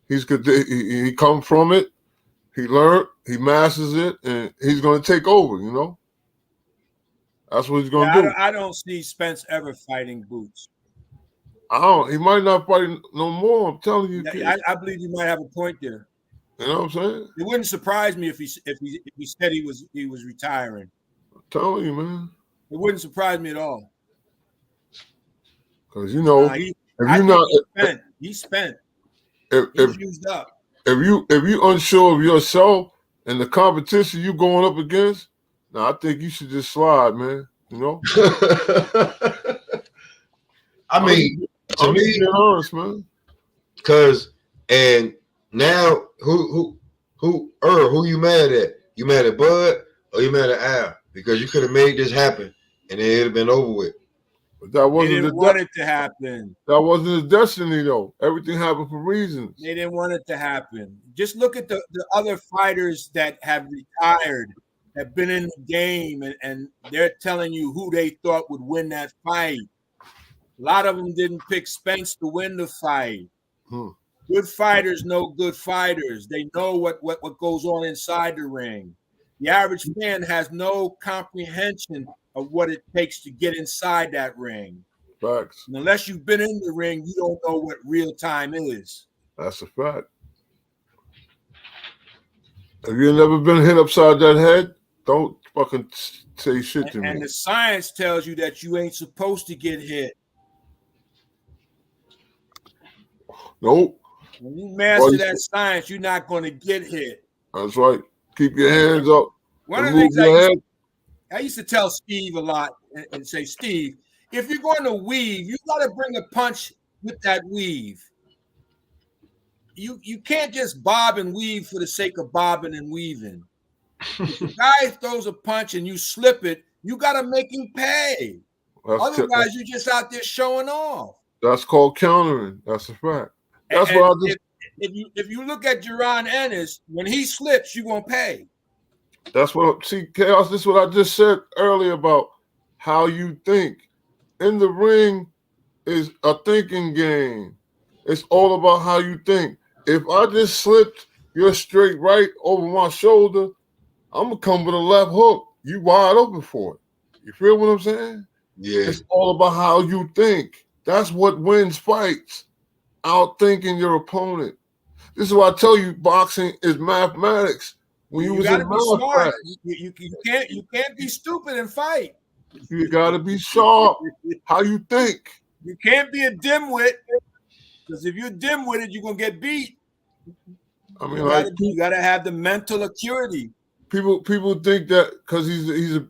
he come from it. He learned. He masters it, and he's going to take over. You know. That's what he's going to do. I don't see Spence ever fighting Boots. He might not fight no more. I'm telling you. I believe you might have a point there. You know what I'm saying? It wouldn't surprise me if he said he was retiring. I'm telling you, man. It wouldn't surprise me at all. Because he's spent. He's used up. If you unsure of yourself and the competition you going up against, now I think you should just slide, man. You know. I mean, to me, honest, man. Because and now who you mad at? You mad at Bud or you mad at Al? Because you could have made this happen and it'd have been over with. But that wasn't they didn't want it to happen. That wasn't his destiny, though. Everything happened for reasons. They didn't want it to happen. Just look at the other fighters that have retired, have been in the game, and they're telling you who they thought would win that fight. A lot of them didn't pick Spence to win the fight. Hmm. Good fighters know good fighters. They know what goes on inside the ring. The average fan has no comprehension of what it takes to get inside that ring. Facts. And unless you've been in the ring, you don't know what real time is. That's a fact. If you never been hit upside that head, don't fucking say shit to me. And the science tells you that you ain't supposed to get hit. Nope. When you master that science, you're not going to get hit. That's right. Keep your hands up. One of the things I used to tell Steve a lot and say, Steve, if you're going to weave, you got to bring a punch with that weave. You can't just bob and weave for the sake of bobbing and weaving. If the guy throws a punch and you slip it, you got to make him pay. Otherwise, you're just out there showing off. That's called countering. That's a fact. That's and what I just. If you look at Jaron Ennis, when he slips, you're gonna pay. That's what. See, Chaos. This is what I just said earlier about how you think. In the ring is a thinking game. It's all about how you think. If I just slipped your straight right over my shoulder, I'm gonna come with a left hook. You wide open for it. You feel what I'm saying? Yeah. It's all about how you think. That's what wins fights. Outthinking your opponent. This is why I tell you, boxing is mathematics. When you was in math class, you can't be stupid and fight. You gotta be sharp. How you think? You can't be a dimwit, because if you're dimwitted, you're gonna get beat. I mean, you gotta have the mental acuity. People think that because you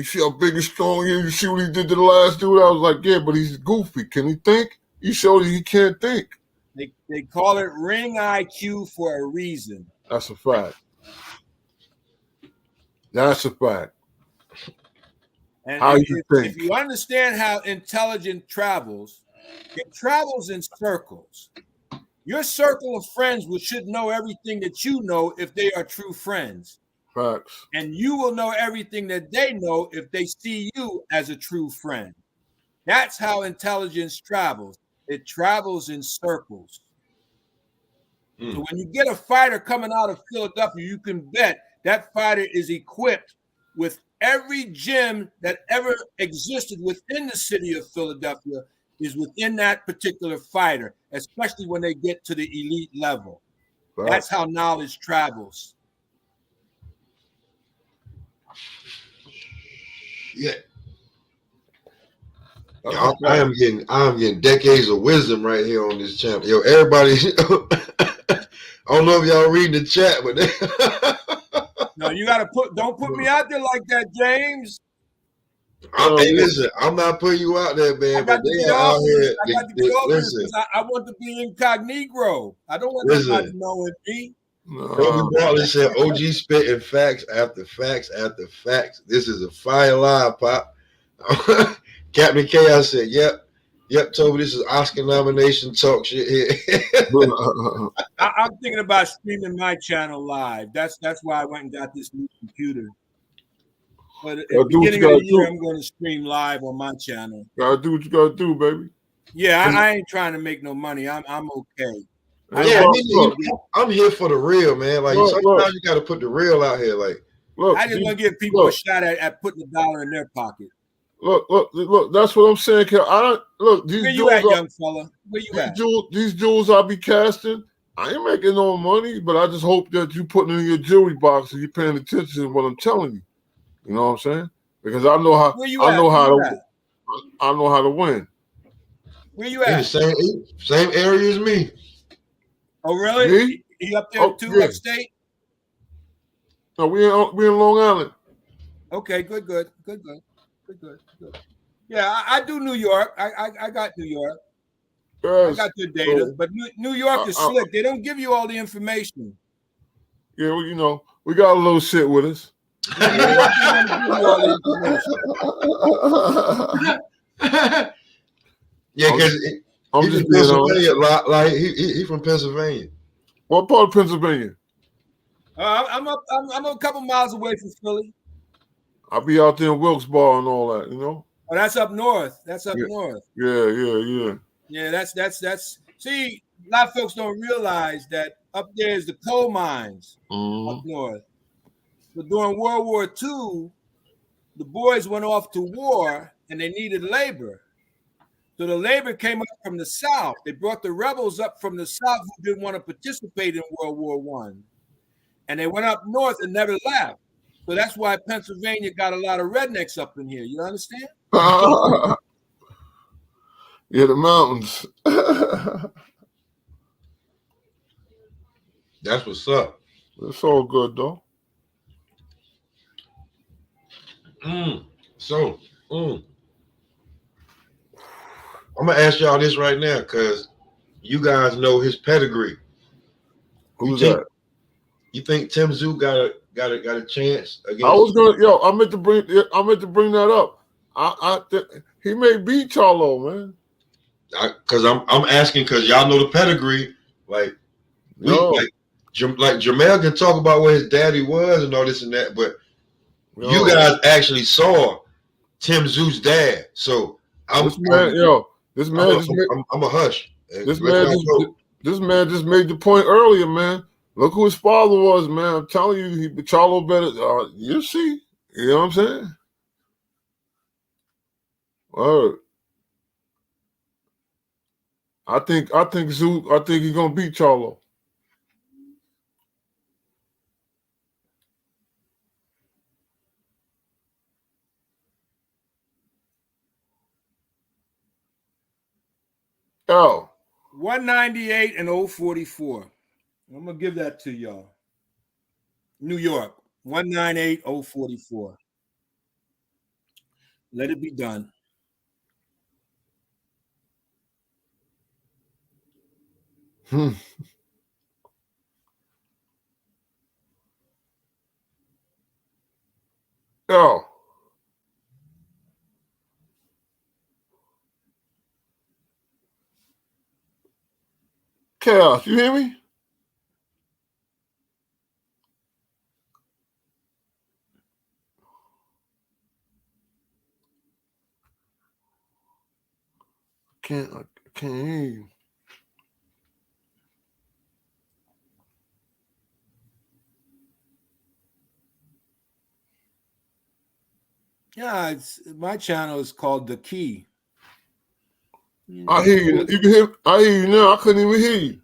see how big and strong he is. You see what he did to the last dude. I was like, yeah, but he's goofy. Can he think? He showed you he can't think. They call it ring IQ for a reason. That's a fact. That's a fact. And how if, you think? If you understand how intelligence travels, it travels in circles. Your circle of friends should know everything that you know if they are true friends. Facts. And you will know everything that they know if they see you as a true friend. That's how intelligence travels. It travels in circles. So when you get a fighter coming out of Philadelphia, you can bet that fighter is equipped with every gym that ever existed within the city of Philadelphia is within that particular fighter, especially when they get to the elite level. Right. That's how knowledge travels. Yeah. I am getting decades of wisdom right here on this channel. Yo, everybody, I don't know if y'all reading the chat, but no, you gotta don't put me out there like that, James. Hey, listen, I'm not putting you out there, man. But they are out here. I got to get off this because I want to be incognito. I don't want nobody knowing me. Kobe Bartlett said, "OG spitting facts after facts after facts. This is a fire live, Pop." Captain Chaos said, Yep, Toby, this is Oscar nomination talk shit here. I'm thinking about streaming my channel live. That's why I went and got this new computer. But at the beginning of the year, I'm going to stream live on my channel. Gotta do what you gotta do, baby. Yeah, I ain't trying to make no money. I'm okay. I'm here for the real, man. Like sometimes you gotta put the real out here. Like, I just want to give people a shot at putting $1 in their pocket. Look, that's what I'm saying. These Where you at, young fella? Where you at? These jewels I be casting, I ain't making no money, but I just hope that you putting in your jewelry box and you're paying attention to what I'm telling you. You know what I'm saying? Because I know how I know how to win. Where you at? Same area as me. Oh, really? Me? He up there too, upstate? No, we in Long Island. Okay, good. Yeah, I do New York. I got New York. Yes. I got good data, but New York is slick. They don't give you all the information. Yeah, well, we got a little shit with us. Yeah, because he's from Pennsylvania. Like he from Pennsylvania. What part of Pennsylvania? I'm a couple miles away from Philly. I'll be out there in Wilkes-Barre and all that, Oh, that's up north. That's up Yeah. north. Yeah. Yeah, that's. See, a lot of folks don't realize that up there is the coal mines up north. But during World War II, the boys went off to war and they needed labor. So the labor came up from the south. They brought the rebels up from the south who didn't want to participate in World War I. And they went up north and never left. So that's why Pennsylvania got a lot of rednecks up in here. You understand? Yeah, the mountains. That's what's up. It's all good though. So, I'm gonna ask y'all this right now because you guys know his pedigree. Who's that? You think Tim Zoo got a chance against? I was gonna, I meant to bring that up. He may beat Charlo, man. Because I'm asking because y'all know the pedigree. Like Jamel can talk about where his daddy was and all this and that, but you guys actually saw Tim Zoo's dad. So I'm a hush. This man just made the point earlier, man. Look who his father was, man. I'm telling you, Charlo better. You see, you know what I'm saying? Word. I think he's gonna beat Charlo. Oh. 198 and 044. I'm gonna give that to y'all. New York, 198 044. Let it be done. Oh. Chaos, you hear me? I can't hear you. Yeah, my channel is called The Key. I hear you. You can hear. I hear you now. I couldn't even hear you.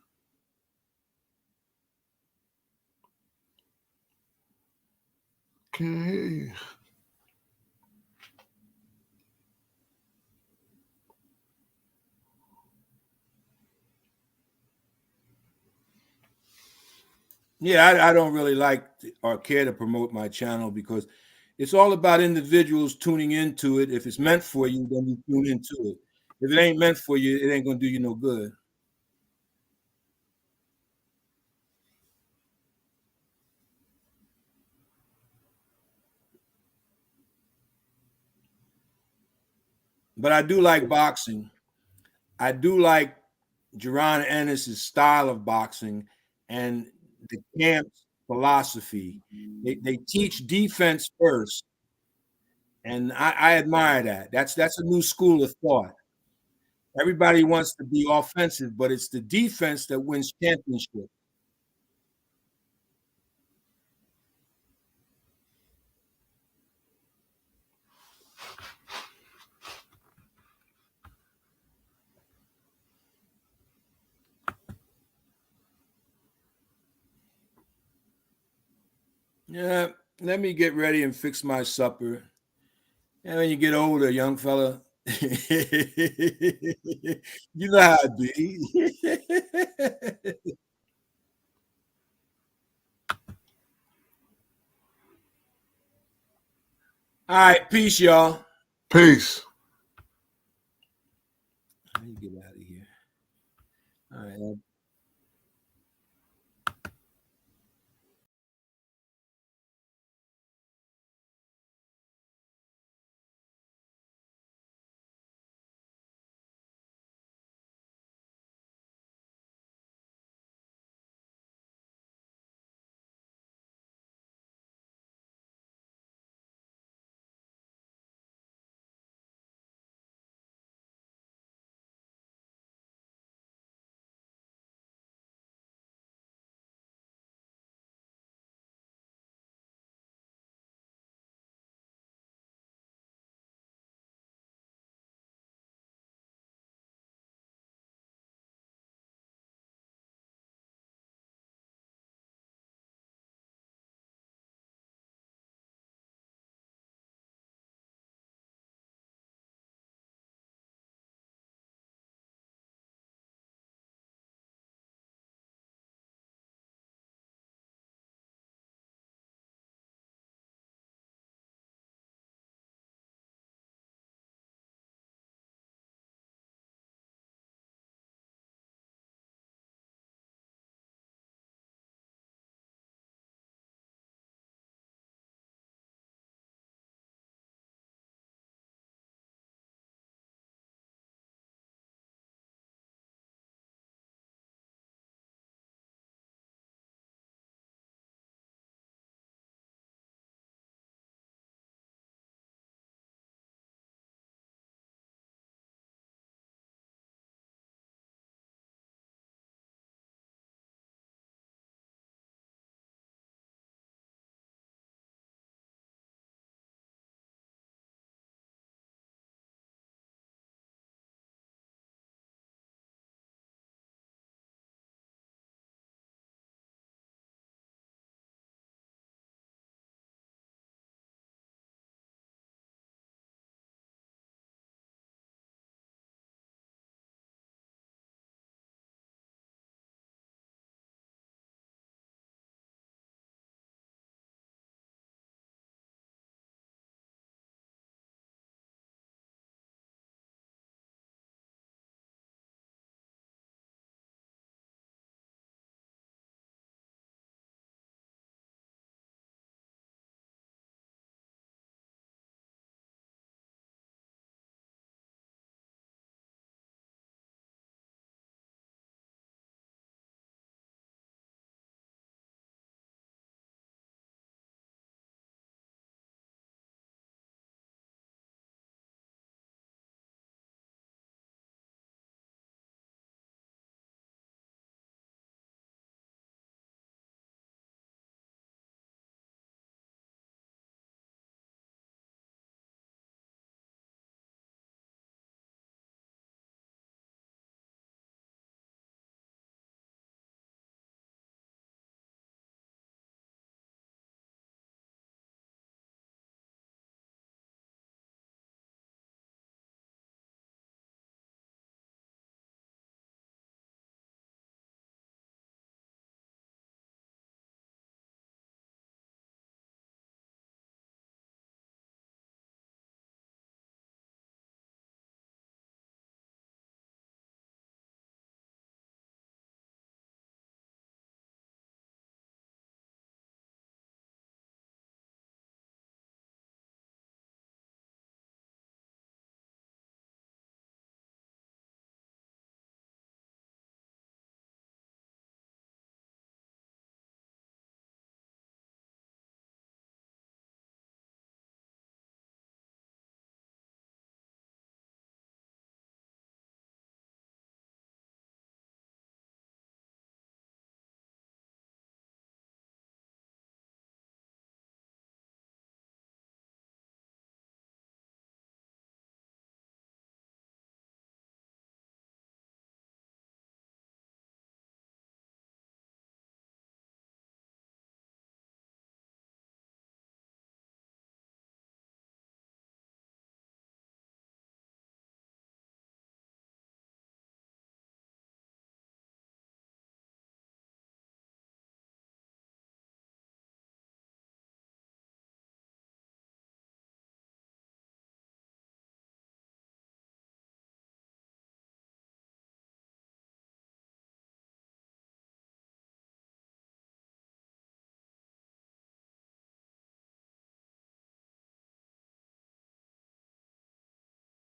Can't hear you. Yeah, I don't really like or care to promote my channel because it's all about individuals tuning into it. If it's meant for you, then you tune into it. If it ain't meant for you, it ain't gonna do you no good. But I do like boxing. I do like Jaron Ennis' style of boxing and the camp's philosophy. They teach defense first, and I admire that. That's a new school of thought. Everybody wants to be offensive, but it's the defense that wins championship. Yeah, let me get ready and fix my supper. And when you get older, young fella, you know how it be. All right, peace, y'all. Peace. Let me get out of here. All right.